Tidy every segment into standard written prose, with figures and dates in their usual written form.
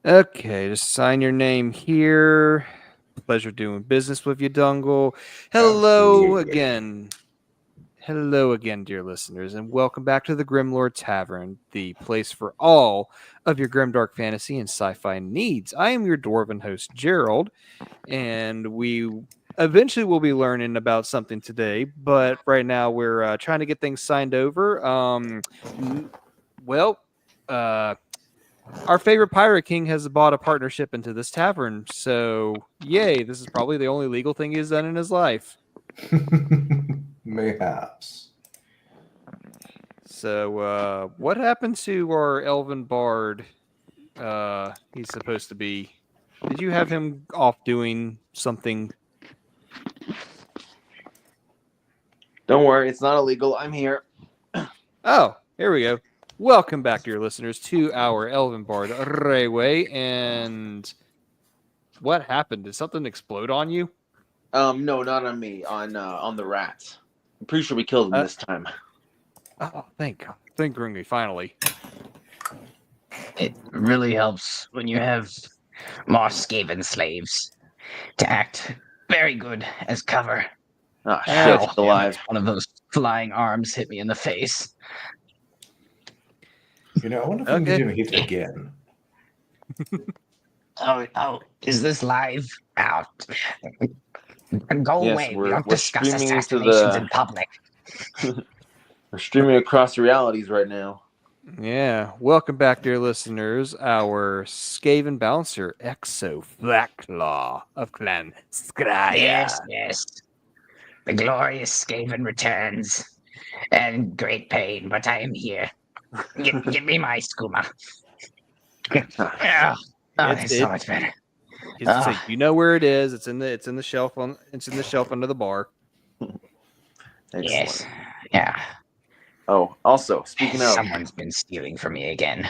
Okay, just sign your name here. Pleasure doing business with you, Dungle. Hello Absolutely. again. Hello again, dear listeners, and welcome back to the GrimLore Tavern, the place for all of your grimdark fantasy and sci-fi needs. I am your dwarven host, Gerald, and we eventually will be learning about something today, but right now we're trying to get things signed over. Well, uh, our favorite pirate king has bought a partnership into this tavern, so yay! This is probably the only legal thing he's done in his life. Mayhaps. So, what happened to our elven bard? He's supposed to be. Did you have him off doing something? Don't worry, it's not illegal. I'm here. Oh, here we go. Welcome back, dear listeners, to our elven bard Rayway. And what happened? Did something explode on you? No, not on me. On the rats. I'm pretty sure we killed them this time. Oh, thank God. Thank Gringy, finally. It really helps when you have more Skaven slaves to act very good as cover. Ah, Ow. shit, Damn alive. it, one of those flying arms hit me in the face. I wonder if we can Okay. get him hit again. Oh, is this live? Out. Go Yes, away. We we're don't discuss streaming into assassinations the- in public. We're streaming across the realities right now. Yeah. Welcome back, dear listeners. Our Skaven bouncer, Exo Blacklaw of Clan Skryia. Yes. The glorious Skaven returns. And great pain, but I am here. Give me my skooma. It's so much better. You know where it is. It's in the shelf under the bar. Excellent. Yes. Yeah. Oh, also, speaking of, Someone's been stealing from me again.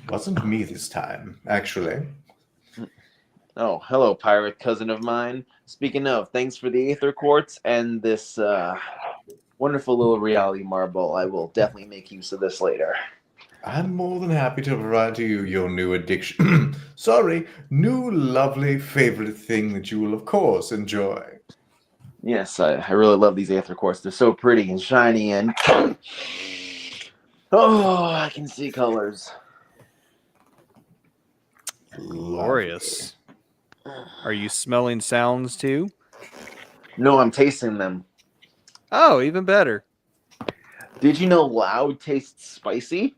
Wasn't me this time, actually. oh, hello, pirate cousin of mine. Speaking of, thanks for the Aether Quartz and this wonderful little reality marble. I will definitely make use of this later. I'm more than happy to provide to you your new addiction. New lovely favorite thing that you will, of course, enjoy. Yes, I really love these Aether Quartz. They're so pretty and shiny and... Oh, I can see colors. Glorious. Are you smelling sounds too? No, I'm tasting them. Oh, even better. Did you know loud tastes spicy?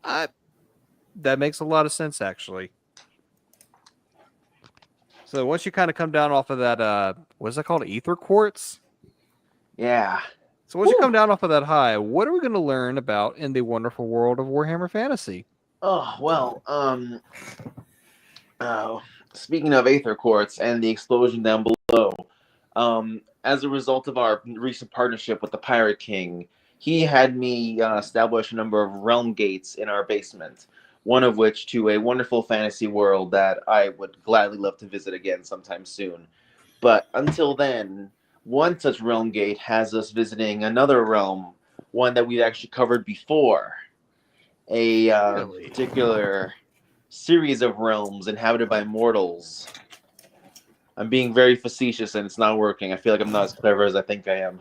That makes a lot of sense, actually. So once you kind of come down off of that, what is that called? Ether quartz? Yeah. So once you come down off of that high, what are we going to learn about in the wonderful world of Warhammer Fantasy? Oh, well, speaking of Aether Quartz and the explosion down below, as a result of our recent partnership with the Pirate King, he had me establish a number of realm gates in our basement, one of which to a wonderful fantasy world that I would gladly love to visit again sometime soon. But until then, one such realm gate has us visiting another realm, one that we've actually covered before. A Really? particular series of realms inhabited by mortals. I'm being very facetious and it's not working. I feel like I'm not as clever as I think I am.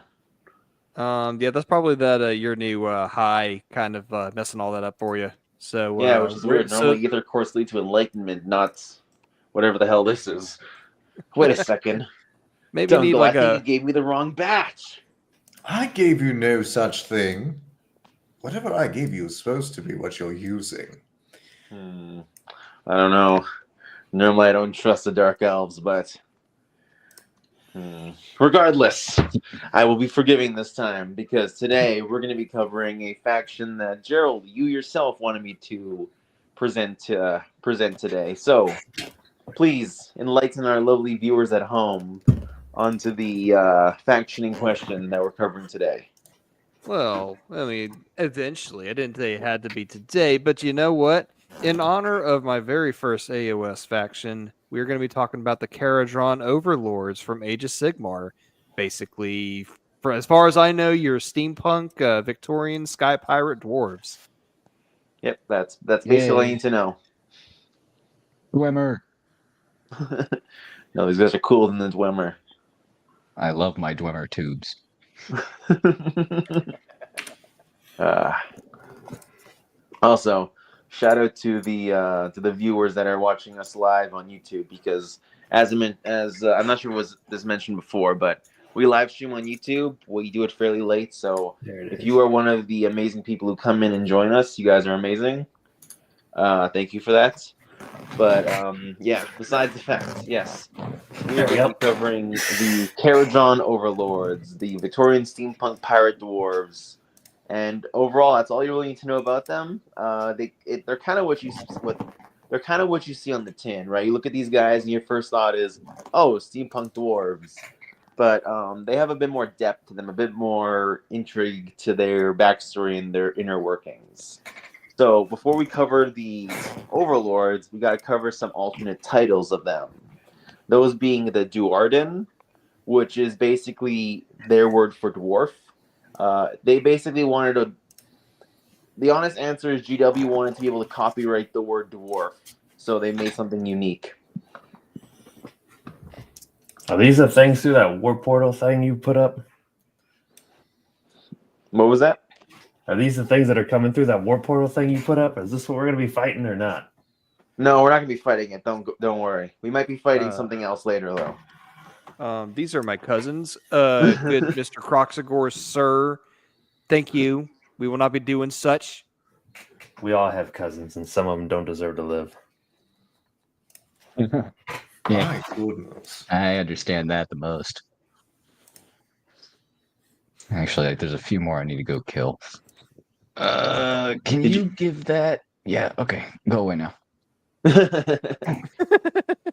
Yeah, that's probably that your new high kind of messing all that up for you. So Yeah, which is weird. Normally, either course lead to enlightenment, not whatever the hell this is. Wait a second. maybe you need Dungle, like I think you gave me the wrong batch. I gave you no such thing. Whatever I gave you is supposed to be what you're using. I don't know. Normally, I don't trust the Dark Elves, but... Regardless, I will be forgiving this time, because today we're going to be covering a faction that, Gerald, you yourself wanted me to present today. So, please enlighten our lovely viewers at home onto the faction in question that we're covering today. Well, I mean, eventually. I didn't say it had to be today, but you know what? In honor of my very first AOS faction, we're going to be talking about the Kharadron Overlords from Age of Sigmar. Basically, as far as I know, you're steampunk, Victorian, sky pirate dwarves. Yep, that's basically all I need to know. Dwemer. No, these guys are cooler than the Dwemer. I love my Dwemer tubes. Also, shout out to the viewers that are watching us live on YouTube, because as I'm not sure was this mentioned before, but we live stream on YouTube. We do it fairly late, so if you are one of the amazing people who come in and join us, you guys are amazing. Thank you for that. But yeah, besides the fact, yes, we are going to be covering the Kharadron Overlords, the Victorian steampunk pirate dwarves, and overall, that's all you really need to know about them. They're kind of what you see on the tin, right? You look at these guys, and your first thought is, oh, steampunk dwarves. But they have a bit more depth to them, a bit more intrigue to their backstory and their inner workings. So before we cover the Overlords, we got to cover some alternate titles of them. Those being the Dwarden, which is basically their word for dwarf. They basically wanted to... The honest answer is GW wanted to be able to copyright the word dwarf, so they made something unique. Are these the things through that warp portal thing you put up? What was that? Are these the things that are coming through that warp portal thing you put up? Is this what we're going to be fighting or not? No, we're not going to be fighting it. Don't worry. We might be fighting something else later, though. These are my cousins. Good Mr. Croxagore, sir. Thank you. We will not be doing such. We all have cousins, and some of them don't deserve to live. Yeah, My goodness. I understand that the most. Actually, there's a few more I need to go kill. Can you give that? Yeah, okay. Go away now.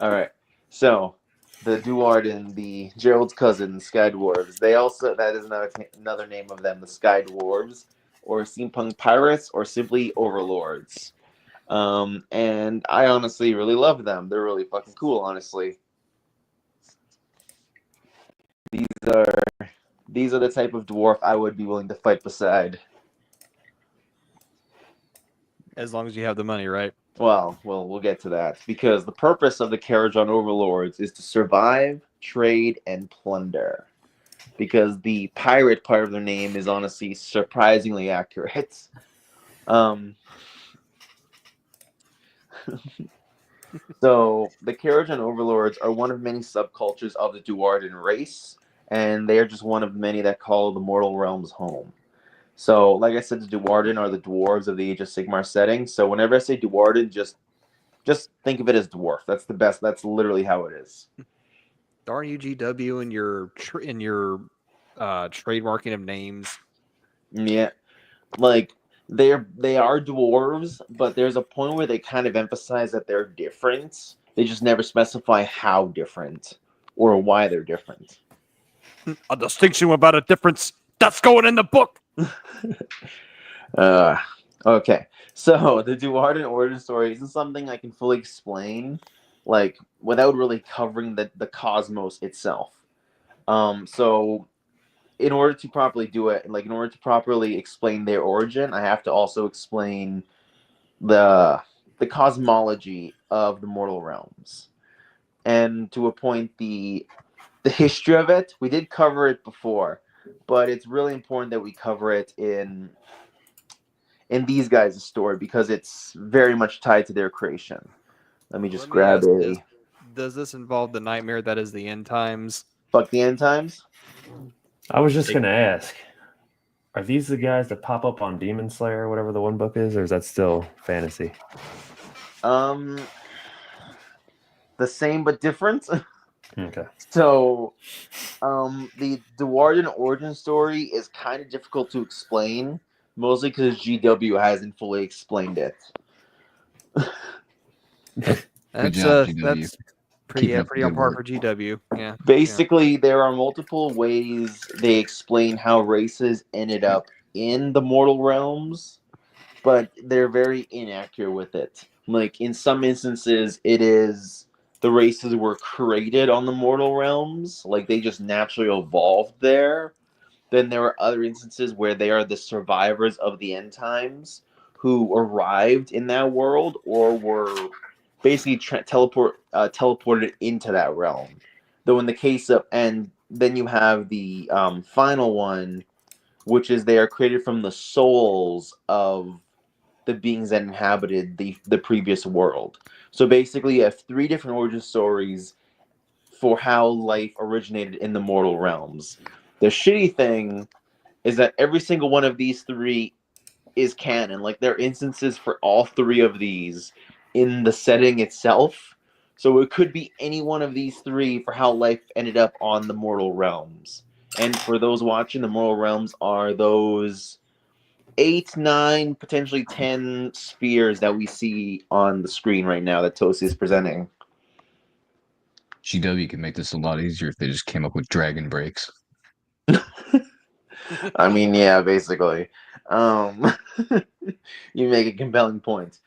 All right. So, the Dwarden, the Gerald's cousins, Sky Dwarves. They also, that is another name of them, the Sky Dwarves, or steampunk pirates, or simply Overlords. And I honestly really love them. They're really fucking cool, honestly. These are the type of dwarf I would be willing to fight beside. As long as you have the money, right? Well, we'll get to that, because the purpose of the Kharadron Overlords is to survive, trade, and plunder. Because the pirate part of their name is honestly surprisingly accurate. So the Kharadron Overlords are one of many subcultures of the Dwarden race, and they are just one of many that call the mortal realms home. So, like I said, the Dwarden are the dwarves of the Age of Sigmar setting. So whenever I say Dwarden, just think of it as dwarf. That's the best. That's literally how it is. Darn you, GW, in your trademarking of names. Yeah, like they are dwarves, but there's a point where they kind of emphasize that they're different. They just never specify how different or why they're different. A distinction about a difference that's going in the book. Okay, so the Dwarden origin story isn't something I can fully explain, like without really covering the cosmos itself. So in order to properly do it, like in order to properly explain their origin, I have to also explain the cosmology of the mortal realms, and to a point the history of it. We did cover it before, but it's really important that we cover it in these guys' story, because it's very much tied to their creation. Let me just grab a... Does this involve the nightmare that is the end times? Fuck the end times? I was just going to ask, are these the guys that pop up on Demon Slayer, whatever the one book is, or is that still fantasy? The same but different. Okay. So, the Dwarden origin story is kind of difficult to explain, mostly because GW hasn't fully explained it. That's pretty on par for GW. Yeah. Basically, there are multiple ways they explain how races ended up in the mortal realms, but they're very inaccurate with it. Like, in some instances, it is the races were created on the mortal realms, like they just naturally evolved there. Then there are other instances where they are the survivors of the end times, who arrived in that world or were basically teleported into that realm. Though in the case of, and then you have the final one, which is they are created from the souls of the beings that inhabited the previous world. So basically, you have 3 different origin stories for how life originated in the mortal realms. The shitty thing is that every single one of these 3 is canon. Like, there are instances for all 3 of these in the setting itself. So it could be any one of these 3 for how life ended up on the mortal realms. And for those watching, the mortal realms are those 8, 9, potentially 10 spheres that we see on the screen right now that Tosi is presenting. GW can make this a lot easier if they just came up with dragon breaks. I mean, yeah, basically. You make a compelling point.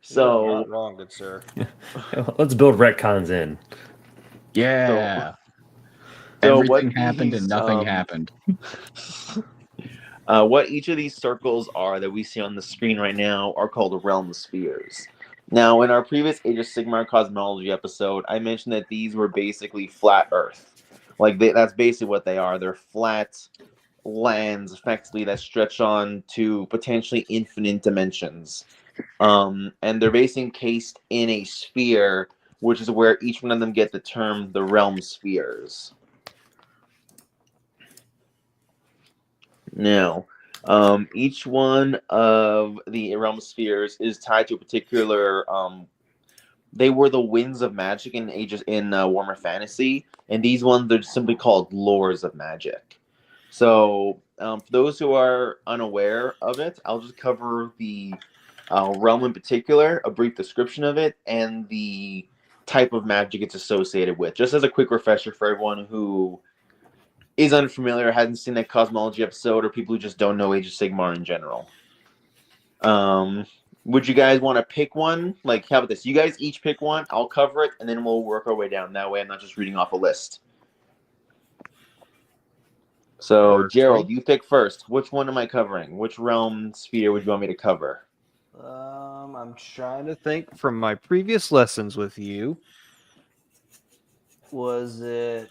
So, You're not wrong, good sir. Let's build retcons in. Yeah. So Everything what happened these, and nothing happened. What each of these circles are that we see on the screen right now are called realm spheres. Now, in our previous Age of Sigmar cosmology episode, I mentioned that these were basically flat Earth. Like, that's basically what they are. They're flat lands, effectively, that stretch on to potentially infinite dimensions. And they're basically encased in a sphere, which is where each one of them get the term the realm spheres. Now, each one of the realm spheres is tied to a particular. They were the winds of magic in Warhammer Fantasy, and these ones they're simply called lores of magic. So, for those who are unaware of it, I'll just cover the realm in particular, a brief description of it, and the type of magic it's associated with. Just as a quick refresher for everyone who is unfamiliar, hasn't seen that cosmology episode, or people who just don't know Age of Sigmar in general. Would you guys want to pick one? Like, how about this? You guys each pick one, I'll cover it, and then we'll work our way down. That way I'm not just reading off a list. So, Gerald, you pick first. Which one am I covering? Which realm sphere would you want me to cover? I'm trying to think from my previous lessons with you. Was it...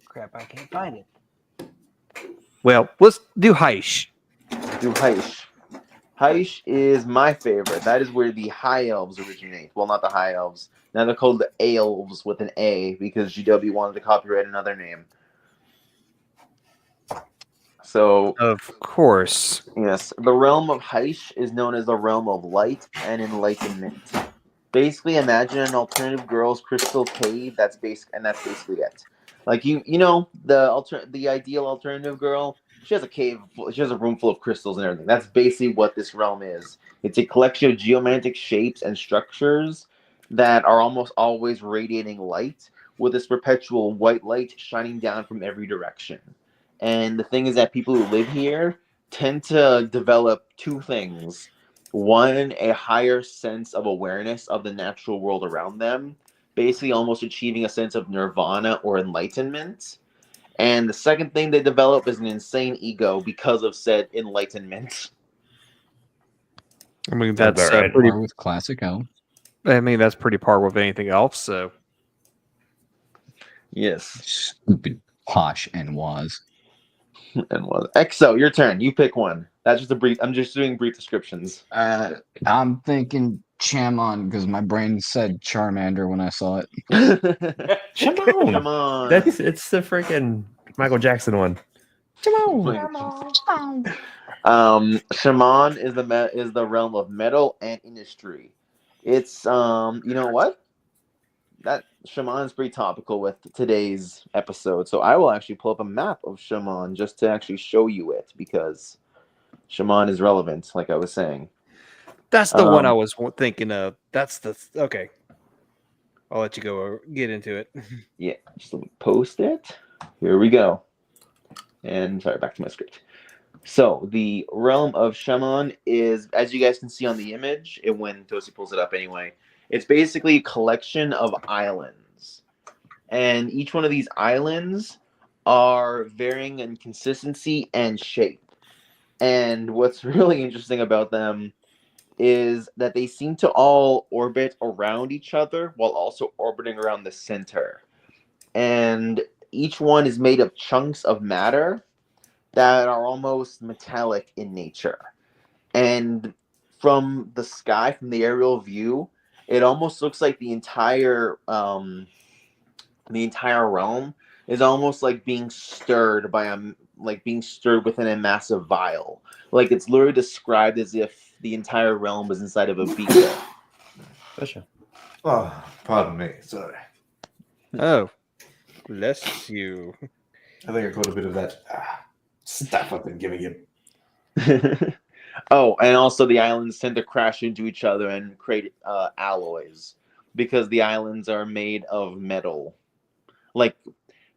crap, I can't find it. Well, let's do Heish. Do Heish. Heish is my favorite. That is where the High Elves originate. Well, not the High Elves. Now they're called the Elves with an A because GW wanted to copyright another name. So, of course, yes, the realm of Heish is known as the realm of light and enlightenment. Basically, imagine an alternative girl's crystal cave. That's basically it. Like you know, the ideal alternative girl. She has a cave. She has a room full of crystals and everything. That's basically what this realm is. It's a collection of geomantic shapes and structures that are almost always radiating light, with this perpetual white light shining down from every direction. And the thing is that people who live here tend to develop 2 things. One, a higher sense of awareness of the natural world around them, basically almost achieving a sense of nirvana or enlightenment. And the second thing they develop is an insane ego because of said enlightenment. I mean that's right. pretty. With classic elf. I mean that's pretty par with anything else. So Yes. Stupid posh and was. And was Exo, your turn. You pick one. That's just a brief. I'm just doing brief descriptions. I'm thinking Chamon because my brain said Charmander when I saw it. Shimon. Come on. It's the freaking Michael Jackson one. Shaman is the realm of metal and industry. It's you know what? That Shaman is pretty topical with today's episode. So I will actually pull up a map of Shaman just to actually show you it because Shaman is relevant, like I was saying. that's the one I was thinking of. That's the okay. I'll let you go get into it. Yeah, just let me post it. Here we go. And sorry, back to my script. So the realm of Shaman is, as you guys can see on the image, when Tosi pulls it up anyway, it's basically a collection of islands. islands. And each one of these islands are varying in consistency and shape. And what's really interesting about them is that they seem to all orbit around each other while also orbiting around the center. And each one is made of chunks of matter that are almost metallic in nature. And from the sky, from the aerial view, it almost looks like the entire realm is almost like being stirred by being stirred within a massive vial. Like it's literally described as if the entire realm was inside of a beaker. Gotcha. Oh, pardon me. Sorry. Oh, bless you. I think I caught a bit of that stuff I've been giving you. Oh, and also the islands tend to crash into each other and create alloys because the islands are made of metal. Like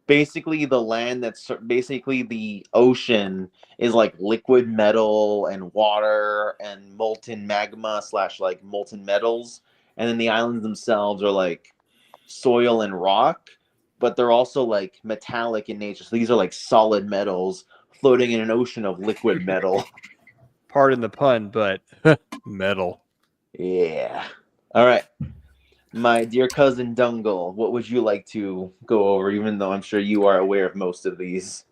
basically the land that's basically the ocean is like liquid metal and water and molten magma / like molten metals, and then the islands themselves are like soil and rock, but they're also like metallic in nature. So these are like solid metals floating in an ocean of liquid metal. Pardon the pun, but metal. Yeah. All right. My dear cousin Dungle, what would you like to go over, even though I'm sure you are aware of most of these?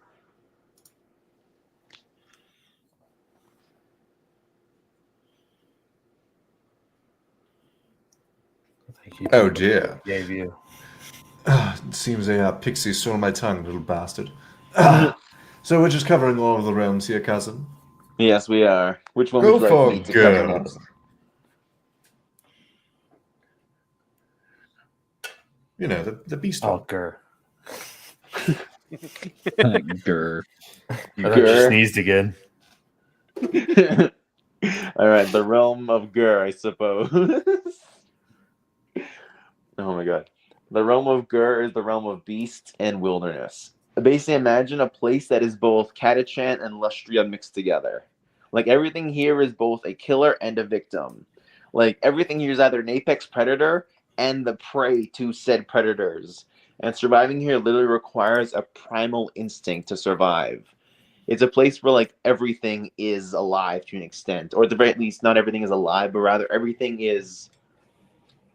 Thank you. Oh dear. Gave you. It seems a pixie stole my tongue, little bastard. So we're just covering all of the realms here, cousin. Yes, we are. Which one Go would you for like me to cover Gur. next? You know, the beast Oh, one. Gur. Grr. I thought you Gur. sneezed again. All right, the realm of Gur, I suppose. Oh my god. The realm of Gur is the realm of beasts and wilderness. Basically, imagine a place that is both Catachan and Lustria mixed together. Like, everything here is both a killer and a victim. Like, everything here is either an apex predator and the prey to said predators. And surviving here literally requires a primal instinct to survive. It's a place where, like, everything is alive to an extent. Or at the very least, not everything is alive, but rather everything is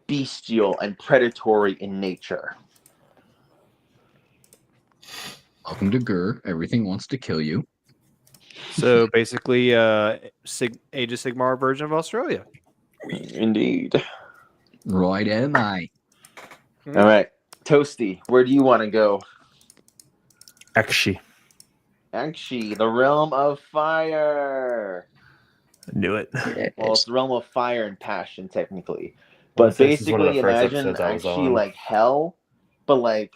bestial and predatory in nature. Welcome to Grr. Everything wants to kill you. So basically, Age of Sigmar version of Australia. Indeed. Right am I. All right. Toasty, where do you want to go? Actually, Actually, the realm of fire. I knew it. Well, it's the realm of fire and passion, technically. Well, But this is one of basically, the first imagine episodes I was actually on. like hell, but like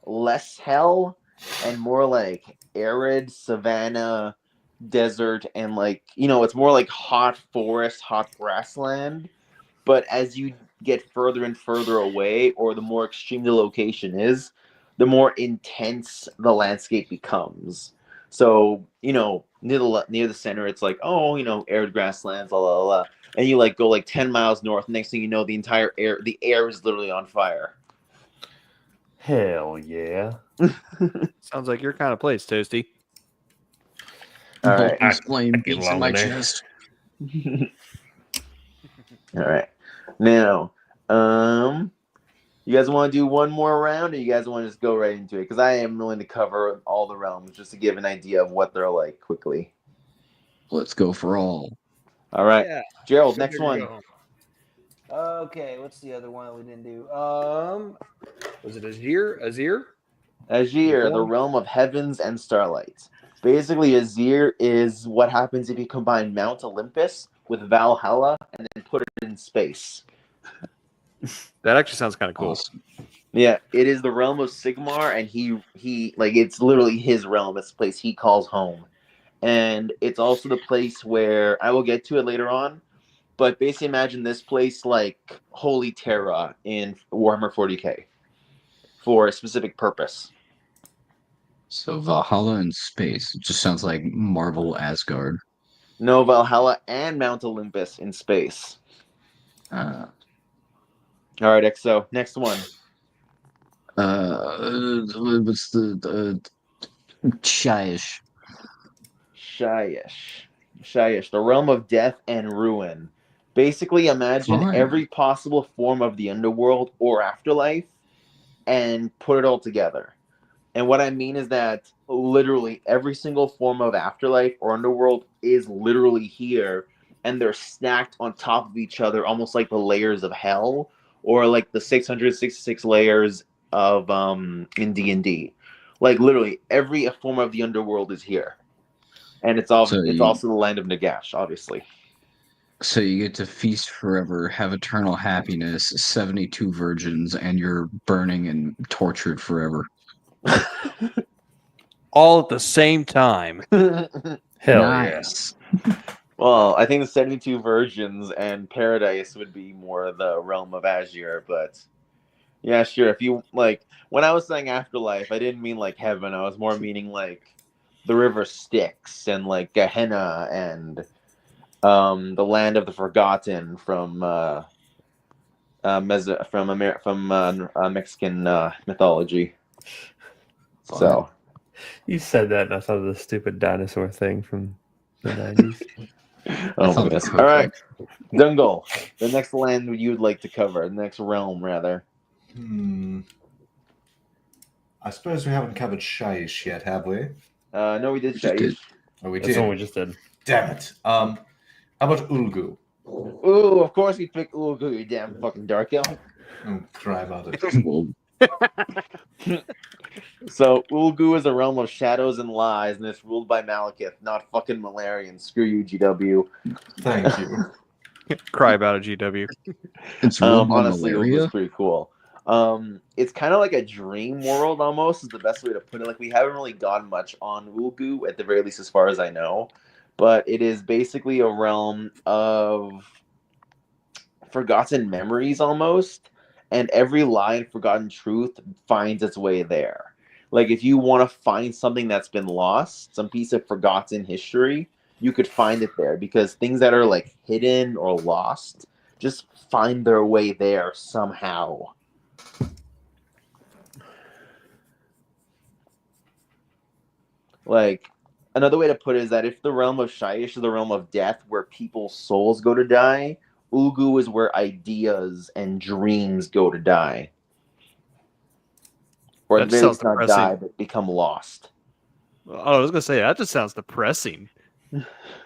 less hell and more like arid savanna, desert, and like, you know, it's more like hot forest, hot grassland. But as you get further and further away, or the more extreme the location is, the more intense the landscape becomes. So, you know, near the center, it's like, oh, you know, arid grasslands, la la la. And you like go like 10 miles north. Next thing you know, the air is literally on fire. Hell yeah. Sounds like your kind of place, Toasty. All right. Vulcan's flame fucking beats in my lonely. chest. All right. Now, you guys want to do one more round, or you guys want to just go right into it? Because I am willing to cover all the realms just to give an idea of what they're like quickly. Let's go for all. All right, Yeah. Gerald, next one. Okay, what's the other one that we didn't do? Was it Azir? Azir, Yeah. the realm of heavens and starlight. Basically, Azir is what happens if you combine Mount Olympus with Valhalla and then put it in space. That actually sounds kind of cool. Awesome. Yeah, it is the realm of Sigmar, and he like, it's literally his realm. It's the place he calls home. And it's also the place where I will get to it later on, but basically imagine this place like Holy Terra in Warhammer 40k for a specific purpose. So Valhalla in space. It just sounds like Marvel Asgard. No, Valhalla and Mount Olympus in space. Uh, All right, XO, next one. What's the Shyish? Shyish, the realm of death and ruin. Basically, imagine Fine. every possible form of the underworld or afterlife and put it all together. And what I mean is that literally every single form of afterlife or underworld is literally here, and they're stacked on top of each other, almost like the layers of hell, or like the 666 layers of in D&D. Like literally every form of the underworld is here, and it's also the land of Nagash, obviously. So you get to feast forever, have eternal happiness, 72 virgins, and you're burning and tortured forever. All at the same time. Hell Nice. Well, I think the 72 virgins and paradise would be more the realm of Azure, but yeah, sure. If you like, when I was saying afterlife, I didn't mean like heaven. I was more meaning like the river Styx and like Gehenna and the land of the forgotten from Mexican mythology. Fun. So You said that, and I thought of the stupid dinosaur thing from the 90s. oh thought my goodness. of All right, Dungle, the next land you'd like to cover, the next realm rather. I suppose we haven't covered Shyish yet, have we? No, we did Just did. Shyish. Oh, we That's did. what we just did. Damn it. How about Ulgu? Ooh, of course you picked Ulgu, you damn fucking dark elf. Oh, cry about it. Well, So Ulgu is a realm of shadows and lies, and it's ruled by Malekith, not fucking Malarian. Screw you, GW. Thank you. Cry about it, GW. it's ruled by Honestly, malaria. Ulgu's pretty cool. It's kind of like a dream world almost is the best way to put it. Like we haven't really gotten much on Ulgu, at the very least as far as I know, but it is basically a realm of forgotten memories almost, and every lie and forgotten truth finds its way there. Like if you want to find something that's been lost, some piece of forgotten history, you could find it there because things that are like hidden or lost just find their way there somehow. Like another way to put it is that if the realm of Shyish is the realm of death where people's souls go to die, Ulgu is where ideas and dreams go to die. Or That at the very sounds least not depressing. die, but become lost. Oh, I was gonna say that just sounds depressing.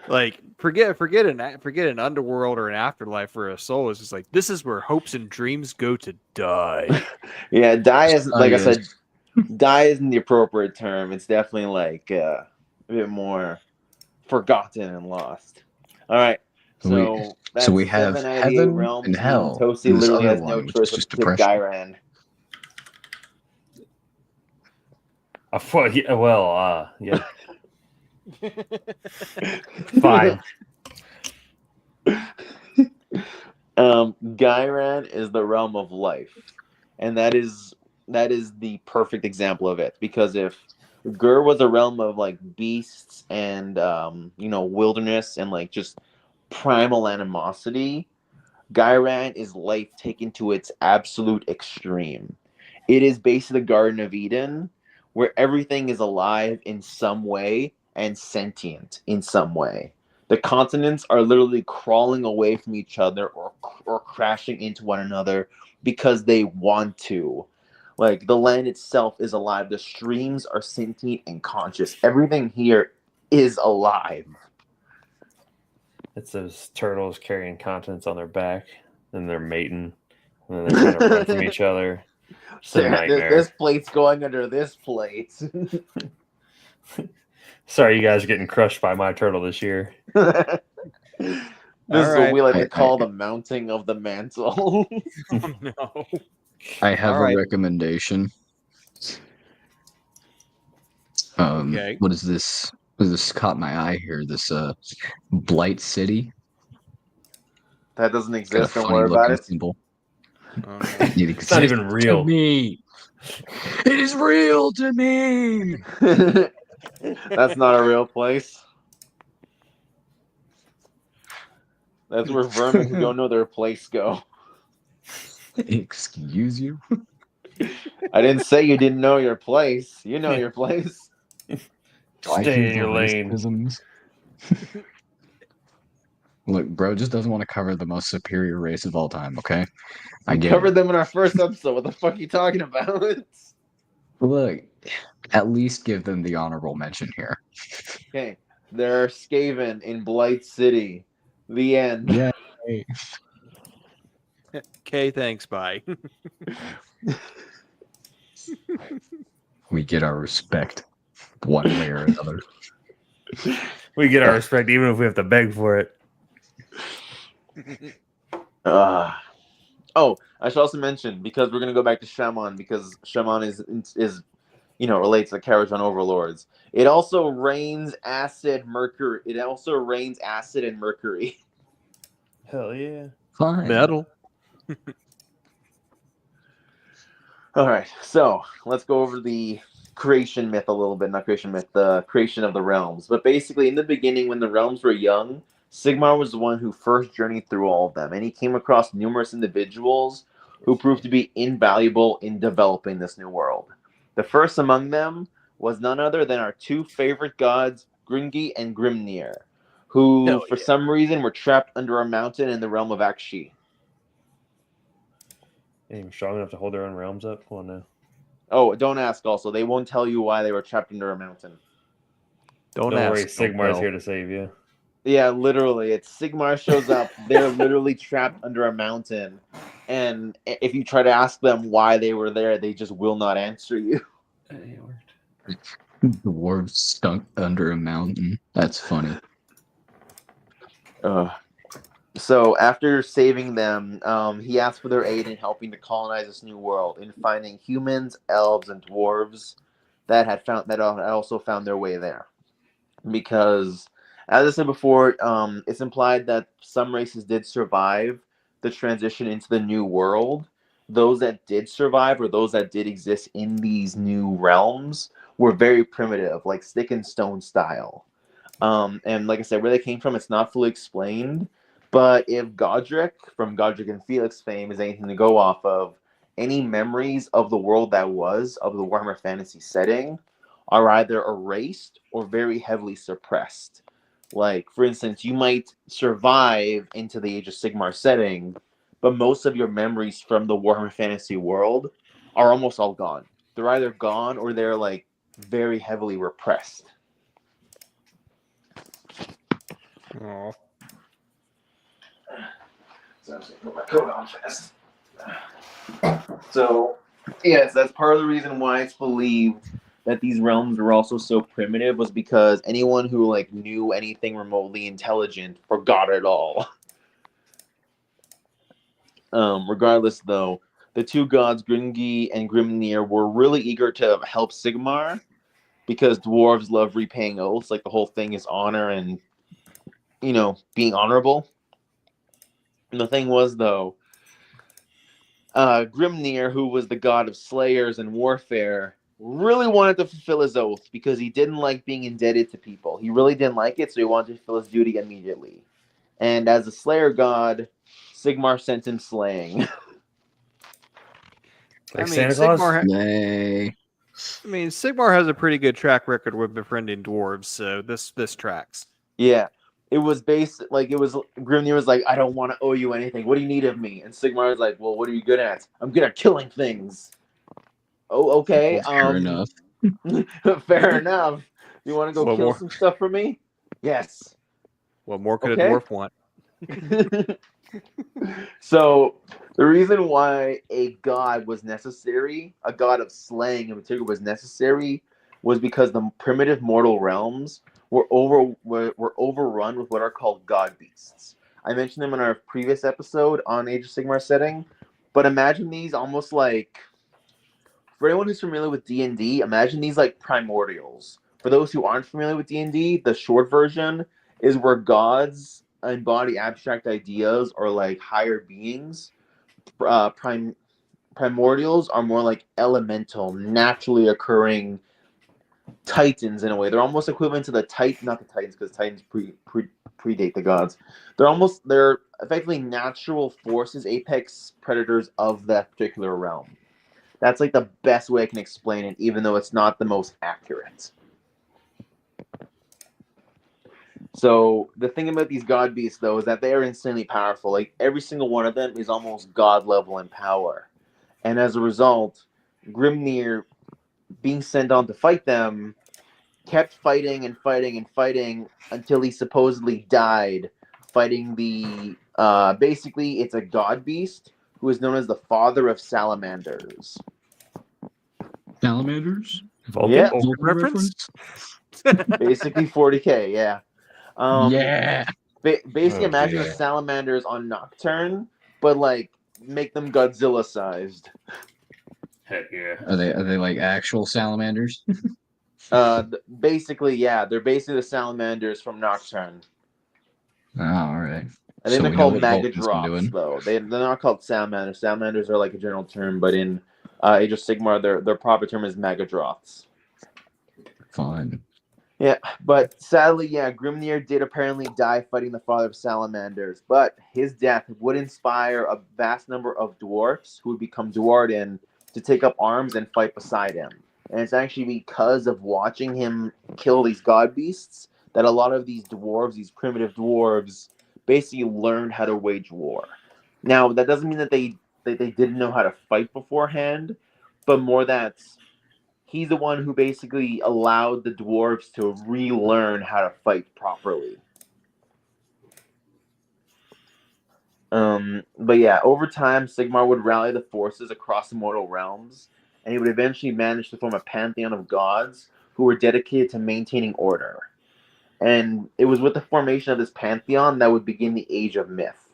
Like forget an underworld or an afterlife where a soul is just like this is where hopes and dreams go to die. Yeah, die is like I yes. said, die isn't the appropriate term. It's definitely like a bit more forgotten and lost. All right. So So we have 7 out of the 8 heaven realms, and hell. Toasty And this literally other has no one, which choice is but just to pick depression. Gyran. Yeah. Fine. Gyran is the realm of life, and that is the perfect example of it. Because if Gur was a realm of like beasts and wilderness and like just primal animosity, Gyran is life taken to its absolute extreme. It is basically the Garden of Eden, where everything is alive in some way and sentient in some way. The continents are literally crawling away from each other or crashing into one another because they want to. Like the land itself is alive. The streams are sentient and conscious. Everything here is alive. It's those turtles carrying continents on their back, and they're mating, and then they're trying to run from each other. It's a nightmare. This plate's going under this plate. Sorry, you guys are getting crushed by my turtle this year. This is what right. we like to call the mounting of the mantle. Oh, no. I have All a right. recommendation. Okay. What is this? This caught my eye here. This Blight City. That doesn't Got a exist. Don't funny worry about looking it. symbol. Okay. It It's not even exists real. to me. It is real to me. That's not a real place. That's where vermin who don't know their place go. Excuse you. I didn't say you didn't know your place. You know your place. Stay in your lane. racisms. Look, bro just doesn't want to cover the most superior race of all time, okay? I We get covered it. them in our first episode. What the fuck are you talking about? Look, at least give them the honorable mention here. Okay. They're Skaven in Blight City. The end. Yeah. Okay, thanks. Bye. We get our respect one way or another. We get our respect even if we have to beg for it. Oh, I should also mention, because we're gonna go back to Shaman, because Shaman is relates to Kharadron Overlords. It also rains acid mercury. It also rains acid and mercury. Hell yeah. Fine. Metal. All right, so let's go over the creation myth a little bit. Not creation myth, the creation of the realms. But basically, in the beginning, when the realms were young, Sigmar was the one who first journeyed through all of them, and he came across numerous individuals who proved to be invaluable in developing this new world. The first among them was none other than our two favorite gods, Gringi and GrimLore, who, Hell for some reason, were trapped under a mountain in the realm of Akshi. Ain't even strong enough to hold their own realms up. Come on now. Oh, don't ask also. They won't tell you why they were trapped under a mountain. Don't Don't ask. worry, don't Sigmar's tell. here to save you. Yeah, literally. It's Sigmar shows up. They're literally trapped under a mountain. And if you try to ask them why they were there, they just will not answer you. Dwarves stunk under a mountain. That's funny. So after saving them, he asked for their aid in helping to colonize this new world, in finding humans, elves, and dwarves that had also found their way there. Because, as I said before, it's implied that some races did survive the transition into the new world. Those that did survive, or those that did exist in these new realms, were very primitive, like stick and stone style. And like I said, where they came from, it's not fully explained. But if Godric, from Godric and Felix fame, is anything to go off of, any memories of the world that was, of the Warhammer Fantasy setting, are either erased or very heavily suppressed. Like, for instance, you might survive into the Age of Sigmar setting, but most of your memories from the Warhammer Fantasy world are almost all gone. They're either gone or they're, like, very heavily repressed. Aw. So I'm just gonna put my coat on fast. So, yes, that's part of the reason why it's believed that these realms were also so primitive, was because anyone who like knew anything remotely intelligent forgot it all. Regardless, though, the two gods Gringi and GrimLore were really eager to help Sigmar, because dwarves love repaying oaths. Like, the whole thing is honor and being honorable. And the thing was, though, GrimLore, who was the god of slayers and warfare, really wanted to fulfill his oath because he didn't like being indebted to people. He really didn't like it, so he wanted to fulfill his duty immediately. And as a slayer god, Sigmar sent him slaying. Like Santa Claus? Nay. Sigmar has a pretty good track record with befriending dwarves, so this tracks. Yeah. It was GrimLore was like, I don't want to owe you anything. What do you need of me? And Sigmar was like, well, what are you good at? I'm good at killing things. Oh, okay. Fair enough. Fair enough. You want to go Well, kill more- some stuff for me? Yes. What more could Okay. a dwarf want? So the reason why a god was necessary, a god of slaying in particular was necessary, was because the primitive mortal realms were overrun with what are called god beasts. I mentioned them in our previous episode on Age of Sigmar setting, but imagine these almost like, for anyone who's familiar with D&D, imagine these like primordials. For those who aren't familiar with D&D, the short version is where gods embody abstract ideas or like higher beings. Primordials are more like elemental, naturally occurring titans in a way. They're almost equivalent to not the titans, because titans predate the gods. They're effectively natural forces, apex predators of that particular realm. That's like the best way I can explain it, even though it's not the most accurate. So the thing about these god beasts, though, is that they are insanely powerful. Like every single one of them is almost god level in power, and as a result, Grimnir, being sent on to fight them, kept fighting and fighting and fighting until he supposedly died fighting the basically it's a god beast who is known as the father of salamanders. Salamanders? Vulcan? Yeah, Vulcan reference? basically 40k. Yeah. Yeah. Basically, Oh, imagine dear. the salamanders on Nocturne, but like make them Godzilla sized. Heck yeah. Are they like actual salamanders? Basically, yeah, they're basically the salamanders from Nocturne. Oh, all right. I think So they're we know called what Vulcan's been Magadroths, doing. though. They're not called salamanders. Salamanders are like a general term, but in Age of Sigmar, their proper term is Magadroths. Fine. Yeah, but sadly, yeah, Grimnir did apparently die fighting the father of salamanders, but his death would inspire a vast number of dwarfs who would become dwarven to take up arms and fight beside him. And it's actually because of watching him kill these god beasts that a lot of these dwarves, these primitive dwarves, basically learned how to wage war. Now, that doesn't mean that they didn't know how to fight beforehand, but more that he's the one who basically allowed the dwarves to relearn how to fight properly. But yeah, over time, Sigmar would rally the forces across the mortal realms, and he would eventually manage to form a pantheon of gods who were dedicated to maintaining order. And it was with the formation of this pantheon that would begin the Age of Myth.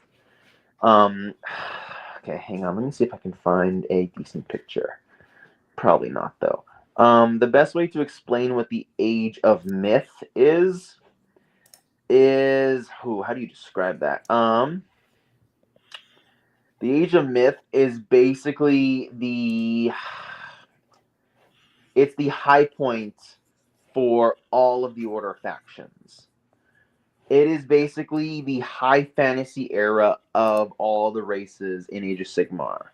Okay, hang on. Let me see if I can find a decent picture. Probably not, though. The best way to explain what the Age of Myth is how do you describe that? The Age of Myth is basically it's the high point for all of the Order factions. It is basically the high fantasy era of all the races in Age of Sigmar.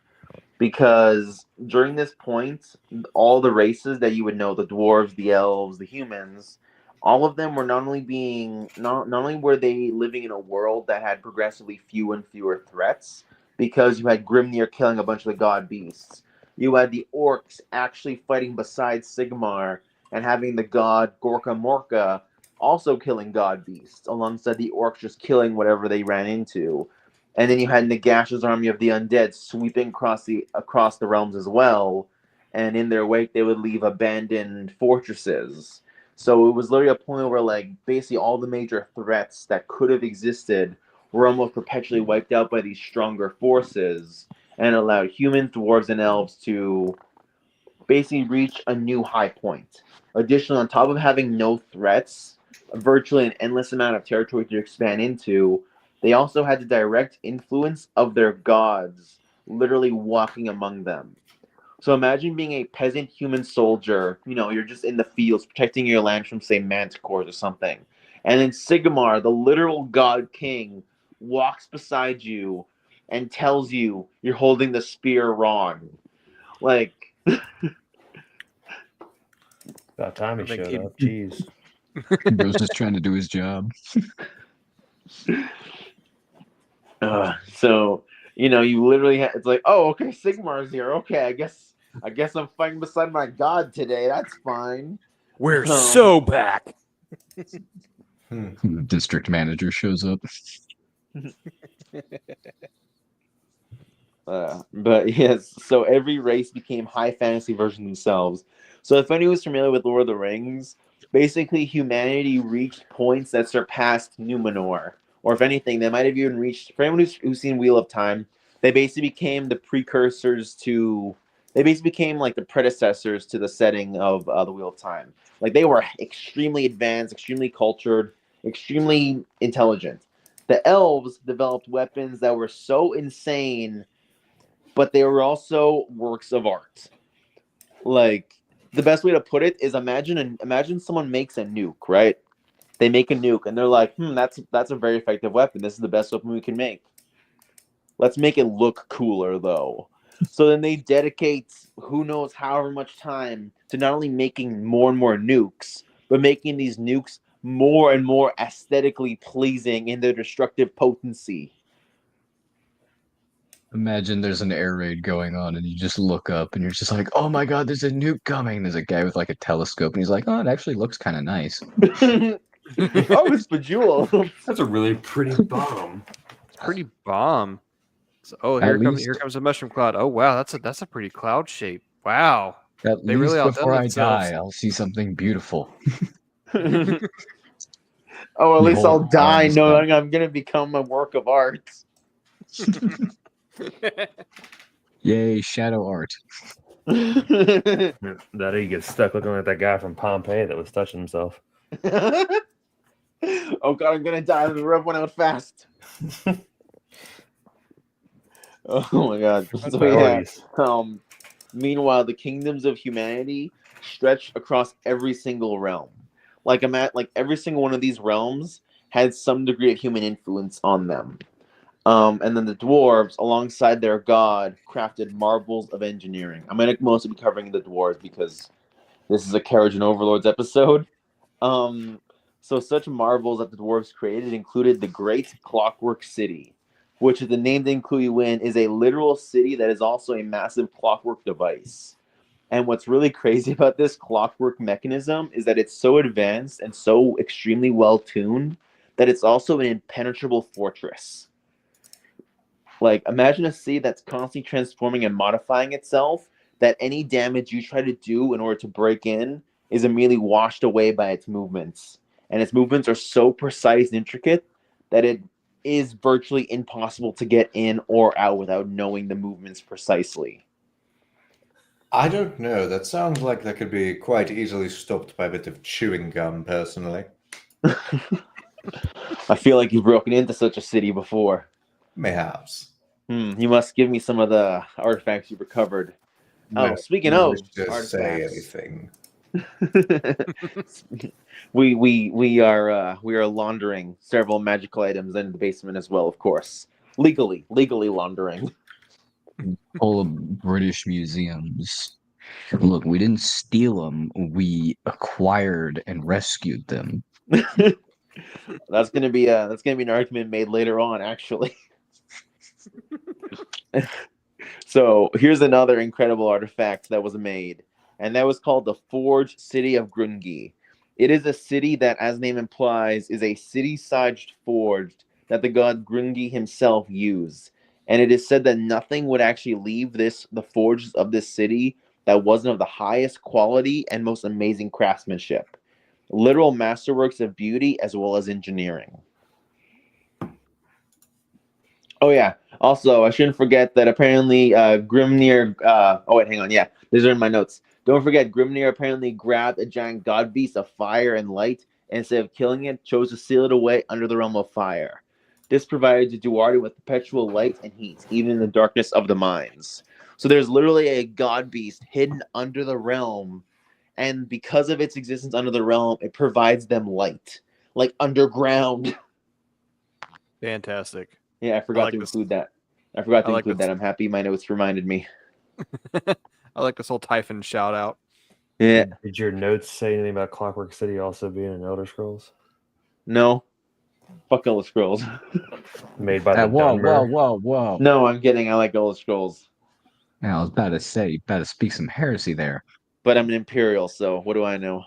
Because during this point, all the races that you would know, the dwarves, the elves, the humans, all of them were not only were they living in a world that had progressively fewer and fewer threats, because you had Grimnir killing a bunch of the god beasts. You had the orcs actually fighting beside Sigmar and having the god Gorka Morka also killing god beasts, alongside the orcs just killing whatever they ran into. And then you had Nagash's army of the undead sweeping across the realms as well, and in their wake they would leave abandoned fortresses. So it was literally a point where like basically all the major threats that could have existed were almost perpetually wiped out by these stronger forces, and allowed humans, dwarves, and elves to basically reach a new high point. Additionally, on top of having no threats, virtually an endless amount of territory to expand into, they also had the direct influence of their gods literally walking among them. So imagine being a peasant human soldier, you're just in the fields protecting your land from, say, manticores or something. And then Sigmar, the literal god king, walks beside you and tells you you're holding the spear wrong. Like, About time he I think showed up. Jeez. Bro's just trying to do his job. so you literally it's like, oh, okay, Sigmar's here. Okay, I guess I'm fighting beside my god today. That's fine. We're so back. The district manager shows up. But yes, so every race became high fantasy versions themselves. So if anyone was familiar with Lord of the Rings, basically humanity reached points that surpassed Numenor. Or if anything, they might have even reached, for anyone who's seen Wheel of Time, they basically became the precursors to, they basically became like the predecessors to the setting of the Wheel of Time. Like they were extremely advanced, extremely cultured, extremely intelligent. The elves developed weapons that were so insane, but they were also works of art. Like, the best way to put it is imagine someone makes a nuke, right? They make a nuke and they're like, that's a very effective weapon. This is the best weapon we can make. Let's make it look cooler though. So then they dedicate who knows however much time to not only making more and more nukes, but making these nukes more and more aesthetically pleasing in their destructive potency. Imagine there's an air raid going on and you just look up and you're just like, oh my god, there's a nuke coming. There's a guy with like a telescope and he's like, oh, it actually looks kind of nice. Oh, it's bejeweled. That's a really pretty bomb. It's pretty bomb. So, oh, At here least- comes a mushroom cloud. Oh wow, that's a pretty cloud shape. Wow. At They least really outdone before I themselves. die, I'll see something beautiful. Oh, at least I'll Behold, die arms knowing I'm gonna become a work of art. Yay, shadow art. That he gets stuck looking like that guy from Pompeii that was touching himself. Oh god, I'm gonna die. The rub went out fast. Oh my god. So yeah. Priorities. Meanwhile, the kingdoms of humanity stretch across every single realm. Like every single one of these realms had some degree of human influence on them. And then the dwarves, alongside their god, crafted marvels of engineering. I'm going to mostly be covering the dwarves because this is a Kharadron Overlords episode. So such marvels that the dwarves created included the Great Clockwork City, which is the name they include you in, is a literal city that is also a massive clockwork device. And what's really crazy about this clockwork mechanism is that it's so advanced and so extremely well tuned that it's also an impenetrable fortress. Like, imagine a city that's constantly transforming and modifying itself, that any damage you try to do in order to break in is immediately washed away by its movements. And its movements are so precise and intricate that it is virtually impossible to get in or out without knowing the movements precisely. I don't know. That sounds like that could be quite easily stopped by a bit of chewing gum, personally. I feel like you've broken into such a city before. Mayhaps. You must give me some of the artifacts you've recovered. No, Speaking you of wish to say artifacts, anything. we are laundering several magical items in the basement as well, of course. Legally laundering. All of British museums. Look, we didn't steal them. We acquired and rescued them. That's gonna be an argument made later on, actually. So here's another incredible artifact that was made, and that was called the Forged City of Grungi. It is a city that, as the name implies, is a city-sized forged that the god Grungi himself used. And it is said that nothing would actually leave the forges of this city that wasn't of the highest quality and most amazing craftsmanship. Literal masterworks of beauty as well as engineering. Oh yeah. Also, I shouldn't forget that apparently Grimnir. Oh wait, hang on. Yeah, these are in my notes. Don't forget, Grimnir apparently grabbed a giant god beast of fire and light, and instead of killing it, chose to seal it away under the realm of fire. This provided the Duarte with perpetual light and heat, even in the darkness of the mines. So there's literally a god beast hidden under the realm, and because of its existence under the realm, it provides them light, like underground. Fantastic. Yeah, I forgot like to this. include that. I forgot to I like include this. that. I'm happy my notes reminded me. I like this whole Typhon shout out. Yeah, Did your notes say anything about Clockwork City also being in Elder Scrolls? no. Fuck Elder Scrolls. Made by the Whoa, Dunmer? whoa. No, I'm kidding. I like Elder Scrolls. Now, I was about to say, you better speak some heresy there. But I'm an Imperial, so what do I know?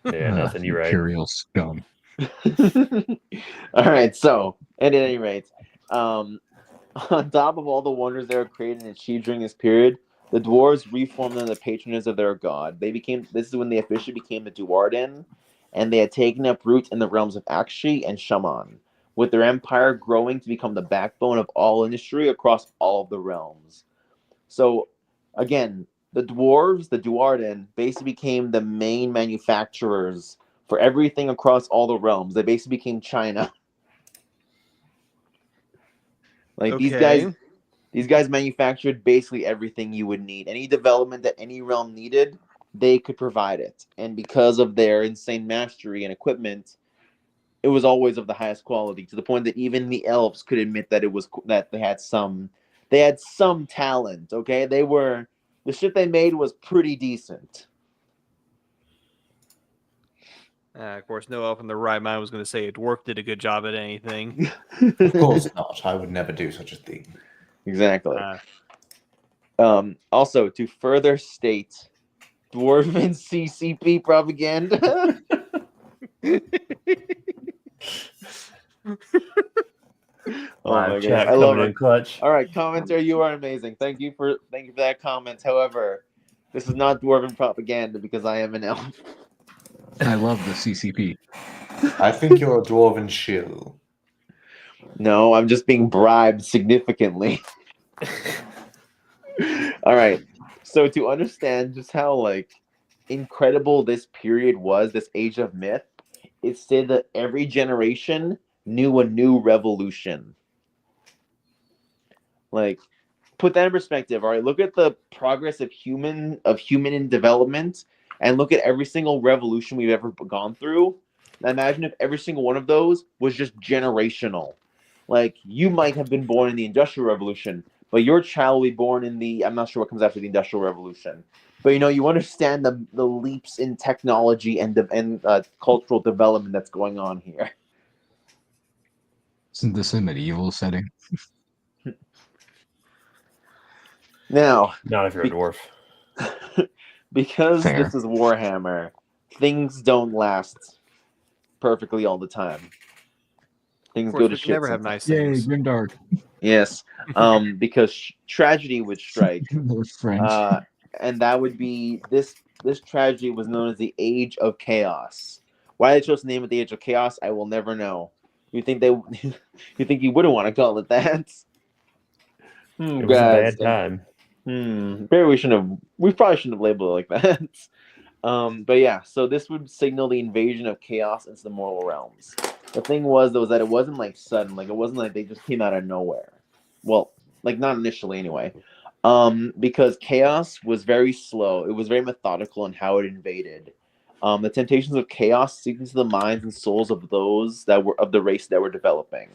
Yeah, nothing. You're right. Imperial scum. All right, so at any rate, on top of all the wonders they were created and achieved during this period, the dwarves reformed under the patronage of their god. This is when they officially became the Duarden, and they had taken up roots in the realms of Akshi and Shaman, with their empire growing to become the backbone of all industry across all of the realms. So, again, the dwarves, the Duarden, basically became the main manufacturers for everything across all the realms. They basically became China. Like Okay. these guys manufactured basically everything you would need. Any development that any realm needed, they could provide it. And because of their insane mastery and equipment, it was always of the highest quality, to the point that even the elves could admit that that they had some They had some talent, okay? The shit they made was pretty decent. Of course, no elf in their right mind was going to say a dwarf did a good job at anything. Of course not. I would never do such a thing. Exactly. Uh, Also, to further state dwarven CCP propaganda. Oh my Live god, chat I love coming it. in clutch. All right, commenter, you are amazing. Thank you for that comment. However, this is not dwarven propaganda because I am an elf. I love the CCP. I think you're a dwarven shill. No, I'm just being bribed significantly. All right. So to understand just how like incredible this period was, this age of myth, it said that every generation knew a new revolution. Like, put that in perspective. All right, look at the progress of human in development, and look at every single revolution we've ever gone through. Now imagine if every single one of those was just generational. Like, you might have been born in the Industrial Revolution, but your child will be born in the, I'm not sure what comes after the Industrial Revolution. But you understand the leaps in technology and cultural development that's going on here. Isn't this a medieval setting? Now, Not if you're a dwarf. because Fair. this is Warhammer, things don't last perfectly all the time. Things of go course, to we shit. can never have sometimes. nice Yay, things. Grimdark. Yes, because tragedy would strike, They're French. and that would be this. This tragedy was known as the Age of Chaos. Why they chose to name it the Age of Chaos, I will never know. You think you wouldn't want to call it that? It was a bad time. We probably shouldn't have labeled it like that. But yeah, so this would signal the invasion of chaos into the mortal realms. The thing was, though, is that it wasn't like sudden. Like, it wasn't like they just came out of nowhere. Well, like, not initially anyway. Because chaos was very slow. It was very methodical in how it invaded. The temptations of chaos seeped into the minds and souls of those that were of the race that were developing.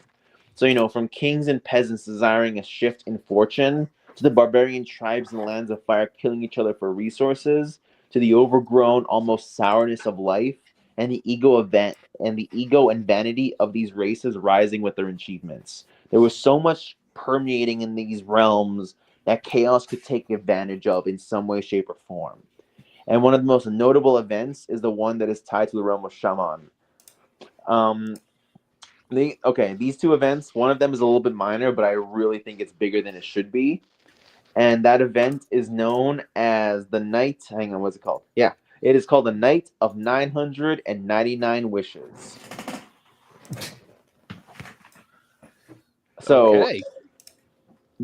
So, from kings and peasants desiring a shift in fortune, to the barbarian tribes in the lands of fire killing each other for resources, to the overgrown, almost sourness of life, and the ego and vanity of these races rising with their achievements. There was so much permeating in these realms that chaos could take advantage of in some way, shape, or form. And one of the most notable events is the one that is tied to the realm of Shaman. These two events, one of them is a little bit minor, but I really think it's bigger than it should be. And that event is known as the Night. Hang on, what's it called? Yeah, it is called the Night of 999 Wishes. So Okay.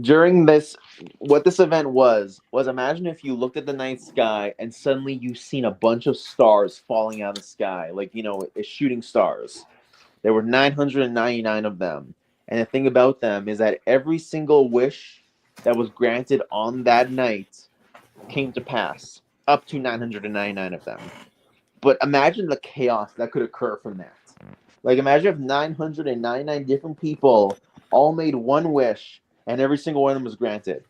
during this, what this event was imagine if you looked at the night sky and suddenly you seen a bunch of stars falling out of the sky, like it's shooting stars. There were 999 of them, and the thing about them is that every single wish that was granted on that night came to pass, up to 999 of them. But imagine the chaos that could occur from that. Like, imagine if 999 different people all made one wish and every single one of them was granted.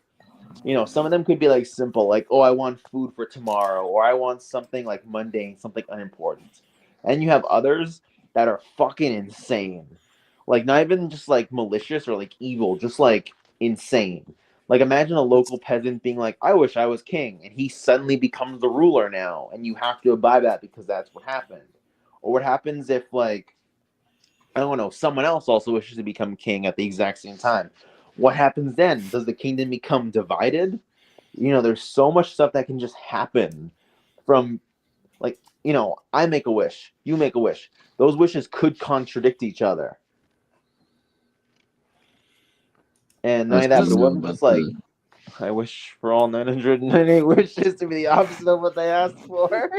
Some of them could be like simple, like, oh, I want food for tomorrow, or I want something like mundane, something unimportant. And you have others that are fucking insane. Like, not even just like malicious or like evil, just like insane. Like, imagine a local peasant being like, I wish I was king, and he suddenly becomes the ruler now, and you have to abide by that because that's what happened. Or what happens if, like, I don't know, someone else also wishes to become king at the exact same time. What happens then? Does the kingdom become divided? There's so much stuff that can just happen from, like, I make a wish, you make a wish. Those wishes could contradict each other. And not only that, but it wasn't just like, I wish for all 998 wishes to be the opposite of what they asked for.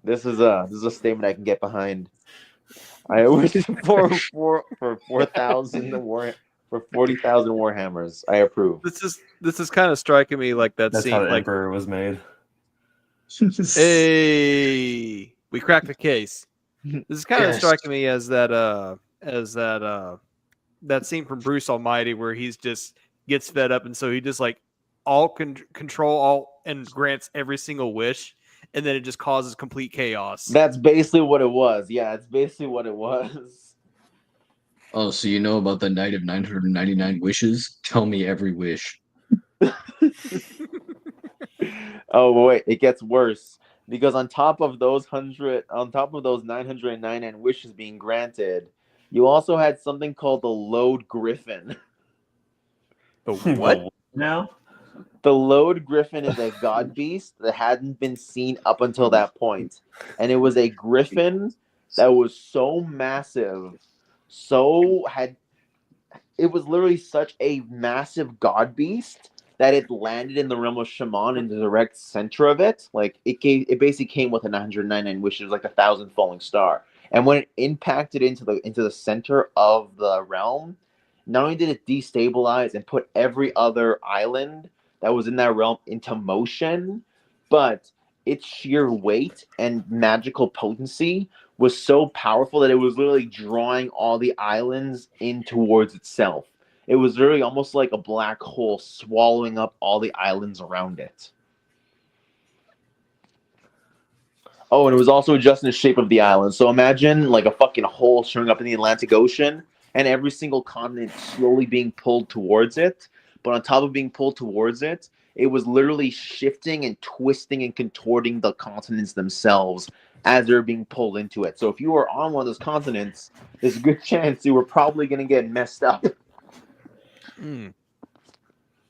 This is a statement I can get behind. I wish for 4,000 for 40,000 Warhammers. I approve. This is kind of striking me like that That's scene. how the Like, Emperor was made. hey, we cracked the case. This is kind of Yes. striking me as that that scene from Bruce Almighty where he's just gets fed up, and so he just like all control all and grants every single wish, and then it just causes complete chaos. That's basically what it was. Yeah, it's basically what it was. Oh, so you know about the Night of 999 Wishes? Tell me every wish. Oh wait, it gets worse because on top of those 999 wishes being granted, you also had something called the Load Griffin. The what? Now? The Load Griffin is a god beast that hadn't been seen up until that point, and it was a griffin that was so massive, it was literally such a massive god beast that it landed in the realm of Shaman in the direct center of it. Like it basically came with a 999 wishes, like 1,000 falling star. And when it impacted into the center of the realm, not only did it destabilize and put every other island that was in that realm into motion, but its sheer weight and magical potency was so powerful that it was literally drawing all the islands in towards itself. It was really almost like a black hole swallowing up all the islands around it. Oh, and it was also adjusting the shape of the island. So imagine like a fucking hole showing up in the Atlantic Ocean and every single continent slowly being pulled towards it. But on top of being pulled towards it, it was literally shifting and twisting and contorting the continents themselves as they're being pulled into it. So if you were on one of those continents, there's a good chance you were probably going to get messed up.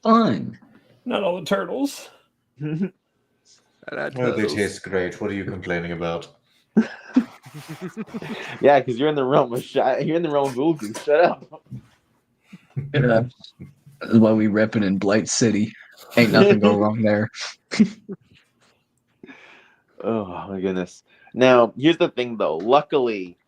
Fun. Not all the turtles. Oh, they taste great. What are you complaining about? Yeah, because you're in the realm of Ulgu. Shut up. Yeah. That's why we repping in Blight City. Ain't nothing go wrong there. Oh my goodness. Now, here's the thing though. Luckily,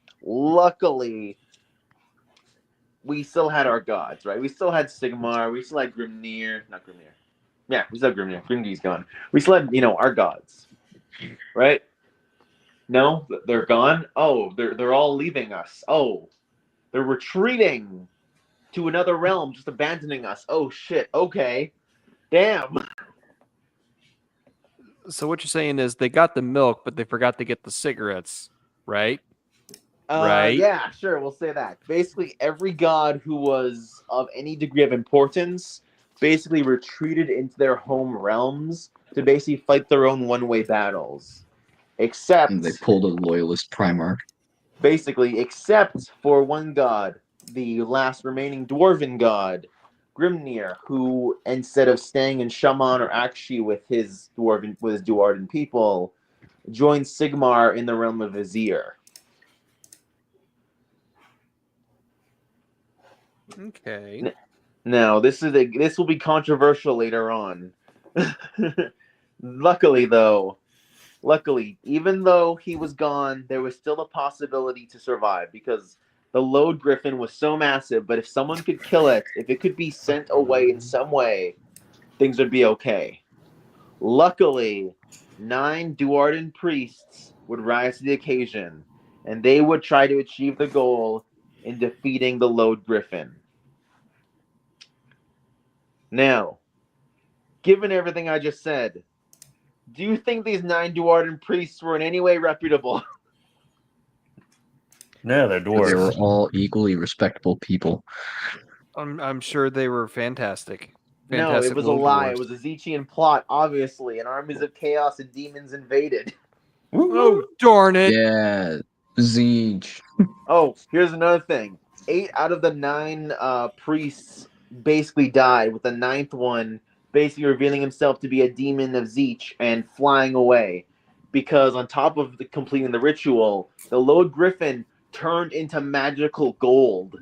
we still had our gods, right? We still had Sigmar, we still had Grimnir. Not Grimnir. Yeah, we still had Grimnir. Grimnir's gone. We still had, our gods. Right? No, they're gone. Oh, they're all leaving us. Oh, they're retreating to another realm, just abandoning us. Oh shit. Okay. Damn. So what you're saying is they got the milk, but they forgot to get the cigarettes, right? Right. Yeah, sure. We'll say that. Basically, every god who was of any degree of importance basically retreated into their home realms to basically fight their own one-way battles. Except... And they pulled a loyalist Primarch. Basically, except for one god, the last remaining dwarven god, Grimnir, who instead of staying in Shaman or Akshi with his dwarven people, joined Sigmar in the realm of Vizier. Okay. Now, this will be controversial later on. Luckily, even though he was gone, there was still a possibility to survive because the Load Griffin was so massive, but if someone could kill it, if it could be sent away in some way, things would be okay. Luckily, 9 Duardan priests would rise to the occasion, and they would try to achieve the goal in defeating the Load Griffin. Now, given everything I just said, do you think these 9 Duardan priests were in any way reputable? No, they're dwarves. They were all equally respectable people. I'm sure they were fantastic. No, it was a little lie. dwarves. It was a Zechian plot, obviously, and armies of chaos and demons invaded. Oh, darn it. Yeah, Zeech. Oh, here's another thing. 8 out of the 9 priests basically died, with the 9th one basically revealing himself to be a demon of Zeech and flying away. Because on top of completing the ritual, the Load Griffin turned into magical gold.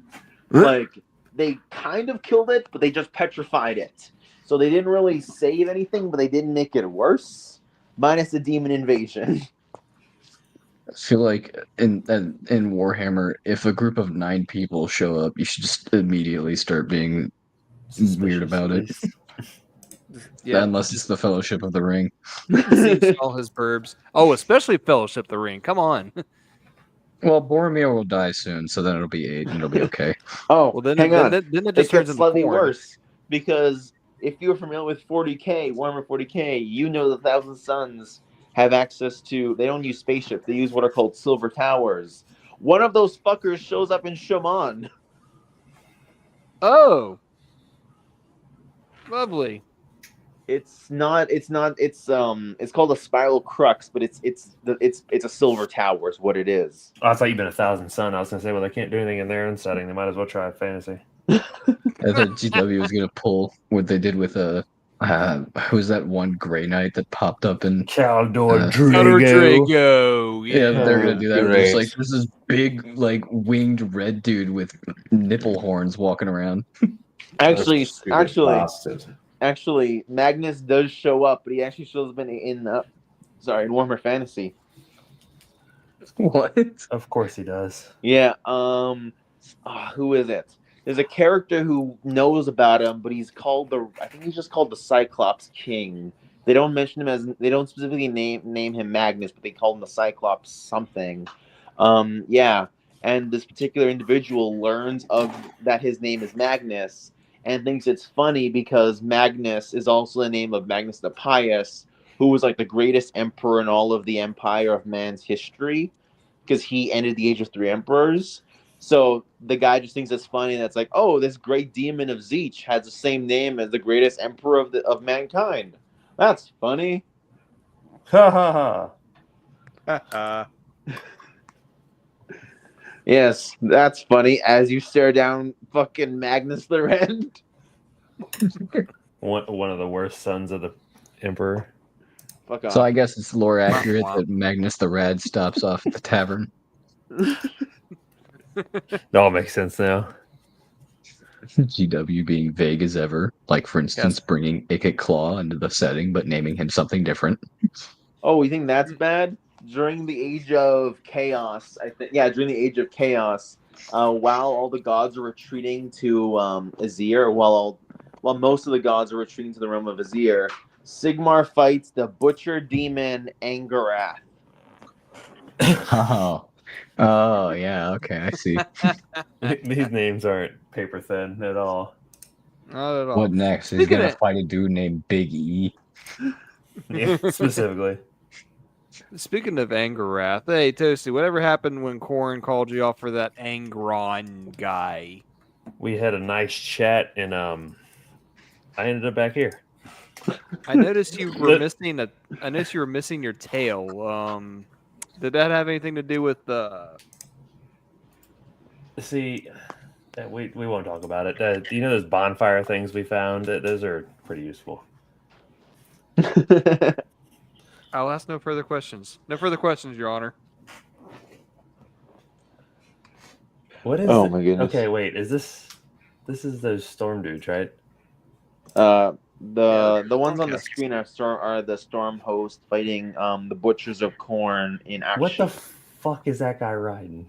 Like, they kind of killed it, but they just petrified it. So they didn't really save anything, but they didn't make it worse. Minus the demon invasion. I feel like in Warhammer, if a group of 9 people show up, you should just immediately start being weird about it. Yeah. Unless it's the Fellowship of the Ring. Zeech and all his burbs. Oh, especially Fellowship of the Ring. Come on. Well, Boromir will die soon, so then it'll be 8, and it'll be okay. Oh, Well, then hang on. then it It just turns gets into slightly porn. worse because if you're familiar with 40k, Warhammer 40k, you know the Thousand Sons have access to. They don't use spaceships. They use what are called silver towers. One of those fuckers shows up in Shaman. Oh, lovely. It's not. It's not. It's called a spiral crux, but it's a silver tower. Is what it is. Oh, I thought you'd been a Thousand Sun. I was gonna say, well, they can't do anything in their own setting. They might as well try fantasy. I thought GW was gonna pull what they did with who's that one Grey Knight that popped up in Caldor Outer Drago. Drago. yeah, they're gonna do that. Just Great. like this is big, like winged red dude with nipple horns walking around. Actually, Stupid actually, bastard. actually, Magnus does show up, but he actually shows up in Warhammer Fantasy. What? Of course he does. Yeah. Who is it? There's a character who knows about him, but I think he's just called the Cyclops King. They don't mention him as. They don't specifically name him Magnus, but they call him the Cyclops something. Yeah. And this particular individual learns that his name is Magnus and thinks it's funny because Magnus is also the name of Magnus the Pious, who was like the greatest emperor in all of the Empire of Man's history, because he ended the Age of 3 Emperors. So the guy just thinks it's funny. That's like, oh, this great demon of Zeech has the same name as the greatest emperor of mankind. That's funny. Ha ha ha. Yes, that's funny. As you stare down fucking Magnus the Red. One of the worst sons of the Emperor. Fuck off. So I guess it's lore accurate Wow. that Magnus the Rad stops off at the tavern. It all makes sense now. GW being vague as ever, like for instance, bringing Ikit Claw into the setting but naming him something different. Oh, you think that's bad? During the Age of Chaos, during the Age of Chaos, while all the gods are retreating to Azir, while most of the gods are retreating to the realm of Azir, Sigmar fights the Butcher Demon Angarath. Oh, yeah, okay, I see. These names aren't paper thin at all. Not at all. What next? He's Speaking gonna of- fight a dude named Big E. Yeah, specifically. Speaking of Angarath, hey Toasty, whatever happened when Corrin called you off for that Angron guy? We had a nice chat, and I ended up back here. I noticed you were missing I noticed you were missing your tail. Did that have anything to do with See, we won't talk about it. You know those bonfire things we found? Those are pretty useful. I'll ask no further questions. No further questions, Your Honor. What is? Oh my goodness. Okay, wait. Is this is those storm dudes, right? The ones on the Stormcast. screen are the Storm host fighting the Butchers of Corn in action. What the fuck is that guy riding?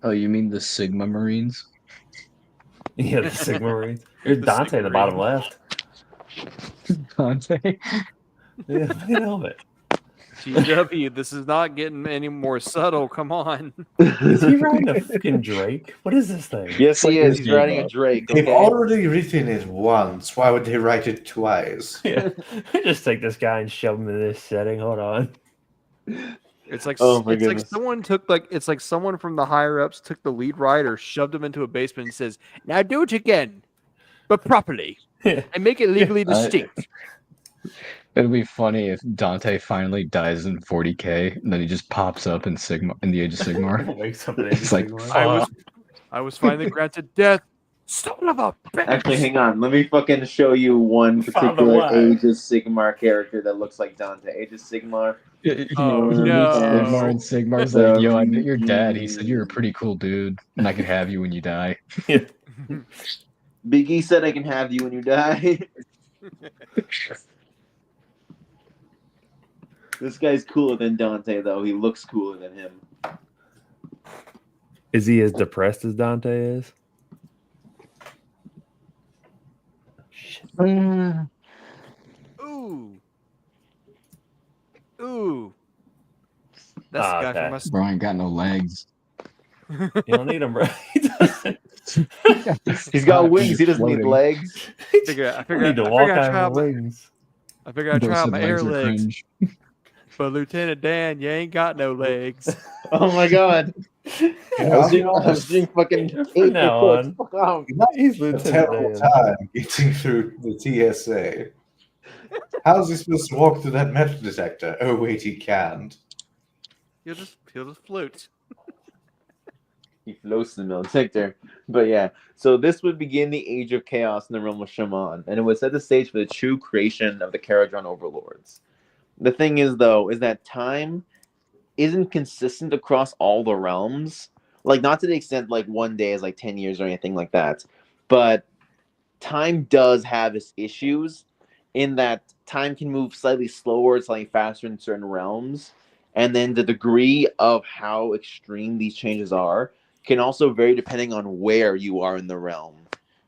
Oh, you mean the Sigma Marines? Yeah, the Sigma Marines. There's The Dante in the bottom Sigmarines. left. Dante? Yeah, look at helmet. GW, this is not getting any more subtle. Come on. Is he riding a fucking Drake? What is this thing? Yes, Like he is. his He's riding name a Drake. They've Okay? already written it once. Why would they write it twice? Yeah. Just take this guy and shove him in this setting. Hold on. It's like Oh my it's like goodness. someone took it's like someone from the higher ups took the lead writer, shoved him into a basement, and says, "Now do it again, but properly, and make it legally distinct." It'd be funny if Dante finally dies in 40k, and then he just pops up in the Age of Sigmar. Wake something in It's like, Sigmar. I was finally granted death. Son of a bitch. Actually, hang on. Let me fucking show you one Found particular a lie. Age of Sigmar character that looks like Dante. Age of Sigmar. Oh, no. Sigmar and Sigmar's like, yo, I met your dad. He said you're a pretty cool dude, and I could have you when you die. Big E said I can have you when you die. This guy's cooler than Dante, though. He looks cooler than him. Is he as depressed as Dante is? Ooh. Ooh. That's the guy okay. from us. Brian got no legs. You don't need him, bro. He doesn't. He's got wings. He doesn't need Floating. legs. I figure You need to walk out of wings. I figure I Bro try out said my legs air are legs. cringe. But Lieutenant Dan, you ain't got no legs. Oh my god. I was doing fucking From now on, Fuck off. he's A Lieutenant terrible Dan. time getting through the TSA. How's he supposed to walk through that metal detector? Oh wait, he can't. He'll just float. He floats in the middle detector. But yeah, so this would begin the Age of Chaos in the realm of Shaman, and it would set the stage for the true creation of the Kharadron Overlords. The thing is, though, is that time isn't consistent across all the realms. Like, not to the extent like one day is like 10 years or anything like that, but time does have its issues in that time can move slightly slower, slightly faster in certain realms, and then the degree of how extreme these changes are can also vary depending on where you are in the realm.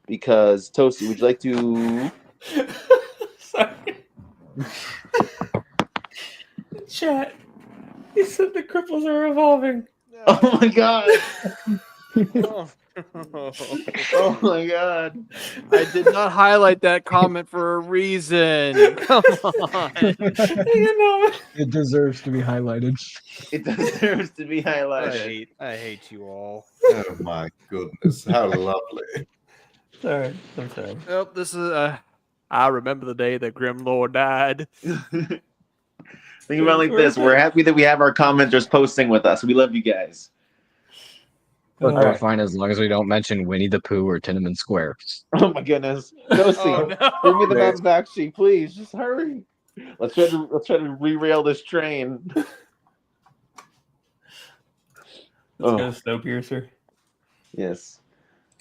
Because, Toasty, would you like to... Sorry. Chat. He said the cripples are evolving. Oh my god! Oh. Oh my god! I did not highlight that comment for a reason. Come on. You know. It deserves to be highlighted. It deserves to be highlighted. I hate you all. Oh my goodness, how lovely. Sorry. I'm sorry. Oh, this is I remember the day that GrimLore died. Think about it like this. We're happy that we have our commenters posting with us. We love you guys. Okay, fine, as long as we don't mention Winnie the Pooh or Tiananmen Square. Oh my goodness. Toasty, Oh, no. bring me the map back sheet, please. Just hurry. Let's try to re-rail this train. Let's go to Snowpiercer. Yes.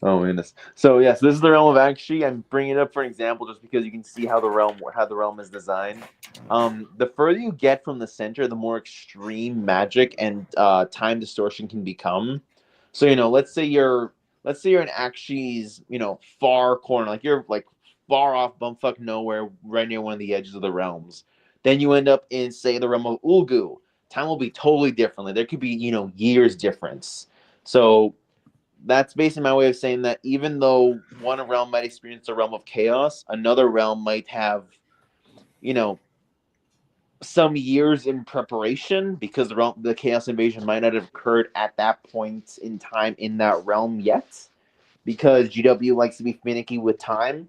Oh my goodness. So yes, this is the realm of Akshi. I'm bringing it up for an example just because you can see how the realm is designed. The further you get from the center, the more extreme magic and time distortion can become. So let's say you're in Akshi's far corner, like you're like far off bumfuck nowhere, right near one of the edges of the realms. Then you end up in, say, the realm of Ulgu. Time will be totally different. Like, there could be years difference. So that's basically my way of saying that even though one realm might experience a realm of chaos, another realm might have, some years in preparation because the chaos invasion might not have occurred at that point in time in that realm yet, because GW likes to be finicky with time,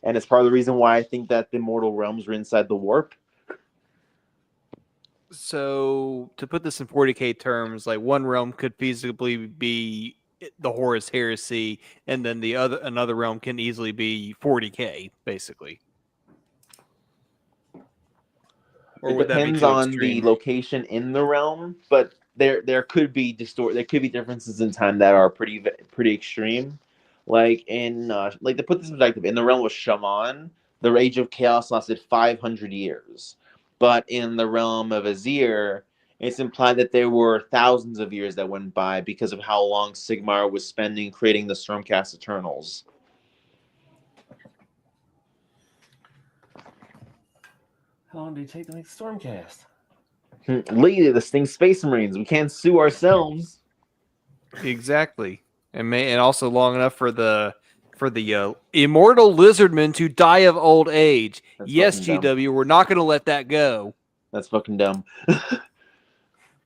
and it's part of the reason why I think that the mortal realms are inside the warp. So to put this in 40K terms, like one realm could feasibly be the Horus Heresy, and then another realm can easily be 40K, basically. Or It would that be depends too on extreme? the location in the realm, but there could be differences in time that are pretty extreme. Like like to put this in perspective, in the realm of Shaman, the Age of Chaos lasted 500 years, but in the realm of Azir, it's implied that there were thousands of years that went by because of how long Sigmar was spending creating the Stormcast Eternals. How long did it take to make Stormcast? Lately, this thing's Space Marines. We can't sue ourselves. Exactly, and also long enough for the immortal lizardmen to die of old age. That's Yes, fucking dumb. GW, we're not going to let that go. That's fucking dumb.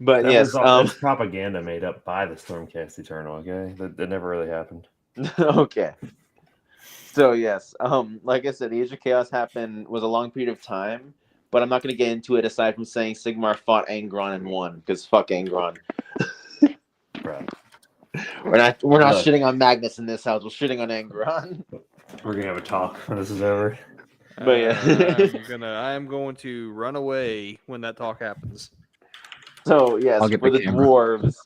But That yes, was all, that's propaganda made up by the Stormcast Eternal. Okay, that never really happened. okay. So yes, like I said, the Age of Chaos was a long period of time, but I'm not going to get into it aside from saying Sigmar fought Angron and won, because fuck Angron. Right. We're not Look. shitting on Magnus in this house. We're shitting on Angron. We're gonna have a talk when this is over. But yeah. I am going to run away when that talk happens. So yes, I'll get for the the camera. dwarves,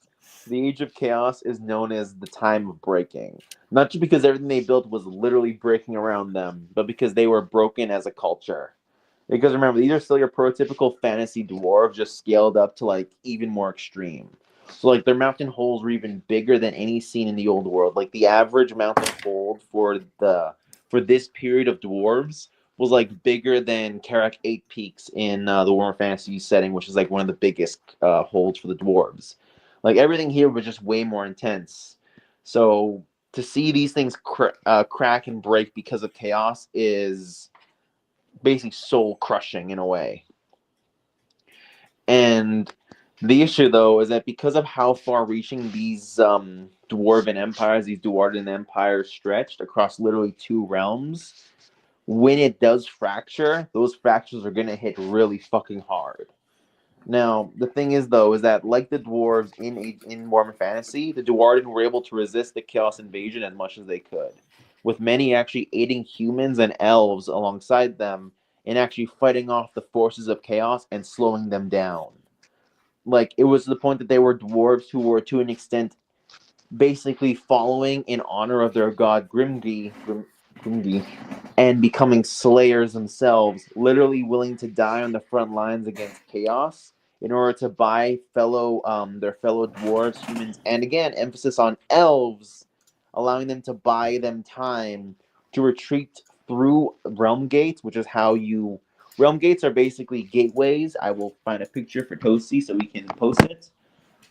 the Age of Chaos is known as the time of breaking. Not just because everything they built was literally breaking around them, but because they were broken as a culture. Because remember, these are still your prototypical fantasy dwarves, just scaled up to like even more extreme. So like their mountain holes were even bigger than any seen in the old world. Like the average mountain hold for this period of dwarves was like bigger than Karak 8 Peaks in the Warhammer Fantasy setting, which is like one of the biggest holds for the dwarves. Like everything here was just way more intense. So to see these things crack and break because of chaos is basically soul crushing in a way. And the issue, though, is that because of how far-reaching these dwarven empires, these Duardan empires stretched across literally 2 realms, when it does fracture, those fractures are going to hit really fucking hard. Now, the thing is, though, is that like the dwarves in Warhammer Fantasy, the Duardan were able to resist the Chaos Invasion as much as they could, with many actually aiding humans and elves alongside them in actually fighting off the forces of chaos and slowing them down. Like, it was to the point that they were dwarves who were, to an extent, basically following in honor of their god Grimgi, and becoming slayers themselves, literally willing to die on the front lines against chaos in order to buy their fellow dwarves, humans, and again, emphasis on elves, allowing them to buy them time to retreat through realm gates, which is how you... Realm gates are basically gateways. I will find a picture for Toasty so we can post it.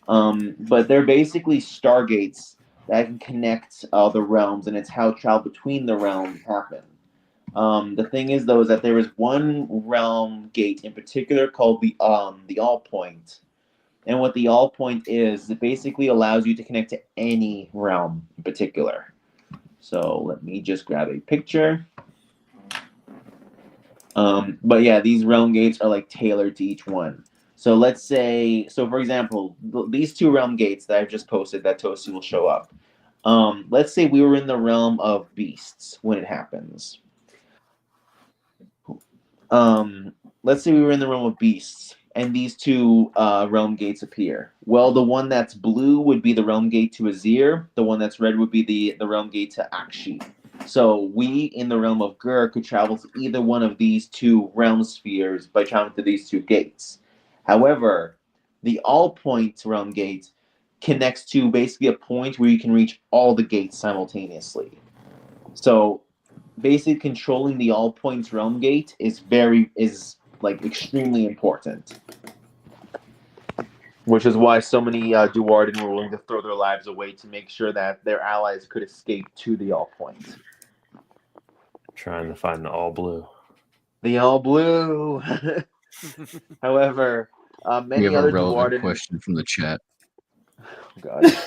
But they're basically stargates that can connect the realms, and it's how travel between the realms happen. The thing is, though, is that there is one realm gate in particular called the All Point. And what the All Point is, it basically allows you to connect to any realm in particular. So let me just grab a picture. But yeah, these realm gates are like tailored to each one. So let's say, for example, these 2 realm gates that I've just posted that Toasty will show up. Let's say we were in the realm of beasts when it happens. Let's say we were in the realm of beasts, and these 2 realm gates appear. Well, the one that's blue would be the realm gate to Azir. The one that's red would be the realm gate to Akshi. So we, in the realm of Gur, could travel to either one of these 2 realm spheres by traveling to these 2 gates. However, the All Point realm gate connects to basically a point where you can reach all the gates simultaneously. So basically controlling the All Points realm gate is extremely important. Which is why so many Duardan were willing to throw their lives away to make sure that their allies could escape to the All Point. Trying to find the all blue. The All Blue! However, many We have other a relevant Duardan... question from the chat. Oh, God.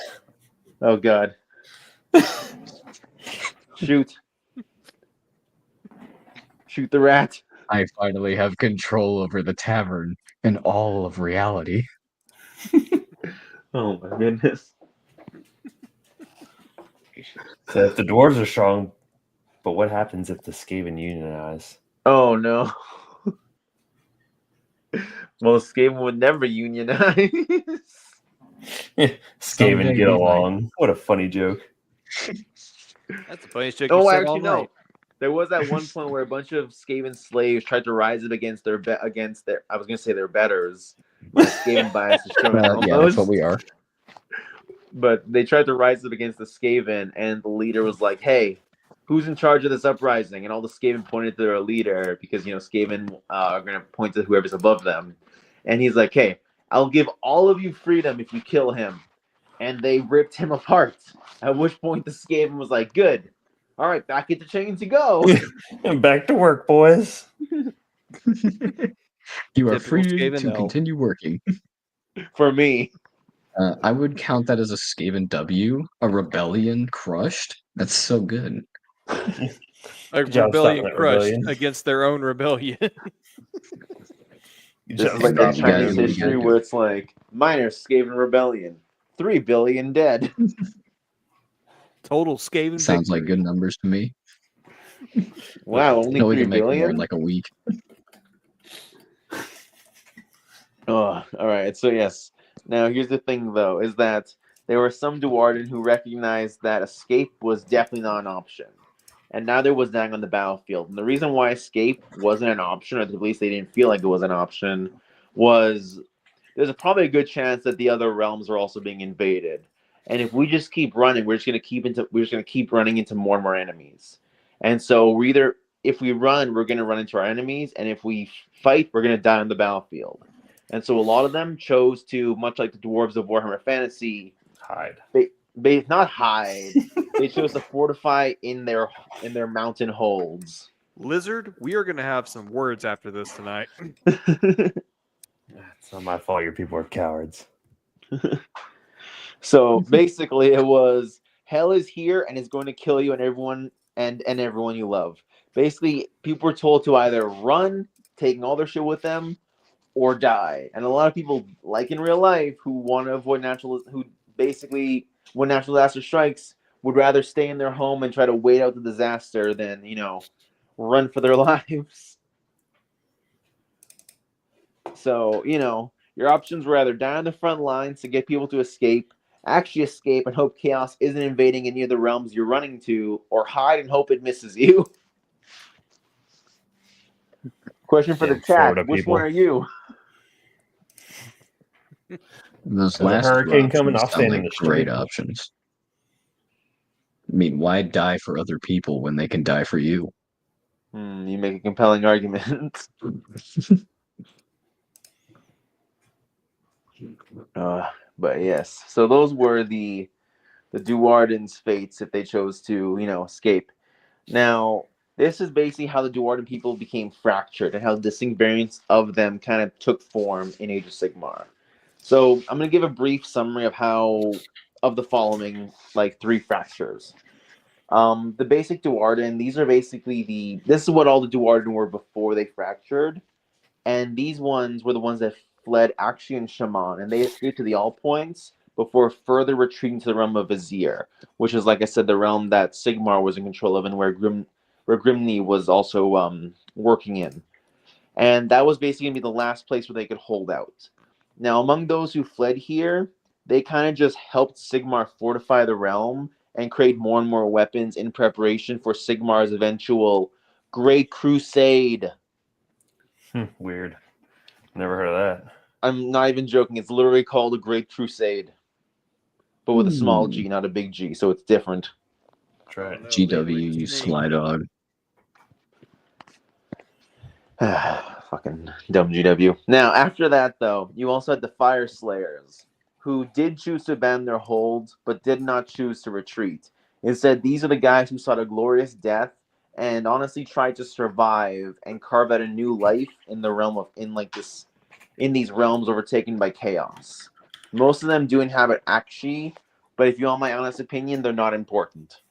Oh, God. Shoot. Shoot the rat. I finally have control over the tavern and all of reality. Oh, my goodness. So if the dwarves are strong, but what happens if the Skaven unionize? Oh, no. Well, Skaven would never unionize. Skaven Someday get we along. What a funny joke. That's the funniest joke you Oh, said actually, all no. night. There was that one point where a bunch of Skaven slaves tried to rise up against their I was going to say their betters. My Skaven bias is showing Yeah, that's what we are. But they tried to rise up against the Skaven, and the leader was like, hey, who's in charge of this uprising? And all the Skaven pointed to their leader because, Skaven are going to point to whoever's above them. And he's like, hey, I'll give all of you freedom if you kill him. And they ripped him apart. At which point the Skaven was like, good. All right, back at the chain to go. And back to work, boys. You are Typical free Skaven, to no. continue working. For me. I would count that as a Skaven W, a rebellion crushed. That's so good. A Good job rebellion stopping that crushed rebellion. against their own rebellion. Good This job is like that that stopping gotta Chinese do what you history gotta do. where it's like, minor Skaven rebellion, 3 billion dead. Total Skaven Sounds like victory. good numbers to me. Wow, only No, we 3 can make more in billion? like a week. Oh, all right. So yes. Now here's the thing, though, is that there were some Duardan who recognized that escape was definitely not an option, and neither was dying on the battlefield. And the reason why escape wasn't an option, or at least they didn't feel like it was an option, was there's probably a good chance that the other realms are also being invaded. And if we just keep running, we're just gonna keep running into more and more enemies. And so we're either if we run, we're going to run into our enemies, and if we fight, we're going to die on the battlefield. And so a lot of them chose to, much like the dwarves of Warhammer Fantasy, Hide. they not hide. They chose to fortify in their mountain holds. Lizard, we are going to have some words after this tonight. It's not my fault. Your people are cowards. So basically, it was hell is here and is going to kill you and everyone you love. Basically, people were told to either run, taking all their shit with them, or die. And a lot of people, like in real life, who want to avoid who basically, when natural disaster strikes, would rather stay in their home and try to wait out the disaster than, run for their lives. So, your options were either die on the front lines to get people to actually escape and hope chaos isn't invading any of the realms you're running to, or hide and hope it misses you. Question for the chat, Florida which people. one are you? Those There's a last hurricane two coming, options I'll sound stand in like the great street. options. I mean, why die for other people when they can die for you? You make a compelling argument. But yes, so those were the Duardens' fates if they chose to, escape. Now, this is basically how the Dwarden people became fractured and how distinct variants of them kind of took form in Age of Sigmar. So I'm going to give a brief summary of the following, like, 3 fractures. The basic Dwarden, these are basically this is what all the Dwarden were before they fractured. And these ones were the ones that fled Akshan Shaman, and they escaped to the All Points before further retreating to the realm of Vizier, which is, like I said, the realm that Sigmar was in control of and where Grimny was also working in. And that was basically going to be the last place where they could hold out. Now, among those who fled here, they kind of just helped Sigmar fortify the realm and create more and more weapons in preparation for Sigmar's eventual Great Crusade. Weird. Never heard of that. I'm not even joking. It's literally called a Great Crusade. But with a small G, not a big G, so it's different. Try it. GW, you sly dog. Fucking dumb GW. Now, after that, though, you also had the Fire Slayers, who did choose to abandon their holds, but did not choose to retreat. Instead, these are the guys who sought a glorious death and honestly tried to survive and carve out a new life in the realm of in these realms overtaken by chaos. Most of them do inhabit Akshi, but if you want my honest opinion, they're not important.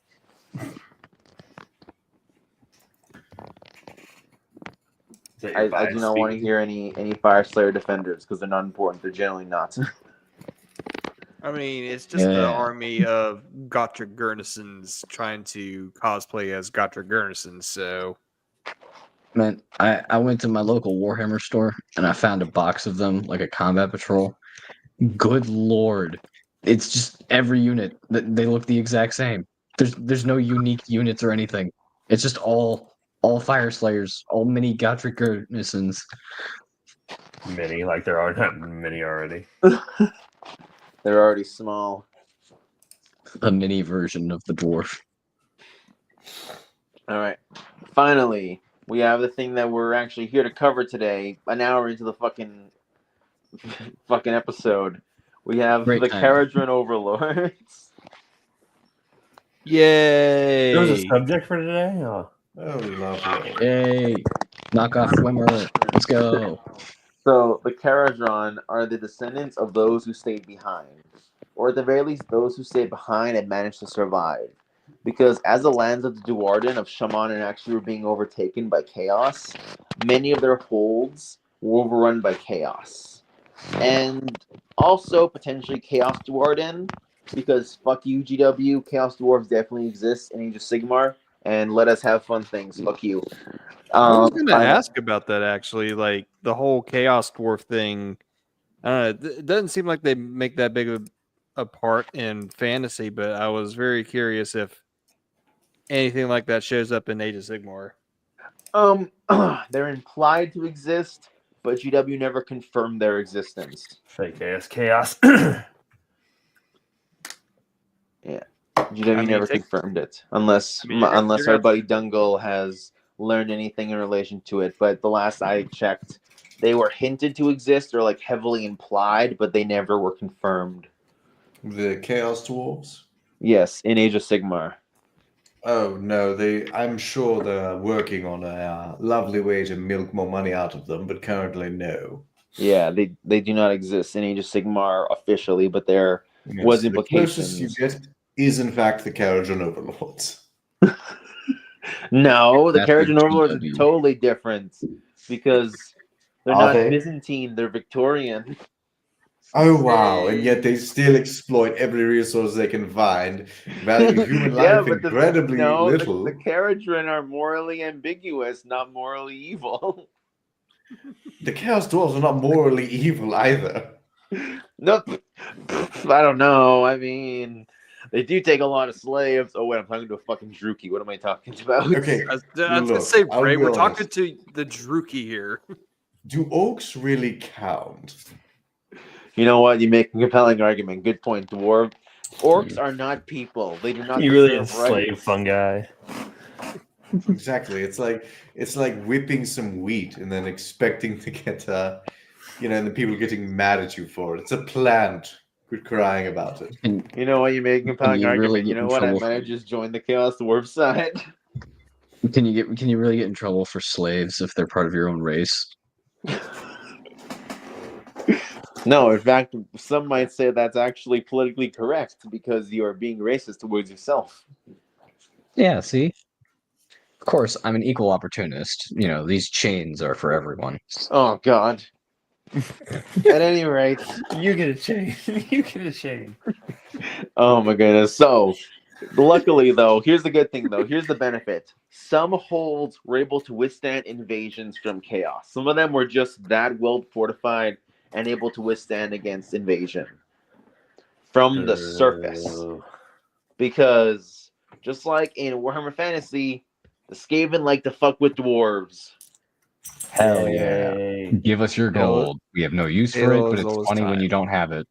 I do not want to hear any Fire Slayer defenders because they're not important. They're generally not. I mean, it's just the army of Gotrek Gurnisons trying to cosplay as Gotrek Gurnisons, so... Man, I went to my local Warhammer store and I found a box of them, like a combat patrol. Good lord. It's just every unit. They look the exact same. There's no unique units or anything. It's just all Fire Slayers, all mini Gotrek Gurnisons. Many, like there are not many already. They're already small. A mini version of the dwarf. All right. Finally, we have the thing that we're actually here to cover today, an hour into the fucking episode. We have Great the time. Kharadron Overlords. Yay! There was a subject for today? Oh. Oh, lovely. Yay! Knock off Swimmer. Let's go. So the Kharadron are the descendants of those who stayed behind, or at the very least, those who stayed behind and managed to survive. Because as the lands of the Duarden, of Shaman, and actually were being overtaken by chaos, many of their holds were overrun by chaos. And also, potentially, Chaos Duarden, because fuck you, GW, Chaos Dwarves definitely exist in Age of Sigmar, and let us have fun things, fuck you. I was going to ask about that, actually, like, the whole Chaos Dwarf thing. It doesn't seem like they make that big of a part in fantasy, but I was very curious if anything like that shows up in Age of Sigmar. They're implied to exist, but GW never confirmed their existence. Fake ass chaos. Yeah, GW never confirmed it, unless our buddy Dungle has learned anything in relation to it. But the last I checked, they were hinted to exist or like heavily implied, but they never were confirmed. The Chaos Dwarves? Yes, in Age of Sigmar. Oh no, I'm sure they're working on a lovely way to milk more money out of them, but currently no. Yeah, they do not exist in Age of Sigmar officially, but there was The closest you implications. get is in fact the Kharadron Overlords. No, the That's a Kharadron Overlords are GW. totally different because they're Are not they? Byzantine, they're Victorian. Oh wow, and yet they still exploit every resource they can find, value human life incredibly little. The Kharadron are morally ambiguous, not morally evil. The Chaos Dwarves are not morally evil either. No, I don't know. I mean, they do take a lot of slaves. Oh wait, I'm talking to a fucking Druki. What am I talking about? Okay, I was gonna look, say, I'll Bray, be we're honest. talking to the Druki here. Do orcs really count? You know what? You make a compelling argument. Good point, dwarf. Orcs are not people. They do not You really deserve enslave rights. fungi. Exactly. It's like whipping some wheat and then expecting to get and the people getting mad at you for it. It's a plant. Quit crying about it. You know what? You make a compelling you really argument. get You know in what? I trouble might have just joined the Chaos Dwarf side. Can you really get in trouble for slaves if they're part of your own race? No, in fact, some might say that's actually politically correct because you are being racist towards yourself. Yeah, see? Of course, I'm an equal opportunist. These chains are for everyone. Oh God. At any rate, You get a chain. You get a chain. oh my goodness. So, luckily though, here's the good thing though. Here's the benefit. Some holds were able to withstand invasions from chaos. Some of them were just that well fortified and able to withstand against invasion from the surface. Because just like in Warhammer Fantasy, the Skaven like to fuck with dwarves. Hell yeah. Yay. Give us your gold. We have no use for it, Halo but is it's always funny when time. you don't have it.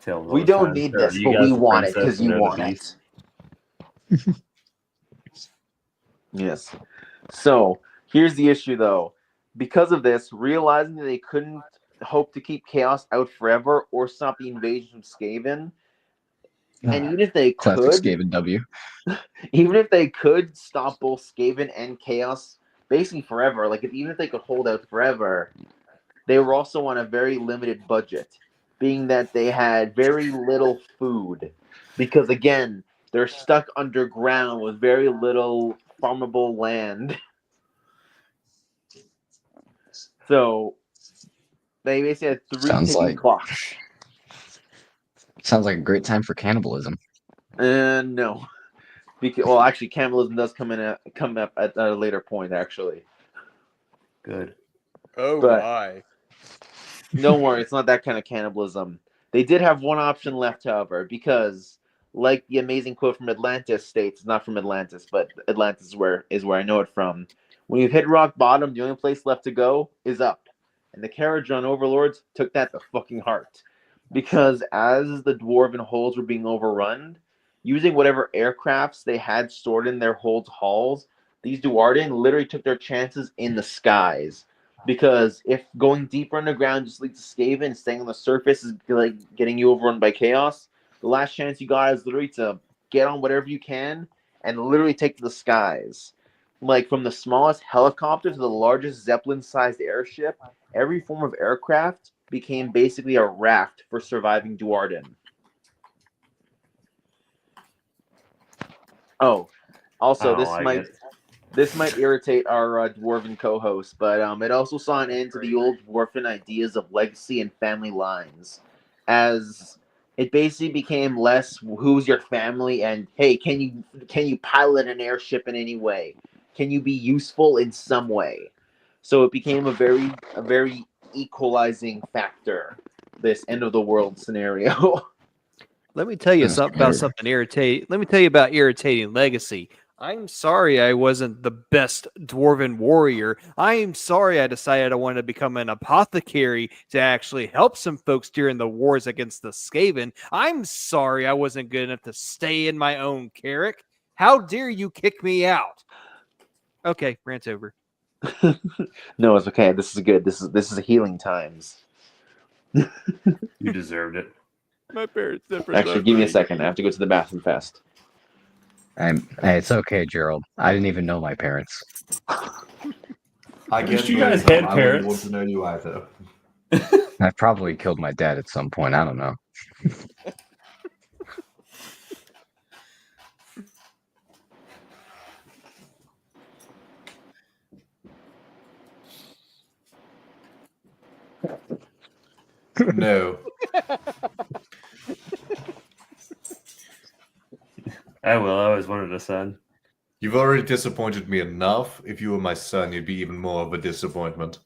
Tales all We the don't time. need So this, you but got we the want it princess because and you they're the want beast. it. Yes. So here's the issue, though. Because of this, realizing that they couldn't hope to keep chaos out forever or stop the invasion from Skaven, and even if they Classic could, Skaven W. even if they could stop both Skaven and chaos basically forever, even if they could hold out forever, they were also on a very limited budget, being that they had very little food. Because again, they're stuck underground with very little farmable land. So they basically had three Sounds ticking like- clocks. Sounds like a great time for cannibalism. No. Well, actually, cannibalism does come up at a later point, actually. Good. Oh But- my. Don't worry, it's not that kind of cannibalism. They did have one option left, however, because, like the amazing quote from Atlantis states, not from Atlantis, but Atlantis is where I know it from. When you've hit rock bottom, the only place left to go is up. And the Kharadron Overlords took that to fucking heart. Because as the dwarven holds were being overrun, using whatever aircrafts they had stored in their holds halls, these Duarden literally took their chances in the skies. Because if going deeper underground just leads to Skaven and staying on the surface is like getting you overrun by chaos, the last chance you got is literally to get on whatever you can and literally take to the skies. Like from the smallest helicopter to the largest Zeppelin-sized airship, every form of aircraft became basically a raft for surviving Duarden. Oh, also this might irritate our dwarven co-host, but it also saw an end to the old dwarven ideas of legacy and family lines, as it basically became less who's your family and hey, can you pilot an airship in any way? Can you be useful in some way? So it became a very equalizing factor. This end of the world scenario. Let me tell you That's something fair. about something irritating. Let me tell you about irritating legacy. I'm sorry I wasn't the best dwarven warrior. I am sorry I decided I wanted to become an apothecary to actually help some folks during the wars against the Skaven. I'm sorry I wasn't good enough to stay in my own carrick. How dare you kick me out? Okay, rant's over. No, it's okay. This is good. This is healing times. You deserved it. My parents never Actually, give me a second. I have to go to the bathroom fast. Hey, it's okay, Gerald. I didn't even know my parents. I Wish guess you guys them. had I wouldn't parents. want to know you either. I probably killed my dad at some point. I don't know. No. I will. I always wanted a son. You've already disappointed me enough. If you were my son, you'd be even more of a disappointment.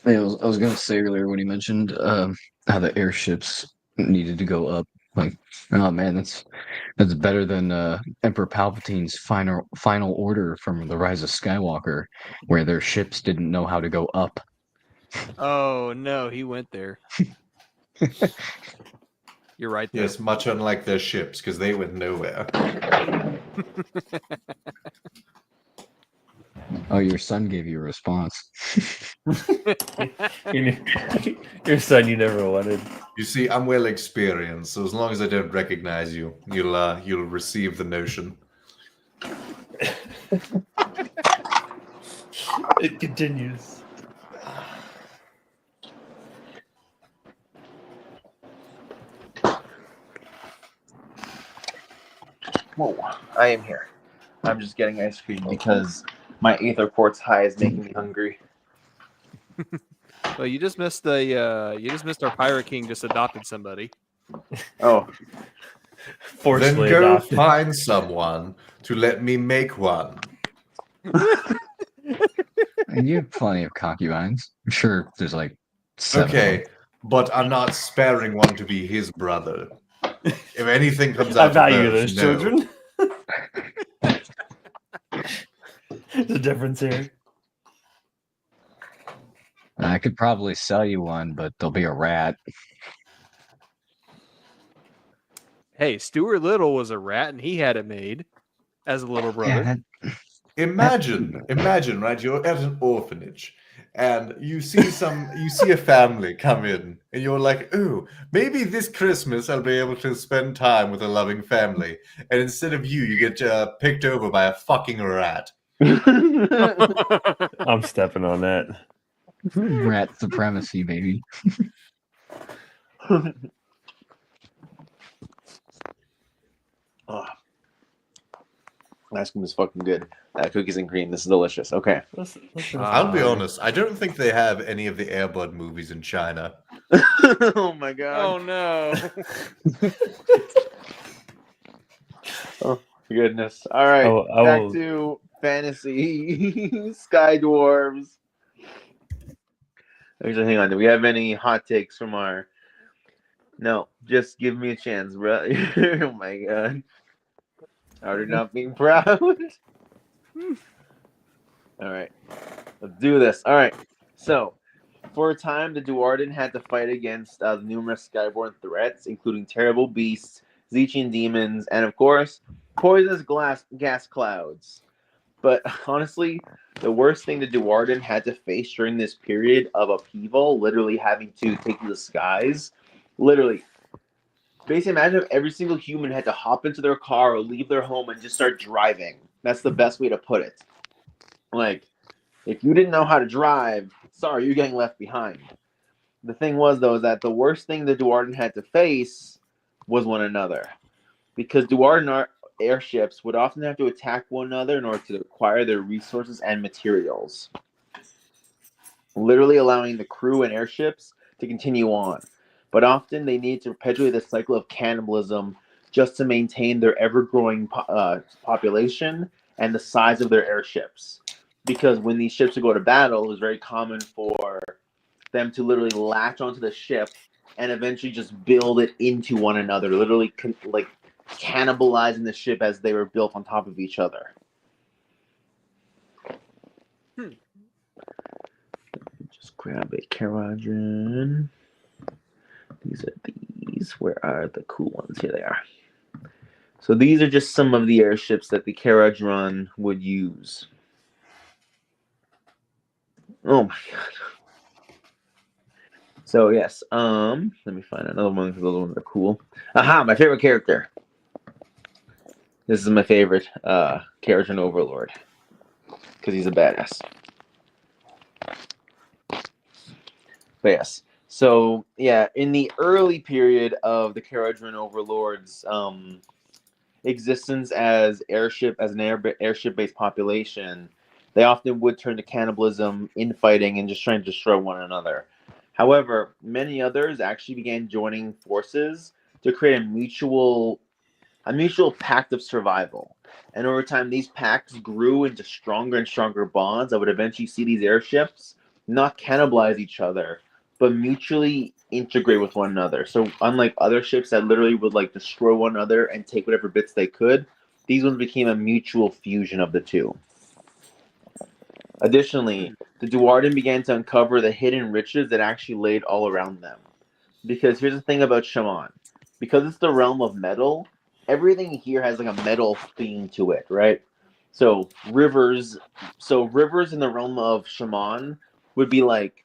Hey, I was going to say earlier when you mentioned how the airships needed to go up. Like, oh man, that's better than Emperor Palpatine's final order from The Rise of Skywalker, where their ships didn't know how to go up. Oh no, he went there. You're right there. Yes, much unlike their ships, because they went nowhere. Oh, your son gave you a response. Your son you never wanted. You see, I'm well experienced, so as long as I don't recognize you, you'll receive the notion. It continues. Whoa, I am here. I'm just getting ice cream because my Aether Quartz high is making me hungry. Well, you just missed our Pirate King just adopted somebody. Oh, Forcefully Then go adopted. find someone to let me make one. And you have plenty of concubines. I'm sure there's like 7 of Okay, them. but I'm not sparing one to be his brother. If anything comes I out of value those, those no. children. There's a difference here. I could probably sell you one, but there'll be a rat. Hey, Stuart Little was a rat, and he had it made as a little brother. Yeah, Imagine, right? You're at an orphanage, and you see a family come in, and you're like, "Ooh, maybe this Christmas I'll be able to spend time with a loving family." And instead of you get picked over by a fucking rat. I'm stepping on that. rat supremacy, baby. oh. Ice cream is fucking good. Cookies and cream. This is delicious. Okay. I'll be honest, I don't think they have any of the Air Bud movies in China. Oh my god. Oh no. Oh goodness. All right. Back to fantasy. Sky dwarves. Actually, hang on. Do we have any hot takes from our? No. Just give me a chance, bro. Oh my god. I do not being proud. All right. Let's do this. All right. So, for a time, the Dwarden had to fight against the numerous skyborne threats, including terrible beasts, Zechian demons, and of course, poisonous gas clouds. But honestly, the worst thing the Dwarden had to face during this period of upheaval, literally having to take to the skies, literally. Basically, imagine if every single human had to hop into their car or leave their home and just start driving. That's the best way to put it. Like, if you didn't know how to drive, sorry, you're getting left behind. The thing was, though, is that the worst thing the Dwarden had to face was one another. Because Dwarden airships would often have to attack one another in order to acquire their resources and materials. Literally allowing the crew and airships to continue on. But often they need to perpetuate the cycle of cannibalism just to maintain their ever-growing population and the size of their airships. Because when these ships would go to battle, it was very common for them to literally latch onto the ship and eventually just build it into one another. Literally, cannibalizing the ship as they were built on top of each other. Just grab a Kharadron. These are these. Where are the cool ones? Here they are. So these are just some of the airships that the Kharadron would use. Oh my god. So yes, let me find another one because those ones are cool. Aha, my favorite character. This is my favorite Kharadron Overlord because he's a badass. But yes, so yeah, in the early period of the Kharadron Overlords' existence as an airship-based population, they often would turn to cannibalism, infighting, and just trying to destroy one another. However, many others actually began joining forces to create a mutual pact of survival. And over time, these pacts grew into stronger and stronger bonds that would eventually see these airships not cannibalize each other, but mutually integrate with one another. So unlike other ships that literally would like destroy one another and take whatever bits they could, these ones became a mutual fusion of the two. Additionally, the dwarven began to uncover the hidden riches that actually laid all around them. Because here's the thing about Shaman. Because it's the realm of metal, everything here has like a metal theme to it, right? So rivers in the realm of Shaman would be like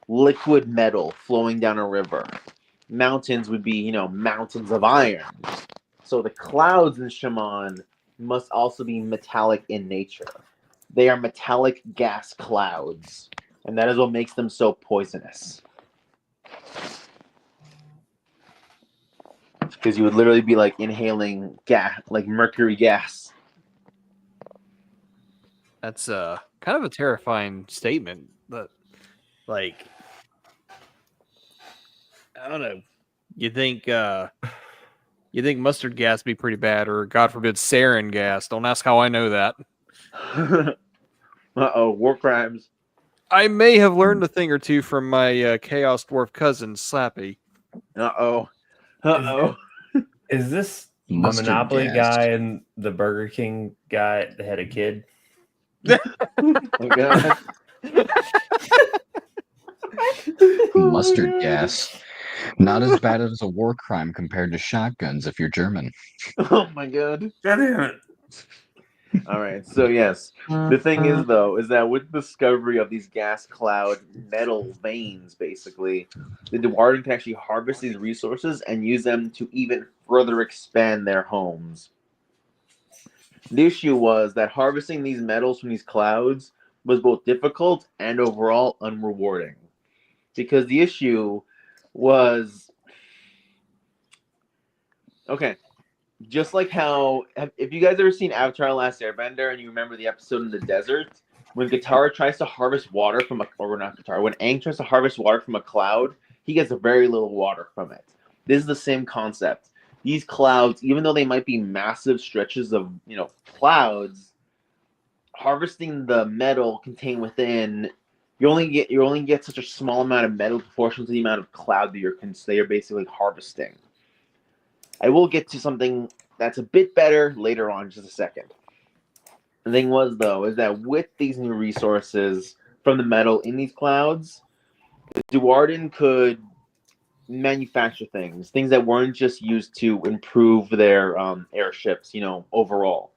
liquid metal flowing down a river. Mountains would be, mountains of iron. So the clouds in Shaman must also be metallic in nature. They are metallic gas clouds, and that is what makes them so poisonous. Because you would literally be like inhaling gas, like mercury gas. That's kind of a terrifying statement, but like, I don't know. You think mustard gas be pretty bad, or God forbid sarin gas? Don't ask how I know that. War crimes. I may have learned a thing or two from my Chaos Dwarf cousin, Slappy. Is this the Mustard Monopoly gas. guy and the Burger King guy that had a kid? Oh god. Mustard gas. Not as bad as a war crime compared to shotguns if you're German. Oh my god. God damn it. All right. So yes, the thing is though, is that with the discovery of these gas cloud metal veins, basically, the dwarven can actually harvest these resources and use them to even further expand their homes. The issue was that harvesting these metals from these clouds was both difficult and overall unrewarding. Because the issue was, okay, just like how, if you guys ever seen Avatar: Last Airbender and you remember the episode in the desert, when Katara tries to harvest water from when Aang tries to harvest water from a cloud, he gets very little water from it. This is the same concept. These clouds, even though they might be massive stretches of, clouds, harvesting the metal contained within, you only get such a small amount of metal proportional to the amount of cloud that you're basically harvesting. I will get to something that's a bit better later on in just a second. The thing was, though, is that with these new resources from the metal in these clouds, the dwarven could manufacture things that weren't just used to improve their airships, overall.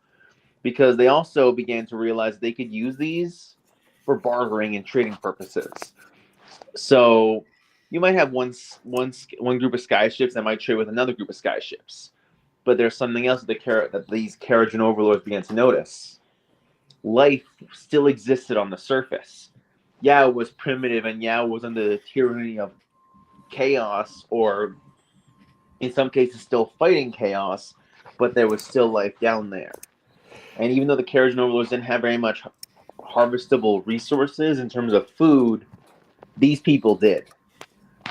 Because they also began to realize they could use these for bartering and trading purposes. So you might have one group of sky ships that might trade with another group of sky ships. But there's something else that these Kharadron Overlords began to notice. Life still existed on the surface. Yeah, it was primitive, and yeah, it was under the tyranny of chaos, or in some cases still fighting chaos, but there was still life down there. And even though the Kharadron Overlords didn't have very much harvestable resources in terms of food, these people did.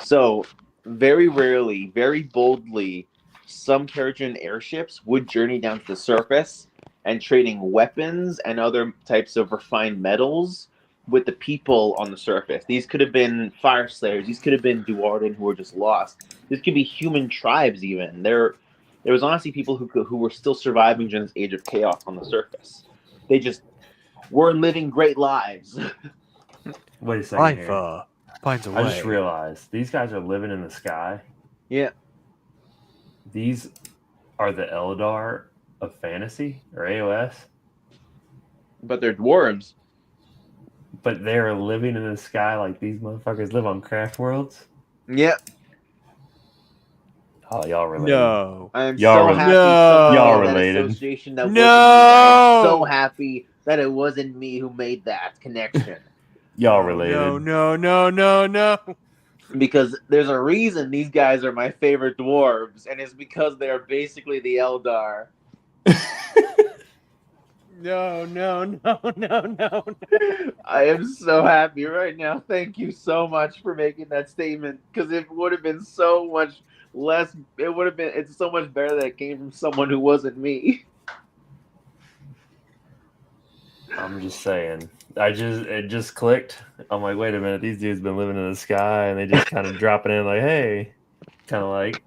So, very rarely, very boldly, some Kharadron airships would journey down to the surface and trading weapons and other types of refined metals with the people on the surface. These could have been fire slayers. These could have been dwarven who were just lost. This could be human tribes even. There was honestly people who were still surviving during this age of chaos on the surface. They just weren't living great lives. Wait a second here. Life finds a way. I just realized these guys are living in the sky. Yeah. These are the Eldar of fantasy or AOS, But they're dwarves. but they're living in the sky like these motherfuckers live on Craft Worlds. Yeah. Oh, y'all related? No. I am Y'all so re- happy No. someone Y'all made that related. association that No. wasn't me. I'm so happy that it wasn't me who made that connection. Y'all related? No. Because there's a reason these guys are my favorite dwarves, and it's because they are basically the Eldar. No. I am so happy right now. Thank you so much for making that statement, because it would have been so much less. It's so much better that it came from someone who wasn't me. I'm just saying. It just clicked. I'm like, wait a minute, these dudes been living in the sky, and they just kind of dropping in like, hey, kind of like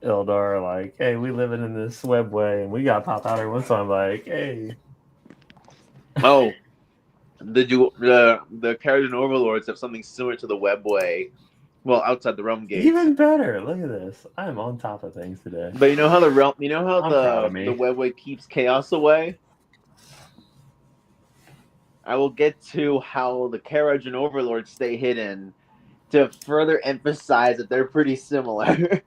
Eldar, like, hey, we living in this webway, and we got pop out every once in a while. I'm like, hey, Oh, the Kharadron Overlords have something similar to the webway. Well, outside the realm gates. even better. Look at this. I'm on top of things today. But you know how I'm proud of me. the webway keeps chaos away? I will get to how the Kharadron Overlords stay hidden to further emphasize that they're pretty similar.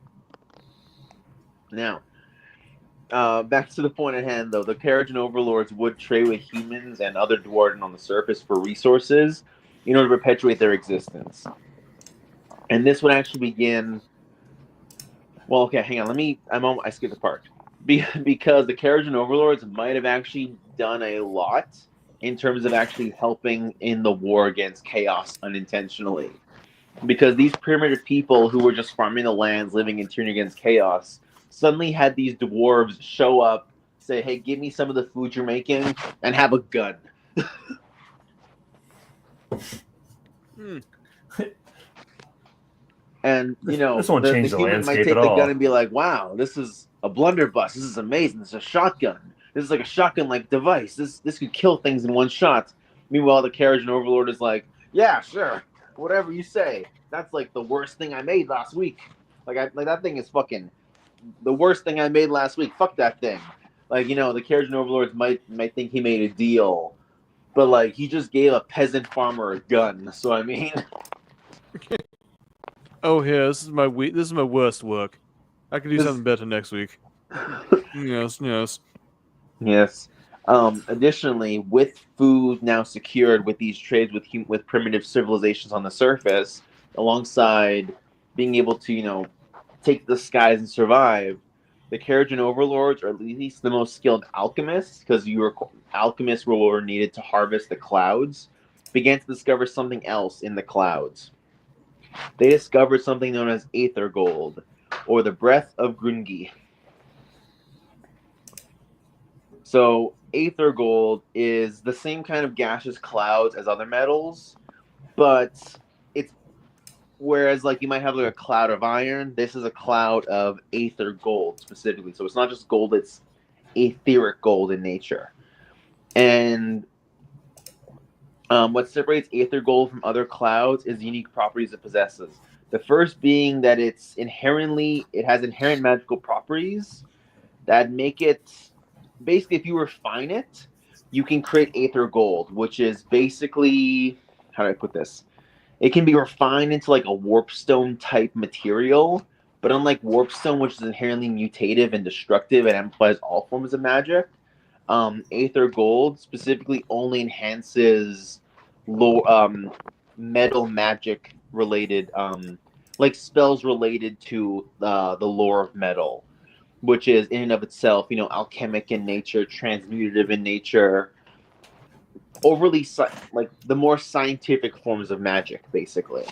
Now, back to the point at hand, though. The Kharadron Overlords would trade with humans and other dwarven on the surface for resources in order to perpetuate their existence. And this would actually begin... Well, okay, hang on. I skipped a part. Because the Kharadron Overlords might have actually done a lot in terms of actually helping in the war against chaos unintentionally. Because these primitive people who were just farming the lands, living in tyranny against chaos, suddenly had these dwarves show up, say, hey, give me some of the food you're making, and have a gun. And, you know, This won't change the human might landscape take at the all. gun and be like, wow, this is a blunderbuss. This is amazing. This is a shotgun. This is like a shotgun-like device. This could kill things in one shot. Meanwhile, the Kharadron Overlord is like, yeah, sure, whatever you say. That's like the worst thing I made last week. Like that thing is fucking the worst thing I made last week. Fuck that thing. Like, you know, the Kharadron Overlords might think he made a deal, but like he just gave a peasant farmer a gun. So I mean, Oh, here, this is my worst work. I can do something better next week. Yes. yes. Additionally, with food now secured with these trades with primitive civilizations on the surface, alongside being able to, you know, take the skies and survive, the Kharadron Overlords, or at least the most skilled alchemists, because alchemists were needed to harvest the clouds, began to discover something else in the clouds. They discovered something known as Aether Gold, or the Breath of Grungi. So, Aether Gold is the same kind of gaseous clouds as other metals, but it's whereas like you might have like a cloud of iron, this is a cloud of Aether Gold specifically. So it's not just gold, it's etheric gold in nature. And what separates Aether Gold from other clouds is the unique properties it possesses. The first being that it has inherent magical properties that make it, basically, if you refine it, you can create Aether Gold, which is basically, how do I put this? It can be refined into like a warpstone type material, but unlike warpstone, which is inherently mutative and destructive and amplifies all forms of magic, Aether Gold specifically only enhances metal magic related, like spells related to the lore of metal, which is in and of itself, you know, alchemic in nature, transmutative in nature, overly like the more scientific forms of magic, basically.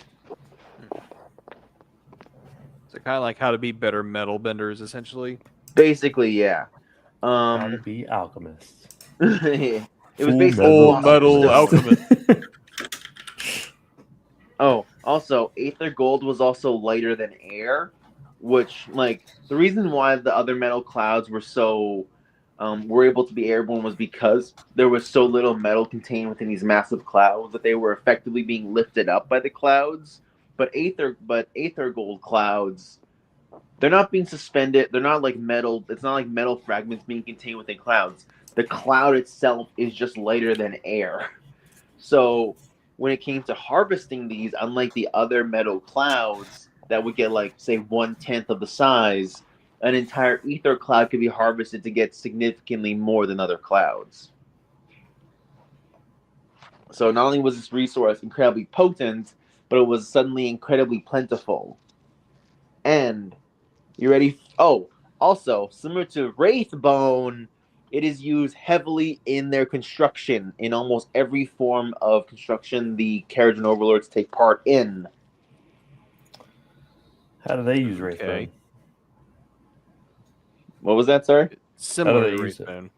So kind of like how to be better metal benders, essentially. Basically, yeah. How to be alchemists. It was Full basically Full Philosopher's metal Stone. alchemist. Oh, also, Aether Gold was also lighter than air, which like the reason why the other metal clouds were able to be airborne was because there was so little metal contained within these massive clouds that they were effectively being lifted up by the clouds. But aether gold clouds, they're not being suspended. They're not like metal. It's not like metal fragments being contained within clouds. The cloud itself is just lighter than air. So when it came to harvesting these, unlike the other metal clouds that would get like say 1/10 of the size, an entire ether cloud could be harvested to get significantly more than other clouds. So not only was this resource incredibly potent, but it was suddenly incredibly plentiful. And you ready? Oh, also similar to Wraithbone, it is used heavily in their construction in almost every form of construction the Kharadron Overlords take part in. How do they use Wraithbone? Okay. What was that, sir? Similar to they use it? Wraithbone.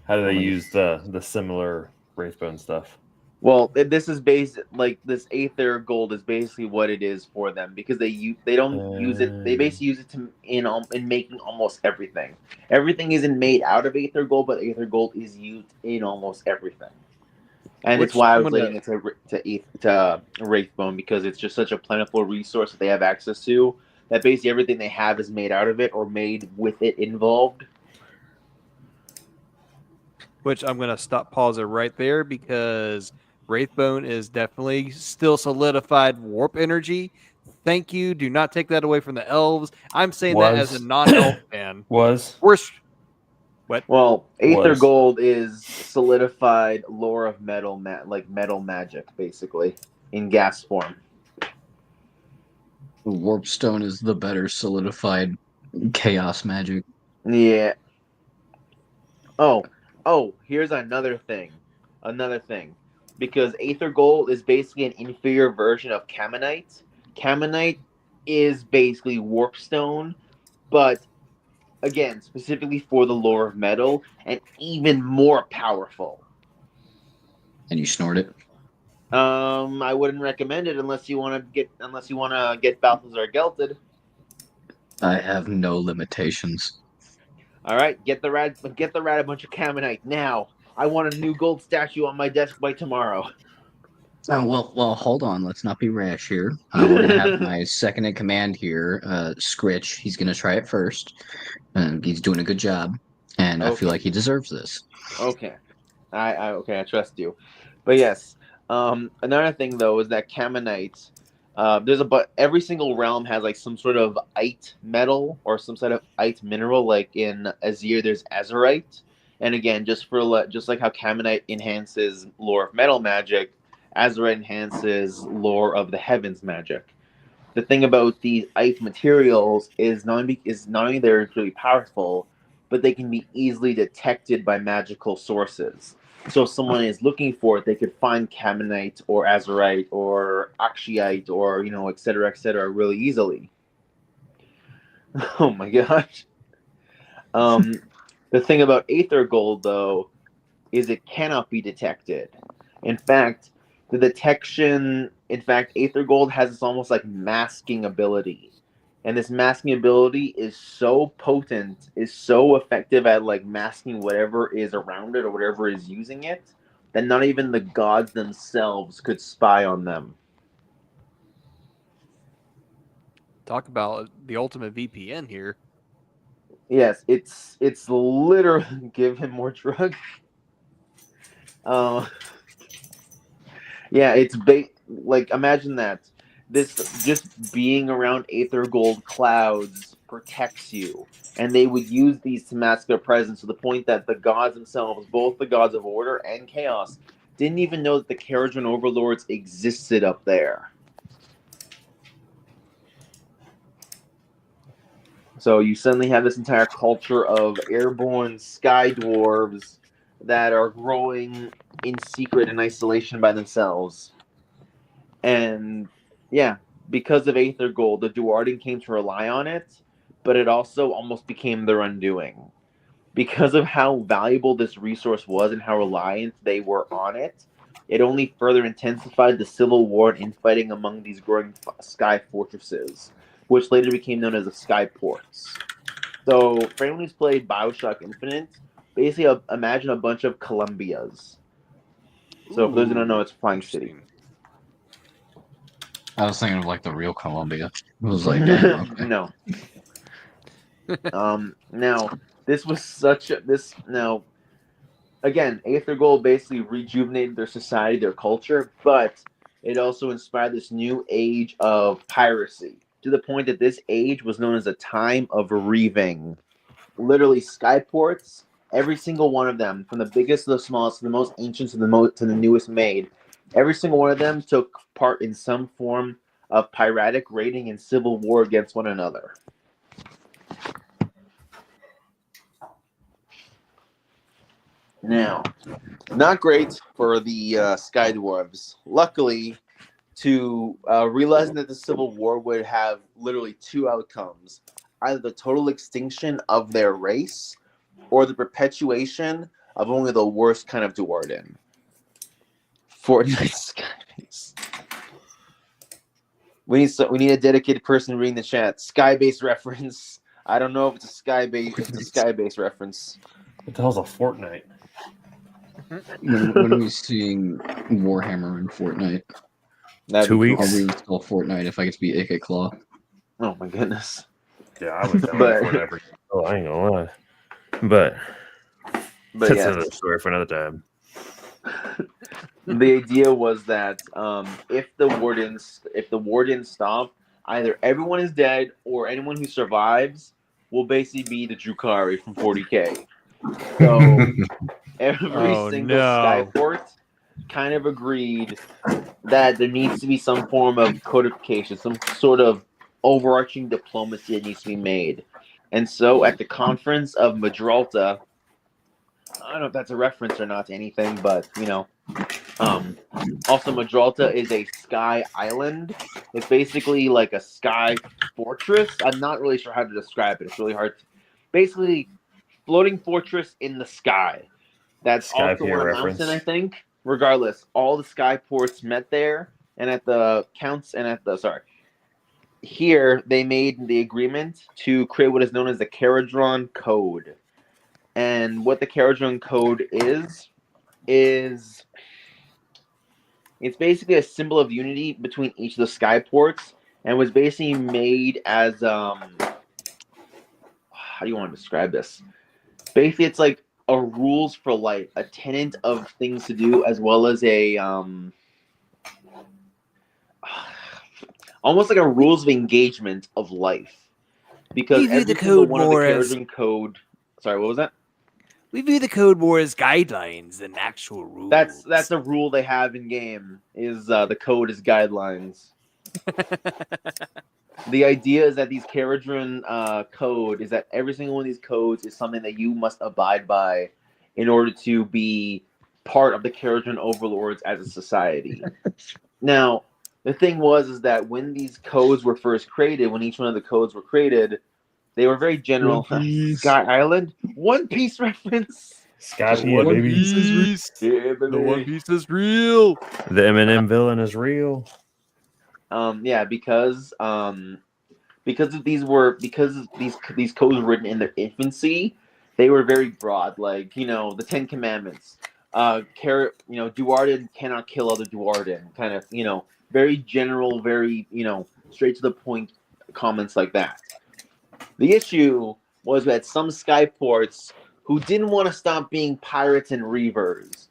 How do they use the similar Wraithbone stuff? Well, this is based like this Aether Gold is basically what it is for them because they don't use it. They basically use it in making almost everything. Everything isn't made out of Aether Gold, but Aether Gold is used in almost everything. And it's why I was relating it to Wraithbone because it's just such a plentiful resource that they have access to. That basically everything they have is made out of it or made with it involved. Which I'm going to pause it right there because Wraithbone is definitely still solidified warp energy. Thank you. Do not take that away from the elves. I'm saying that as a non-elf fan. What? Well, Aether Gold is solidified lore of metal, like metal magic, basically, in gas form. Warpstone is the better solidified chaos magic. Yeah. Oh, here's another thing. Because Aether Gold is basically an inferior version of Kammonite. Kammonite is basically Warpstone, but again, specifically for the lore of metal, and even more powerful. And you snort it? I wouldn't recommend it unless you want to get Balthazar Gelted. I have no limitations. All right, get the rat a bunch of Kammonite now. I want a new gold statue on my desk by tomorrow. Oh, well, hold on. Let's not be rash here. We're going to have my second in command here, Scritch. He's going to try it first. He's doing a good job, and I feel like he deserves this. Okay. I trust you. But yes, another thing, though, is that Kammonite, every single realm has like some sort of ite metal or some sort of ite mineral. Like in Azir, there's azurite. And again, just like how Kammonite enhances lore of metal magic, azurite enhances lore of the heavens magic. The thing about these ite materials is not only they're really powerful, but they can be easily detected by magical sources. So if someone is looking for it, they could find Kammonite or azurite or akshiite or et cetera, really easily. Oh my gosh. The thing about Aether Gold, though, is it cannot be detected. In fact, Aether Gold has this almost like masking ability. And this masking ability is so potent, is so effective at like masking whatever is around it or whatever is using it, that not even the gods themselves could spy on them. Talk about the ultimate VPN here. Yes, it's literally give him more drugs. Yeah, it's like imagine that. This just being around Aether Gold clouds protects you, and they would use these to mask their presence to the point that the gods themselves, both the gods of order and chaos, didn't even know that the Kharadron Overlords existed up there. So you suddenly have this entire culture of airborne sky dwarves that are growing in secret and isolation by themselves. And yeah, because of Aether Gold, the Duardin came to rely on it, but it also almost became their undoing. Because of how valuable this resource was and how reliant they were on it, it only further intensified the civil war and infighting among these growing sky fortresses. which later became known as the Skyports. So, for anyone who's played Bioshock Infinite, basically imagine a bunch of Columbias. So, for those who don't know, it's Flying City. Interesting. I was thinking of like the real Columbia. It was like, damn, okay. No. Now, this was such a now. Again, Aether Gold basically rejuvenated their society, their culture, but it also inspired this new age of piracy, to the point that this age was known as a time of reaving. Literally, skyports, every single one of them, from the biggest to the smallest, to the most ancient to the newest made, every single one of them took part in some form of piratic raiding and civil war against one another. Now, not great for the Sky Dwarves. Luckily, to realizing that the Civil War would have literally two outcomes: either the total extinction of their race, or the perpetuation of only the worst kind of dwarven. Fortnite Skybase. We need a dedicated person reading the chat. Skybase reference. I don't know if it's a Skybase reference. What the hell's a Fortnite? When are we seeing Warhammer in Fortnite? That'd 2 be cool. weeks. I'll reinstall Fortnite if I get to be AK Claw. Oh my goodness. Yeah, I was down But- for Fortnite. Oh, I ain't gonna lie. But But that's yeah, another story for another time. the idea was that if the war didn't stop, either everyone is dead or anyone who survives will basically be the Drukhari from 40K. So every Oh, single no. Skyport kind of agreed that there needs to be some form of codification, some sort of overarching diplomacy that needs to be made. And so at the conference of Madralta, I don't know if that's a reference or not to anything, but also Madralta is a sky island. It's basically like a sky fortress. I'm not really sure how to describe it. It's really hard. Basically, floating fortress in the sky. That's Sky also Pier on a reference. mountain, I think. Regardless, all the sky ports met there, and at the here they made the agreement to create what is known as the Kharadron Code. And what the Kharadron Code is it's basically a symbol of unity between each of the sky ports, and was basically made as how do you want to describe this? Basically, it's like a rules for life, a tenet of things to do, as well as a almost like a rules of engagement of life. Because We view every the single code one of the more as- Kharadron Code. Sorry, what was that? We view the code more as guidelines than actual rules. That's a rule they have in game. Is the code is guidelines. The idea is that these Kharadron code is that every single one of these codes is something that you must abide by in order to be part of the Kharadron Overlords as a society. Now, the thing is that when these codes were first created, when each one of the codes were created, they were very general. One Piece. Sky Island, One Piece reference. Sky Pier, baby. Yeah, The One baby. Piece is real. The Eminem villain is real. Yeah, because these codes were written in their infancy, they were very broad. Like, the Ten Commandments. Duarden cannot kill other Duarden. Kind of, very general, very, straight to the point comments like that. The issue was that some skyports who didn't want to stop being pirates and reavers,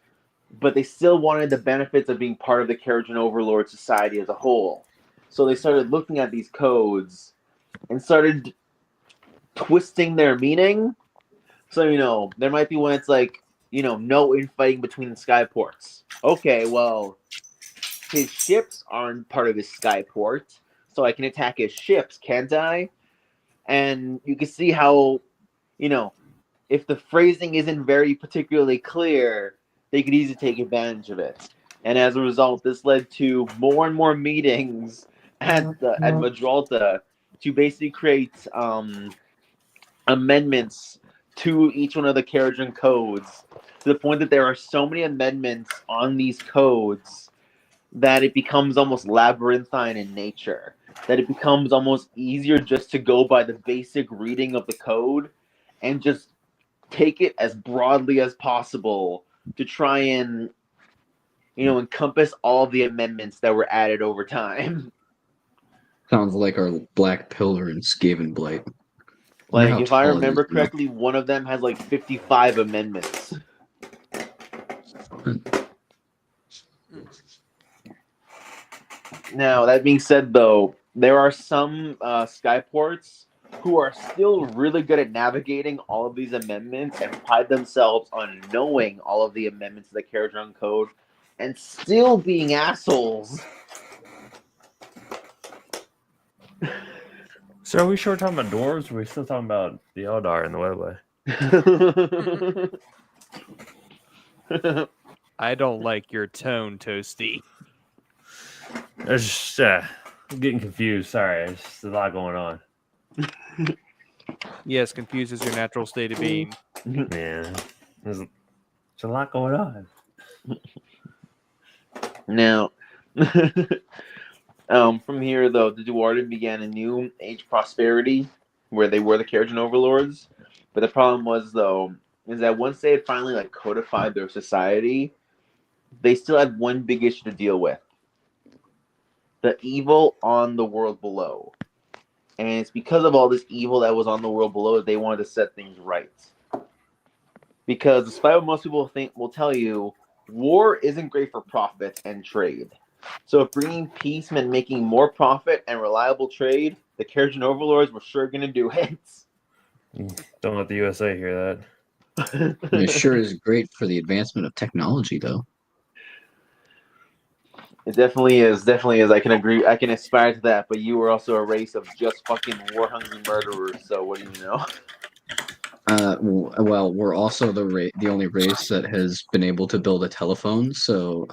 but they still wanted the benefits of being part of the Kharadron Overlord society as a whole. So they started looking at these codes and started twisting their meaning. So, there might be when it's like, no infighting between the skyports. Okay, well, his ships aren't part of his skyport, so I can attack his ships, can't I? And you can see how, if the phrasing isn't very particularly clear, they could easily take advantage of it. And as a result, this led to more and more meetings at Madralta to basically create amendments to each one of the Kharadron codes, to the point that there are so many amendments on these codes that it becomes almost labyrinthine in nature. that it becomes almost easier just to go by the basic reading of the code and just take it as broadly as possible to try and, encompass all the amendments that were added over time. Sounds like our Black Pillar and Skaven Blight. Like, if I remember correctly, one of them has like 55 amendments. Now, that being said, though, there are some Skyports who are still really good at navigating all of these amendments and pride themselves on knowing all of the amendments of the Kharadron code and still being assholes. So are we sure talking about dwarves, or are we still talking about the Eldar in the Webway? I don't like your tone, Toasty. There's just, I'm getting confused. Sorry, there's just a lot going on. Yes, confused is your natural state of being. Yeah, there's a lot going on. Now, from here, though, the Dwarven began a new age of prosperity where they were the Kharadron Overlords. But the problem was, though, is that once they had finally codified their society, they still had one big issue to deal with. The evil on the world below. And it's because of all this evil that was on the world below that they wanted to set things right. Because despite what most people will tell you, war isn't great for profit and trade. So if bringing peace meant making more profit and reliable trade, the Kharadron Overlords were sure going to do it. Don't let the USA hear that. It sure is great for the advancement of technology, though. It definitely is. Definitely is. I can agree. I can aspire to that. But you were also a race of just fucking war-hungry murderers. So what do you know? Well, we're also the only race that has been able to build a telephone. So,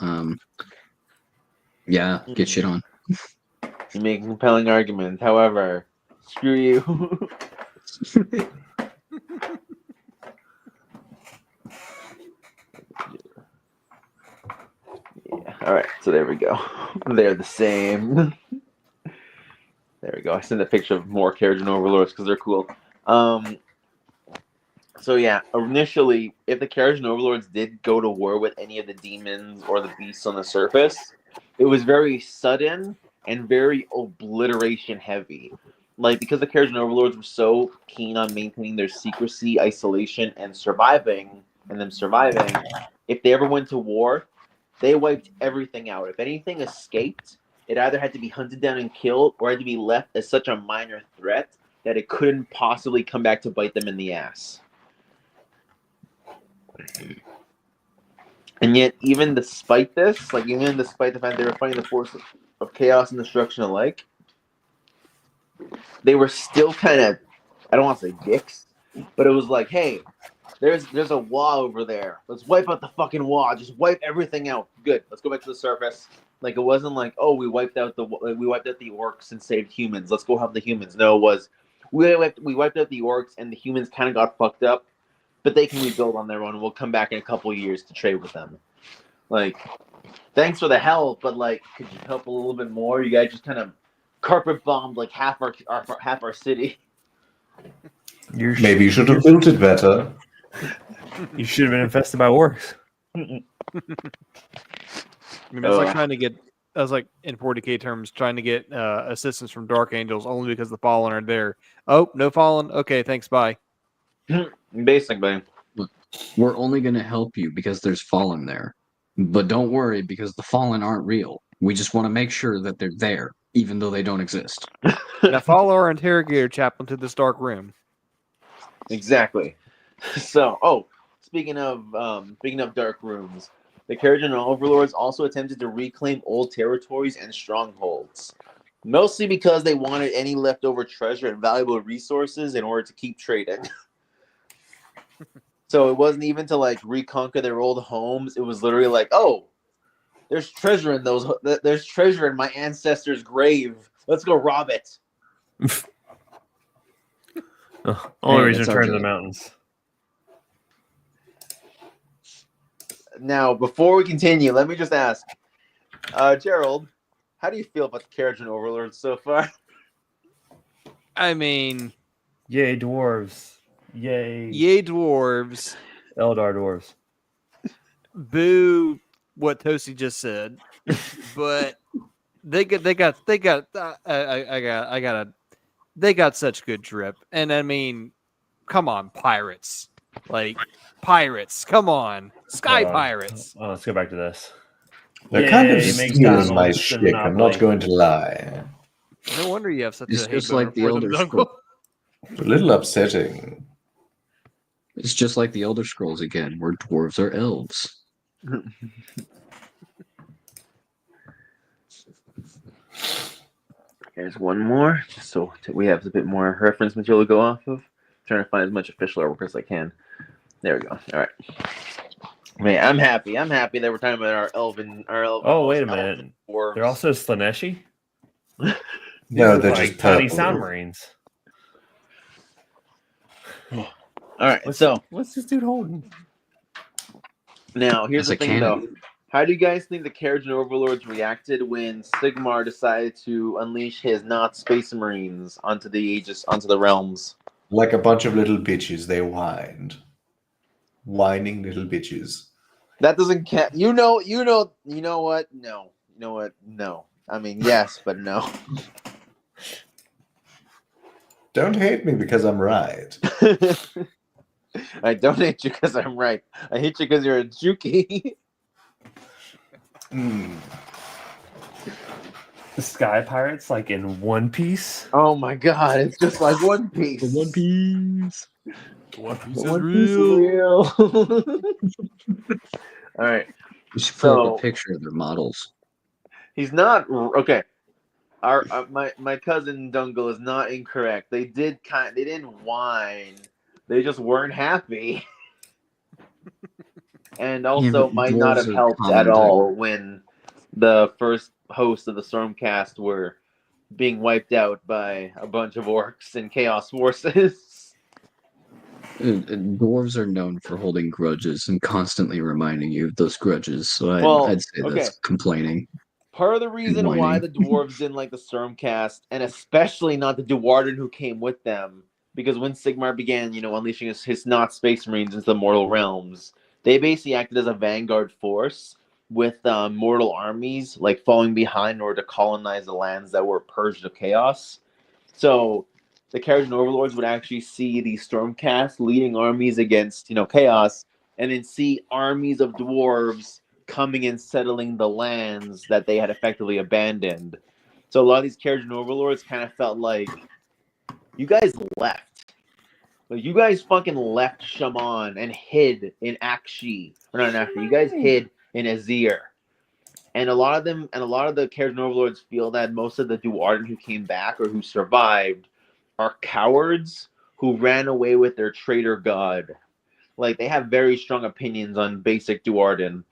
yeah, get shit on. You make compelling arguments. However, screw you. Yeah. All right. So there we go. They're the same. There we go. I sent a picture of more Kharadron Overlords because they're cool. So yeah, initially, if the Kharadron Overlords did go to war with any of the demons or the beasts on the surface, it was very sudden and very obliteration heavy. Because the Kharadron Overlords were so keen on maintaining their secrecy, isolation, and surviving, if they ever went to war, they wiped everything out. If anything escaped, it either had to be hunted down and killed or had to be left as such a minor threat that it couldn't possibly come back to bite them in the ass. And yet, even despite this, even despite the fact they were fighting the force of chaos and destruction alike, they were still kind of, I don't want to say dicks, but it was like, hey, there's a wall over there. Let's wipe out the fucking wall. Just wipe everything out. Good. Let's go back to the surface. It wasn't like, oh, we wiped out the orcs and saved humans. Let's go help the humans. No, it was we wiped out the orcs and the humans kind of got fucked up, but they can rebuild on their own. And we'll come back in a couple of years to trade with them. Thanks for the help, but could you help a little bit more? You guys just kind of carpet bombed half our city. Maybe you should have built it better. You should have been infested by orcs. I mean, it's like trying to get, that's like in 40k terms, trying to get assistance from Dark Angels only because the Fallen are there. Oh, no Fallen? Okay, thanks, bye. Basically. We're only going to help you because there's Fallen there. But don't worry, because the Fallen aren't real. We just want to make sure that they're there, even though they don't exist. Now follow our interrogator chaplain to this dark room. Exactly. So, speaking of dark rooms, the Kharadron Overlords also attempted to reclaim old territories and strongholds, mostly because they wanted any leftover treasure and valuable resources in order to keep trading. So it wasn't even to reconquer their old homes. It was literally there's treasure in those. There's treasure in my ancestor's grave. Let's go rob it. Only reason to turn to the mountains. Now, before we continue, let me just ask, Gerald, how do you feel about the Kharadron Overlords so far? I mean, Yay, dwarves. Yay. yay dwarves. Eldar dwarves. Boo what Toasty just said. But they got they got such good drip. And I mean, come on, pirates. Like pirates, come on. Sky pirates. Oh, let's go back to this. They're kind of Yay, stealing my McDonald's shtick. and I'm not Monopoly. going to lie. No wonder you have such It's a hate just like boner the for Elder them, Scrolls. Dungle. It's a little upsetting. It's just like the Elder Scrolls again, where dwarves are elves. Here's one more, just so we have a bit more reference material to go off of. Trying to find as much official artwork as I can. There we go. All right. Man, I'm happy. I'm happy that we're talking about our elven. Oh, wait a minute. Dwarves. They're also Slaneshi? No, These they're look just like tiny purple. sound marines. All right. So What's this dude holding? now here's It's the a thing, though. cannon. How do you guys think the Kharadron Overlords reacted when Sigmar decided to unleash his not Space Marines onto the Aegis, onto the realms? Like a bunch of little bitches, they whined. Whining little bitches. That doesn't count. You know what? No. You know what? No. I mean, yes, but no. Don't hate me because I'm right. I don't hate you because I'm right. I hate you because you're a Juki. The Sky Pirates, like in One Piece? Oh my god, it's just like One Piece. One Piece. One Piece is One Piece is real. real. All right. We should put up So- a picture of their models. He's not okay. My cousin Dungle is not incorrect. They didn't whine. They just weren't happy. And also but might not dwarves have are helped common at type. all when the first hosts of the Stormcast were being wiped out by a bunch of orcs and chaos forces. Dwarves are known for holding grudges and constantly reminding you of those grudges. So Well, I'd say okay. that's complaining. Part of the reason why whining. the dwarves didn't like the Stormcast, and especially not the dwarven who came with them, because when Sigmar began, unleashing his not Space Marines into the mortal realms, they basically acted as a vanguard force with mortal armies, like falling behind in order to colonize the lands that were purged of chaos. So the Kharadron Overlords would actually see the Stormcast leading armies against, chaos, and then see armies of dwarves coming and settling the lands that they had effectively abandoned. So a lot of these Kharadron Overlords kind of felt like, you guys left. Like, you guys fucking left Shaman and hid in Akshi. Or not in Akshi. You guys hid in Azir. And a lot of the Kharadron Overlords feel that most of the Duarden who came back or who survived are cowards who ran away with their traitor god. Like, they have very strong opinions on basic Duarden.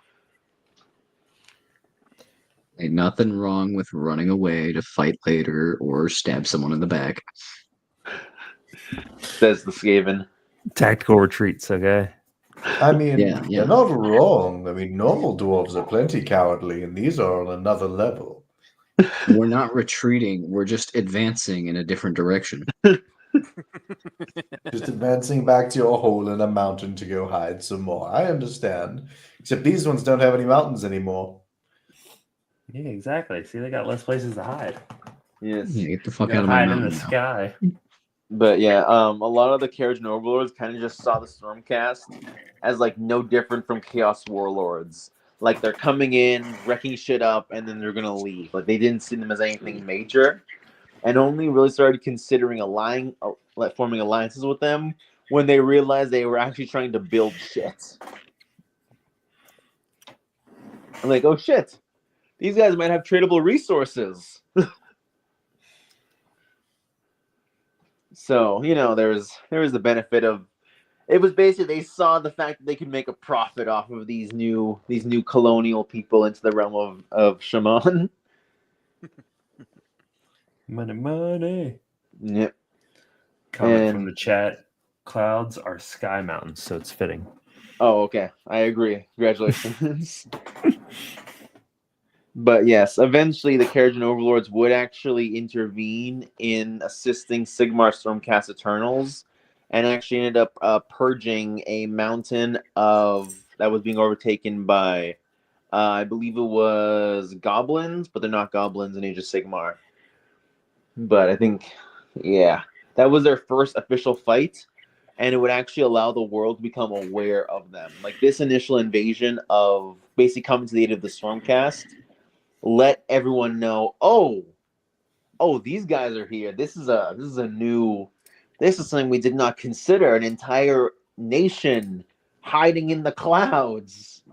Ain't nothing wrong with running away to fight later or stab someone in the back. Says the Skaven. Tactical retreats, okay? I mean, Yeah. they're not wrong. I mean, normal dwarves are plenty cowardly, and these are on another level. We're not retreating. We're just advancing in a different direction. Just advancing back to your hole in a mountain to go hide some more. I understand. Except these ones don't have any mountains anymore. Yeah, exactly. See, they got less places to hide. Yes. Yeah, get the fuck You out gotta of my hide in mountain the now. sky. But yeah, a lot of the Kharadron Overlords kind of just saw the Stormcast as like no different from Chaos Warlords. Like, they're coming in, wrecking shit up, and then they're gonna leave. Like, they didn't see them as anything major, and only really started considering forming alliances with them when they realized they were actually trying to build shit. I'm like, oh shit, these guys might have tradable resources. So, there was the benefit of, it was basically they saw the fact that they could make a profit off of these new colonial people into the realm of Shaman. Money. Yep. Comment from And- the chat. Clouds are sky mountains, so it's fitting. Oh, okay. I agree. Congratulations. But yes, eventually the Kharadron Overlords would actually intervene in assisting Sigmar Stormcast Eternals, and actually ended up purging a mountain that was being overtaken by, I believe it was goblins, but they're not goblins in Age of Sigmar. But I think, yeah, that was their first official fight, and it would actually allow the world to become aware of them. Like this initial invasion of basically coming to the aid of the Stormcast let everyone know, oh, these guys are here. This is something we did not consider. An entire nation hiding in the clouds.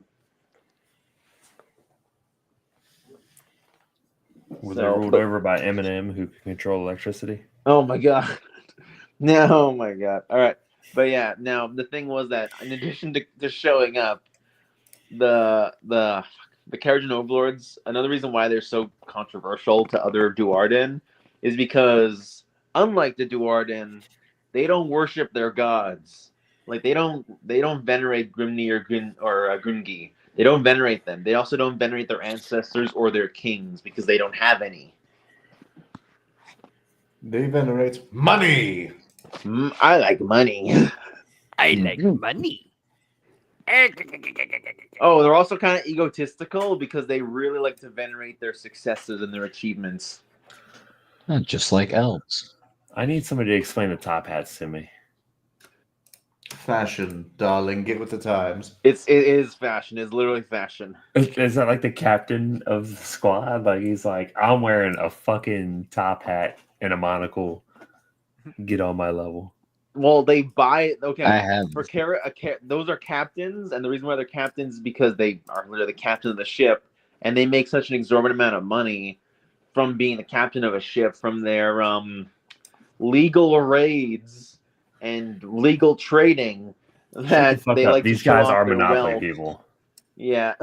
Were they ruled over by Eminem, who can control electricity? Oh my god. No, oh my god. All right. But yeah, now the thing was that in addition to showing up, the Kharadron Overlords, another reason why they're so controversial to other Dwarven is because, unlike the Dwarven, they don't worship their gods. Like they don't venerate Grimni or Grimgi. They don't venerate them. They also don't venerate their ancestors or their kings because they don't have any. They venerate money. I like money. I like money. Oh, they're also kind of egotistical because they really like to venerate their successes and their achievements. Just like elves. I need somebody to explain the top hats to me. Fashion, darling, get with the times. It is fashion. It's literally fashion. Is that like the captain of the squad? Like he's like, I'm wearing a fucking top hat and a monocle. Get on my level. Well, they buy okay. I have For those are captains, and the reason why they're captains is because they are literally the captain of the ship, and they make such an exorbitant amount of money from being the captain of a ship from their legal raids and legal trading that they like. These to show guys off are their Monopoly wealth. people. Yeah,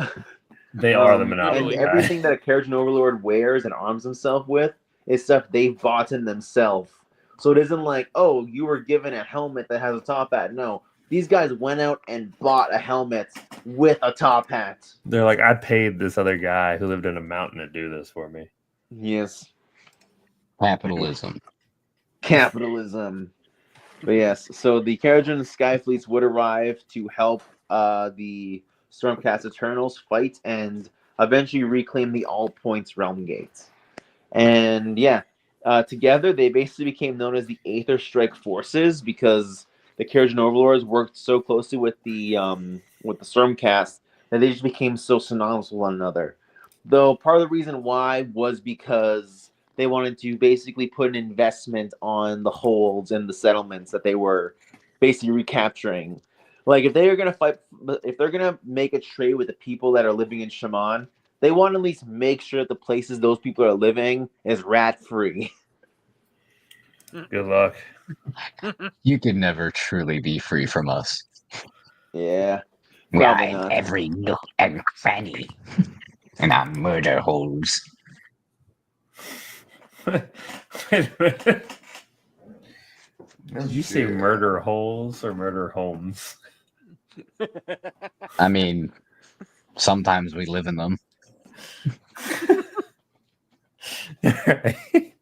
They are the Monopoly and guys. everything that a Kharadron Overlord wears and arms himself with is stuff they've bought in themselves. So it isn't like, oh, you were given a helmet that has a top hat. No, these guys went out and bought a helmet with a top hat. They're like, I paid this other guy who lived in a mountain to do this for me. Yes. capitalism. Capitalism. But yes, so the Kharadron Skyfleets would arrive to help the Stormcast Eternals fight and eventually reclaim the All Points Realm Gates. And yeah, together they basically became known as the Aether Strike Forces because the Kharadron Overlords worked so closely with the Stormcast that they just became so synonymous with one another. Though part of the reason why was because they wanted to basically put an investment on the holds and the settlements that they were basically recapturing. Like if they're gonna make a trade with the people that are living in Shaman, they want to at least make sure that the places those people are living is rat free. Good luck. You could never truly be free from us. Yeah, probably Right, not. every nook and cranny. And our murder holes. Wait a minute. Did you say murder holes or murder homes? I mean, sometimes we live in them. Alright.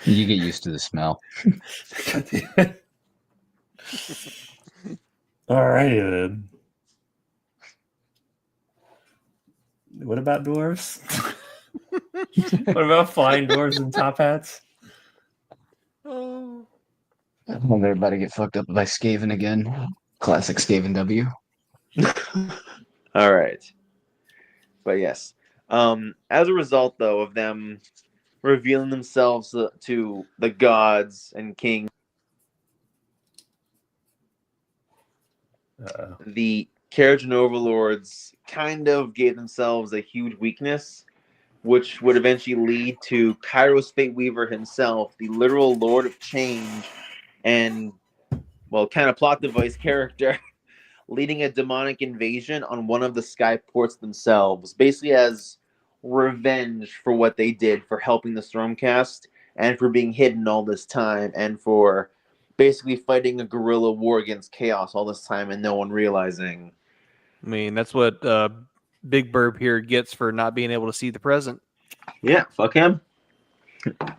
You get used to the smell. Alrighty then. What about dwarves? What about flying dwarves and top hats? Oh. Well, they're about to get fucked up by Skaven again. Classic Skaven W. All right. But yes. As a result, though, of them revealing themselves to the gods and kings, the Kharadron Overlords kind of gave themselves a huge weakness, which would eventually lead to Kairos Fate Weaver himself, the literal Lord of Change, and, well, kind of plot device character, leading a demonic invasion on one of the skyports themselves, basically as revenge for what they did for helping the Stormcast and for being hidden all this time and for basically fighting a guerrilla war against chaos all this time and no one realizing. I mean, that's what Big Burb here gets for not being able to see the present. Yeah, fuck him.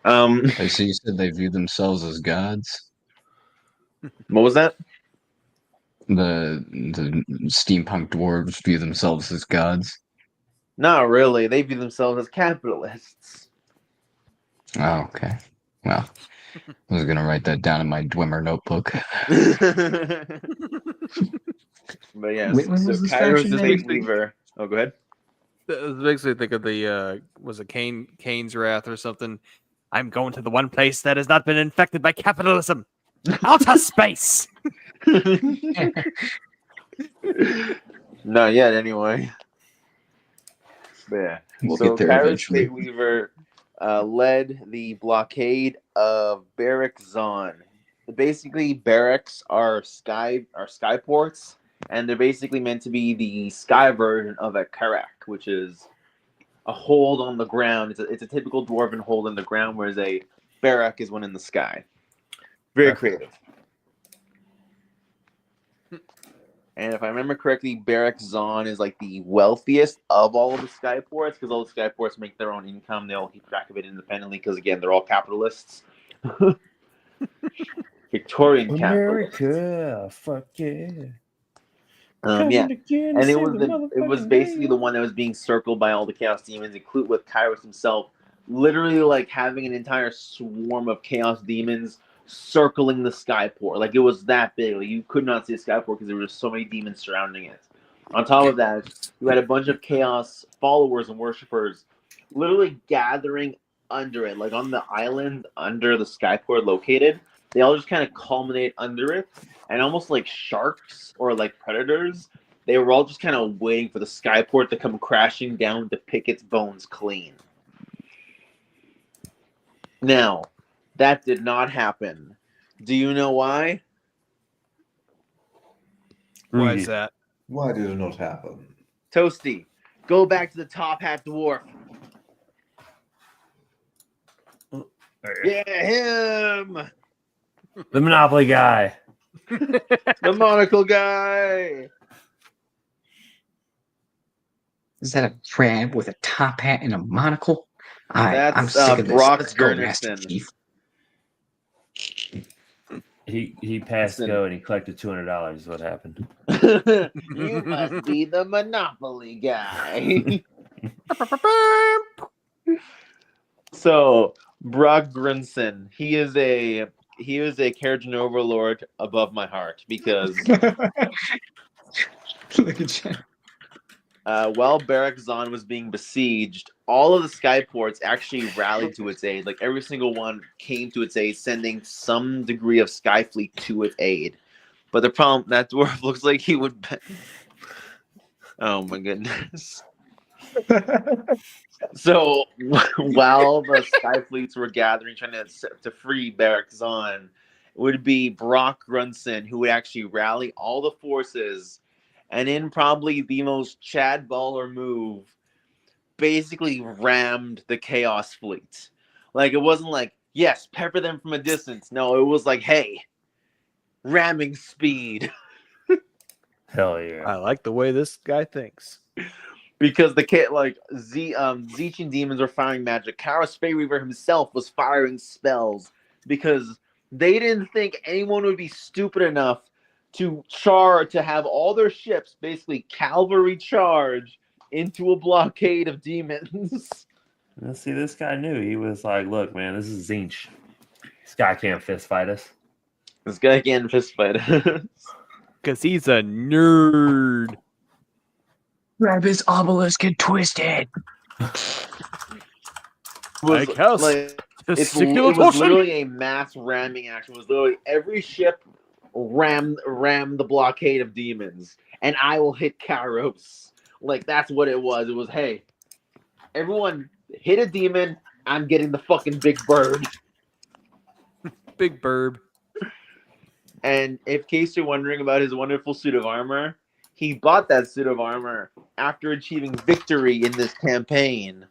I see you said they view themselves as gods. What was that? The steampunk dwarves view themselves as gods. Not really. They view themselves as capitalists. Oh, okay. Well, I was gonna write that down in my Dwemer notebook. But yes, Wait, what so was this Kairos faction is name? a weaver. Oh, go ahead. It makes me think of the was it Cain's Wrath or something. I'm going to the one place that has not been infected by capitalism. Outer space. Not yet, anyway. But yeah. We'll So get there Kairos eventually. State Weaver led the blockade of Barrack Zon. Basically, barracks are skyports, and they're basically meant to be the sky version of a Karak, which is a hold on the ground. It's a typical dwarven hold on the ground, whereas a barrack is one in the sky. Very creative. And if I remember correctly, Barrack Zon is like the wealthiest of all of the skyports, because all the skyports make their own income. They all keep track of it independently, because again, they're all capitalists. Victorian capitalists. America, fuck yeah. Yeah, and it was basically the one that was being circled by all the chaos demons, including with Kairos himself, literally like having an entire swarm of chaos demons circling the skyport. Like it was that big. Like you could not see the skyport because there were just so many demons surrounding it. On top of that, you had a bunch of chaos followers and worshippers literally gathering under it, like on the island under the skyport located. They all just kind of culminate under it, and almost like sharks or like predators, they were all just kind of waiting for the skyport to come crashing down to pick its bones clean. Now, that did not happen. Do you know why? Why is that? Why did it not happen? Toasty, go back to the top hat dwarf. Yeah, him! The Monopoly guy. The monocle guy! Is that a crab with a top hat and a monocle? I'm That's sick of this. Brock Let's go, Master Gurnerson. Chief. He passed Listen. go and he collected $200 is what happened. You must be the Monopoly guy. So, Brock Grinson, he is a Kharadron Overlord above my heart because Look at you. while Barrack Zon was being besieged, all of the skyports actually rallied to its aid. Like every single one came to its aid, sending some degree of Skyfleet to its aid. But the problem, that dwarf looks like he would. Oh my goodness. So while the Skyfleets were gathering, trying to free Barrack Zon, it would be Brock Grunson who would actually rally all the forces, and in probably the most Chad Baller move, basically rammed the Chaos Fleet. Like it wasn't like, yes, pepper them from a distance. No, it was like, hey, ramming speed. Hell yeah. I like the way this guy thinks. Because the kid, like Zeichin demons were firing magic. Kairos Fey Reaver himself was firing spells because they didn't think anyone would be stupid enough to have all their ships basically cavalry charge into a blockade of demons. Now, see, this guy knew. He was like, look, man, this is Zinch. This guy can't fist fight us. This guy can't fist fight. Because he's a nerd. Grab his obelisk and twist it. Like house. It was literally a mass ramming action. It was literally every ship ram the blockade of demons, and I will hit Kairos. Like that's what it was. It was, hey, everyone hit a demon. I'm getting the fucking big bird. Big Burb. And in case you're wondering about his wonderful suit of armor, he bought that suit of armor after achieving victory in this campaign.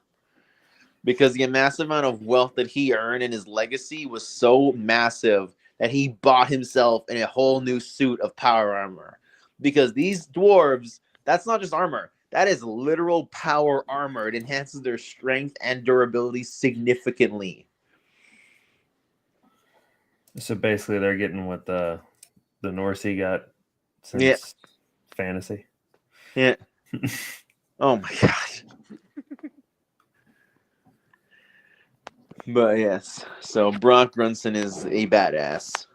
Because the massive amount of wealth that he earned and his legacy was so massive that he bought himself in a whole new suit of power armor. Because these dwarves, that's not just armor. That is literal power armor. It enhances their strength and durability significantly. So basically, they're getting what the Norsey got since fantasy. Yeah. Oh my god. But yes, so Brock Brunson is a badass.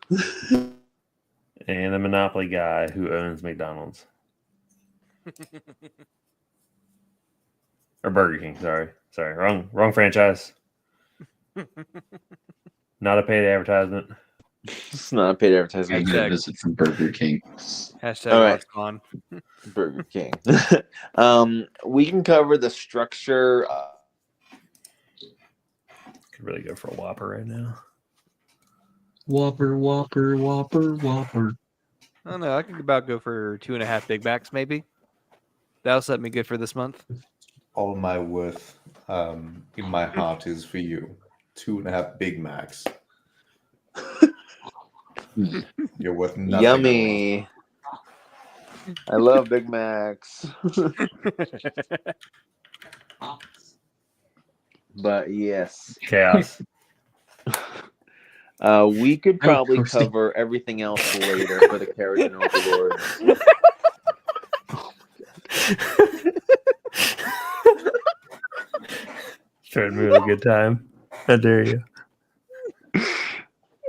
And the Monopoly guy who owns McDonald's. Or Burger King, sorry. Wrong franchise. Not a paid advertisement. It's not a paid I advertisement. get a visit from Burger King. Hashtag All right. on. Burger King. We can cover the structure. Could really go for a Whopper right now. Whopper, Whopper, Whopper, Whopper. I don't know. I could about go for 2.5 Big Macs, maybe. That'll set me good for this month. All my worth in my heart is for you. 2.5 Big Macs. You're worth nothing. Yummy. I love Big Macs. But yes. Chaos. We could probably Roasting. cover everything else later for the Kharadron Overlords. Trying to move a good time. How dare you?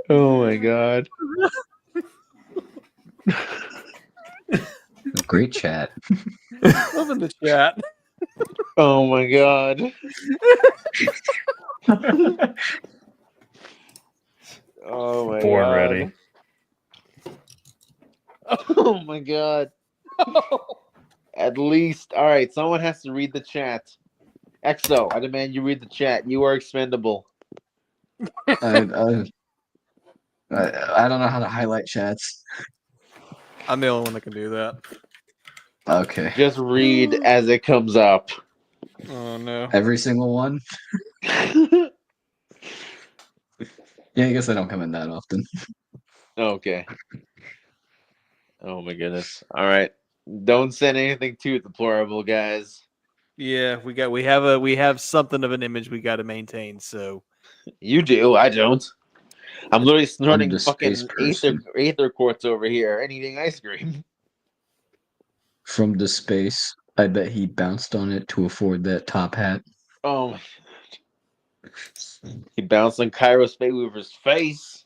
Oh my god. Great chat. Loving the chat. Oh my god. Oh my Born god. ready. Oh my god. At least, all right. Someone has to read the chat. Exo, I demand you read the chat. You are expendable. I don't know how to highlight chats. I'm the only one that can do that. Okay. Just read as it comes up. Oh no. Every single one? Yeah, I guess I don't come in that often. Okay. Oh my goodness. All right. Don't send anything too deplorable, guys. Yeah, we have something of an image we got to maintain. So You do. I don't. I'm literally snorting the fucking space person. aether quartz over here. Anything ice cream. From the space, I bet he bounced on it to afford that top hat. Oh my god. He bounced on Kairos Weaver's face.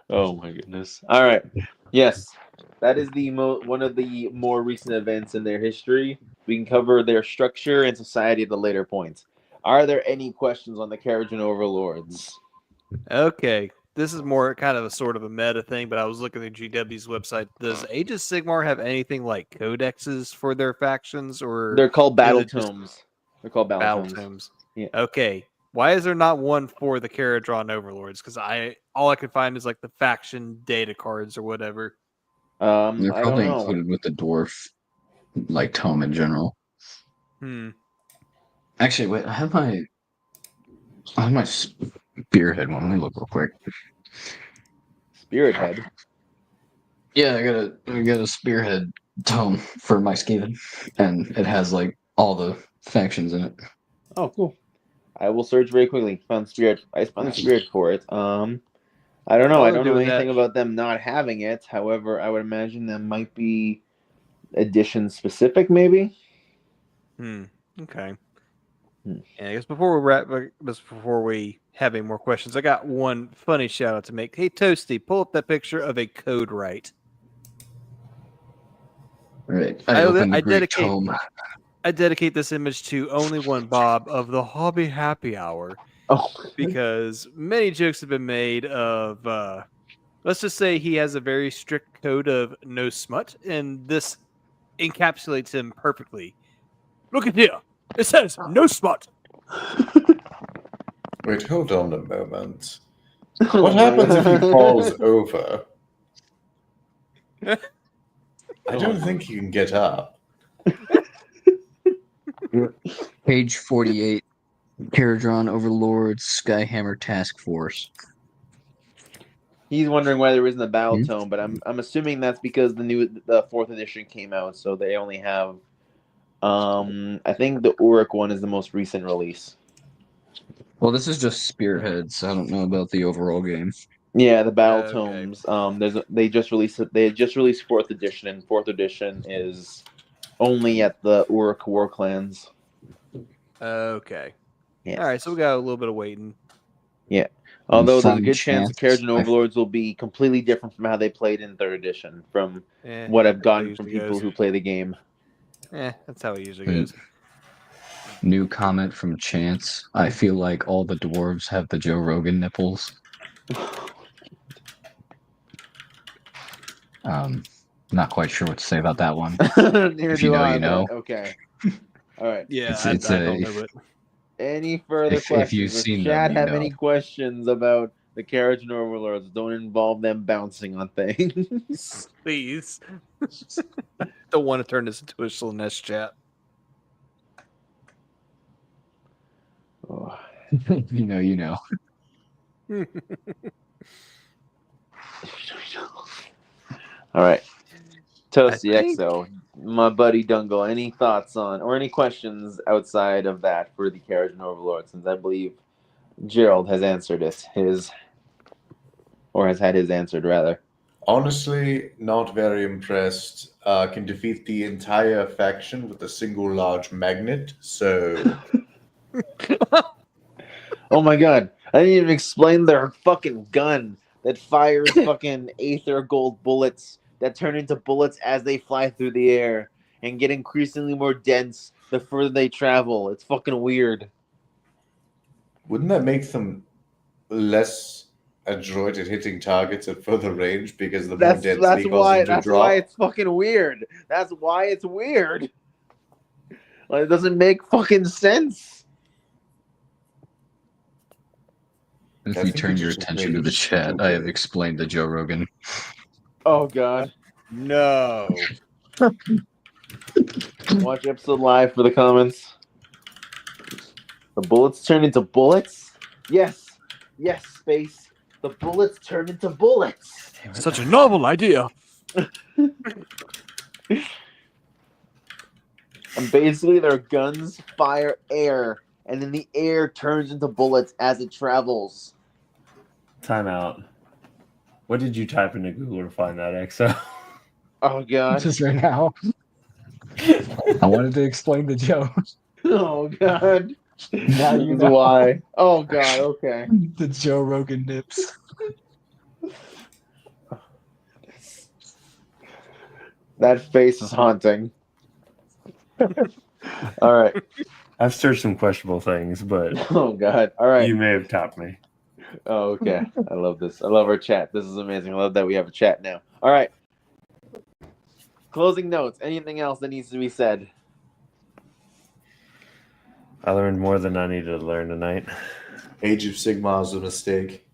Oh my goodness. All right. Yes. That is the one of the more recent events in their history. We can cover their structure and society at a later point. Are there any questions on the Kharadron Overlords? okay, this is more kind of a sort of a meta thing, but I was looking at GW's website. Does Age of Sigmar have anything like codexes for their factions, or They're called battle it just tomes. They're called battle battle tomes. tomes? Yeah. Okay. Why is there not one for the Kharadron Overlords? Because all I could find is like the faction data cards or whatever. They're I don't probably know. included with the dwarf, like tome in general. Actually, wait, I have my spearhead one. Let me look real quick. Spirit Head. Yeah, I got a spearhead tome for my Skaven, and it has like all the factions in it. Oh, cool. I will search very quickly. Found Spirit. I found the Spirit for it. I don't know. While I they're don't know doing anything that- about them not having it. However, I would imagine that might be edition specific, maybe. Okay. Hmm. And I guess before we have any more questions, I got one funny shout out to make. Hey Toasty, pull up that picture of a code right. All right, I opened the great tome. I dedicate this image to only one Bob of the Hobby Happy Hour Oh, because many jokes have been made of. Let's just say he has a very strict code of no smut, and this encapsulates him perfectly. Look at here. It says no smut. Wait, hold on a moment. What happens if he falls over? I don't think he can get up. Page 48, Kharadron Overlords Skyhammer Task Force. He's wondering why there isn't a battle Hmm? tome, but I'm assuming that's because the 4th edition came out, so they only have. I think the Uruk one is the most recent release. Well, this is just Spearheads. So I don't know about the overall game. Yeah, the battle Okay. tomes. They just released it. They just released 4th edition, and 4th edition is only at the Uruk War Clans. Okay. Yeah. All right, so we got a little bit of waiting. Yeah. Although there's a Fun good chance the chance. Kharadron Overlords will be completely different from how they played in 3rd edition, from Eh, what I've that's how it gotten from usually people goes. who play the game. That's how it usually Hmm. goes. New comment from Chance. I feel like all the dwarves have the Joe Rogan nipples. Not quite sure what to say about that one. Neither If you do know, I, you know. but okay. All right. Yeah, It's I a- don't know, but Any further If questions? you've Does seen Chad them, you have know. any questions about the Kharadron Overlords? Don't involve them bouncing on things. please. Don't want to turn this into a Slanesh chat. Oh. you know, you know. All right. Toasty I think- XO, my buddy Dungo, any thoughts on or any questions outside of that for the Kharadron Overlord? Since I believe Gerald has answered has had his answered rather. Honestly, not very impressed. Can defeat the entire faction with a single large magnet. So Oh my god, I didn't even explain their fucking gun that fires fucking aether gold bullets that turn into bullets as they fly through the air and get increasingly more dense the further they travel. It's fucking weird. wouldn't that make them less adroit at hitting targets at further range because the more density causes them to drop? Why it's fucking weird. That's why it's weird. Like, it doesn't make fucking sense. If I you think turn you your just attention made to it the chat, I have stupid. explained the Joe Rogan. Oh god. No. Watch episode live for the comments. The bullets turn into bullets? Yes. Yes, Space. The bullets turn into bullets. Such a novel idea. And basically their guns fire air, and then the air turns into bullets as it travels. Time out. What did you type into Google to find that, XO? Oh god. Just right now. I wanted to explain the Joe. Oh god. Now you This is know. why. Oh god, okay. The Joe Rogan nips. That face is haunting. All right. I've searched some questionable things, but Oh god. All right. you may have topped me. Oh, okay. I love this. I love our chat. This is amazing. I love that we have a chat now. All right. Closing notes. Anything else that needs to be said? I learned more than I needed to learn tonight. Age of Sigmar is a mistake.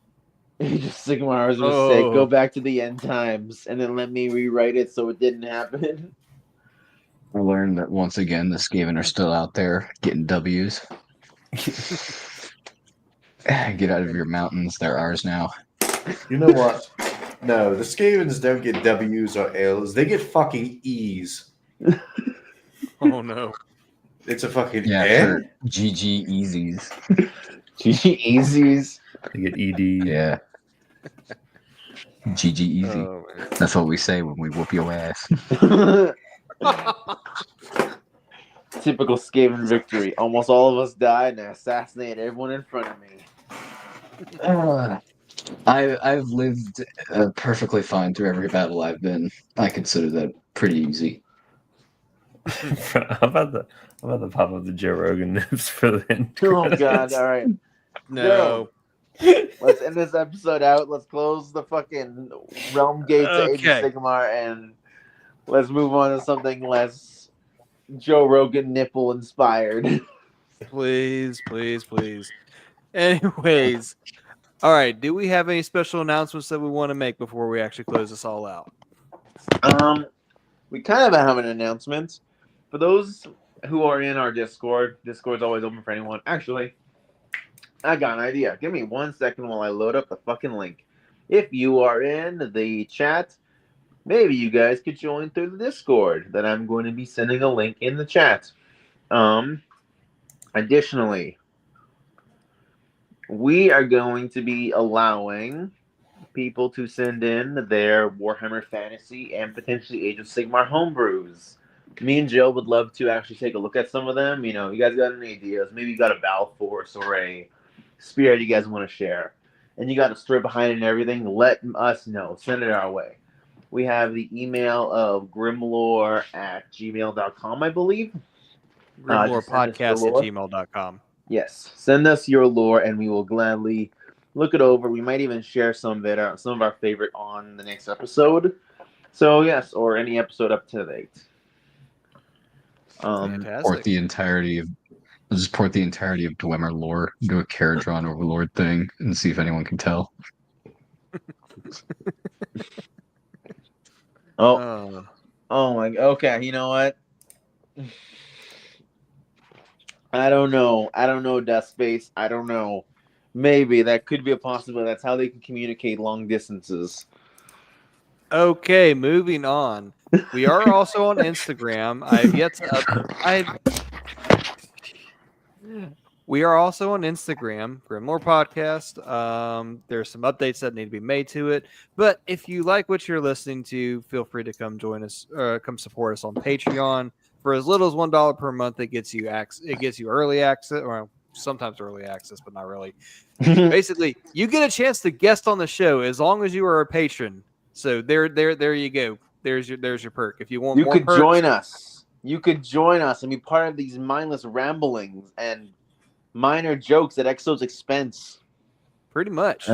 Age of Sigmar was a mistake. Oh. Go back to the end times and then let me rewrite it so it didn't happen. I learned that once again the Skaven are still out there getting W's. Get out of your mountains, they're ours now. You know what? No, the Skavens don't get W's or L's. They get fucking E's. Oh no. It's a fucking Yeah, N? for GG Easies. GG Easies. You get ED. Yeah. GG Easy. Oh, man. That's what we say when we whoop your ass. Typical Skaven victory. Almost all of us died and I assassinated everyone in front of me. I've lived perfectly fine through every battle I've been. I consider that pretty easy. How about the pop of the Joe Rogan nips for the end Oh credits? god, all right. No. Let's end this episode out. Let's close the fucking realm gates to Age Okay. of Sigmar and let's move on to something less Joe Rogan nipple inspired. Please, please, please. Anyways. All right. Do we have any special announcements that we want to make before we actually close this all out? We kind of have an announcement. For those who are in our Discord's always open for anyone. Actually, I got an idea. Give me 1 second while I load up the fucking link. if you are in the chat, maybe you guys could join through the Discord that I'm going to be sending a link in the chat. Additionally, we are going to be allowing people to send in their Warhammer Fantasy and potentially Age of Sigmar homebrews. Me and Joe would love to actually take a look at some of them. You know, you guys got any ideas? Maybe you got a Battle Force or a Spirit you guys want to share, and you got a story behind it and everything. Let us know. Send it our way. We have the email of grimlore@gmail.com, I believe. GrimLorePodcast@gmail.com. Yes, send us your lore, and we will gladly look it over. We might even share some of it, some of our favorite on the next episode. So yes, or any episode up to date. Port Fantastic. the entirety of Dwemer lore, do a Kharadron Overlord thing, and see if anyone can tell. Oh my. Okay, you know what? I don't know, Death Space. I don't know. Maybe that could be a possibility. That's how they can communicate long distances. Okay, moving on. We are also on Instagram. We are also on Instagram, GrimLore Podcast. There's some updates that need to be made to it. But if you like what you're listening to, feel free to come join us, come support us on Patreon. For as little as $1 per month, it gets you early access, or sometimes early access, but not really. Basically, you get a chance to guest on the show as long as you are a patron. So there you go. There's your perk. If you want You more could perks, join us. You could join us and be part of these mindless ramblings and minor jokes at Exo's expense. pretty much.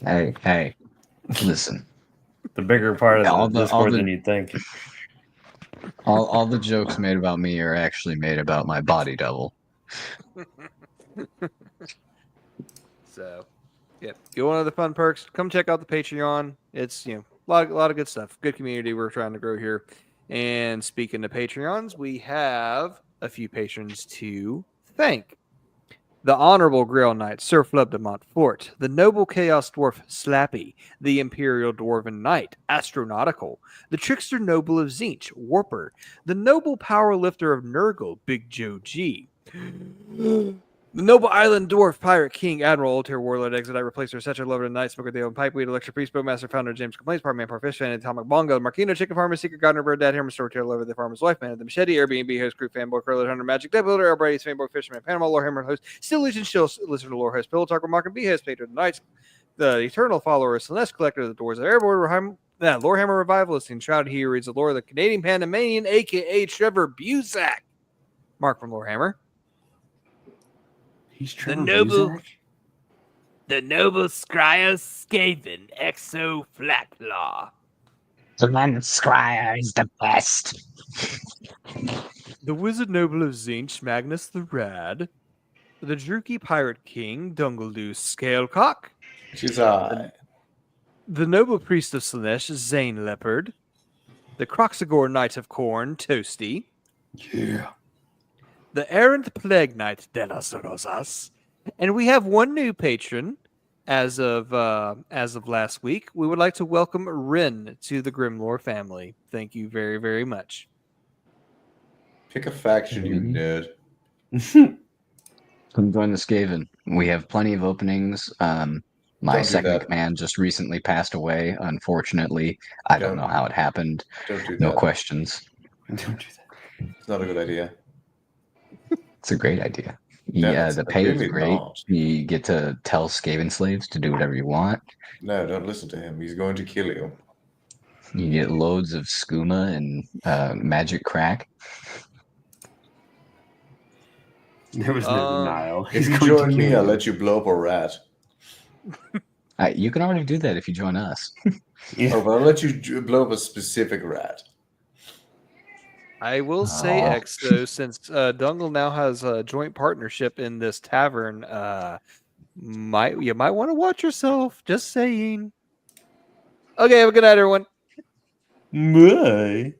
Hey, listen. The bigger part of All the the- all Discord the- than you'd think. All the jokes made about me are actually made about my body double. So, yeah, if you want other fun perks, come check out the Patreon. It's a lot of good stuff. Good community we're trying to grow here. And speaking of Patreons, we have a few patrons to thank. The Honorable Grail Knight, Sir Flub de Montfort, the Noble Chaos Dwarf Slappy, the Imperial Dwarven Knight, Astronautical, the Trickster Noble of Zinch, Warper, the Noble Power Lifter of Nurgle, Big Joe G, the Noble Island Dwarf Pirate King, Admiral Altair Warlord, Exodite Replacer, Satchel Lover, Night Smoker, the Open Pipeweed, Electric Priest, Bowmaster, Founder, James Complaints, Parman, Parfish Fan, Atomic Bongo, Marquino, Chicken Farmer, Secret Gardener, Bird, Dad, Hammer, Storyteller, Lover, the Farmer's Wife, Man of the Machete, Airbnb Host, Crew, Fanboy, Curler, Hunter, Magic, Dead Builder, El Brady, Fanboy, Fisherman, Panama, Lore Hammer, Host, Still Legion, Shill, Listener, Lore Host, Pillow Talker, Mark, and B Host, Patron, the Knights, the Eternal Follower, Celeste Collector, the Doors of Airborne, Lore Hammer Revivalist, and Shrouded He reads the lore of the Canadian Pandemanian, aka Trevor Busak. Mark from Lore Hammer. He's The Trevor noble, Busak? the noble Scryer Skaven, Exo Flatlaw. The man Scryer is the best. The Wizard Noble of Zinch, Magnus the Rad. The Druki Pirate King, Dungledoo Scalecock. She's I. The Noble Priest of Slanesh, Zane Leopard. The Croxagore Knight of Corn, Toasty. Yeah. The Errant Plague Knight, De Las Rosas. And we have one new patron as of last week. We would like to welcome Rin to the GrimLore family. Thank you very, very much. Pick a faction, you nerd. Come join the Skaven. We have plenty of openings. My Don't do second that. command just recently passed away, unfortunately. I don't know how it happened. Don't do No that. questions. Don't do that. It's not a good idea. It's a great idea. No, Yeah, it's the pay is really great. not. You get to tell Skaven slaves to do whatever you want. No, don't listen to him. He's going to kill you. You get loads of skooma and magic crack. There was no denial. If you join me, I'll let you blow up a rat. You can already do that if you join us. Oh, but I'll let you blow up a specific rat. I will say, Aw. Exo, since Dungle now has a joint partnership in this tavern, you might want to watch yourself. Just saying. Okay, have a good night, everyone. Bye.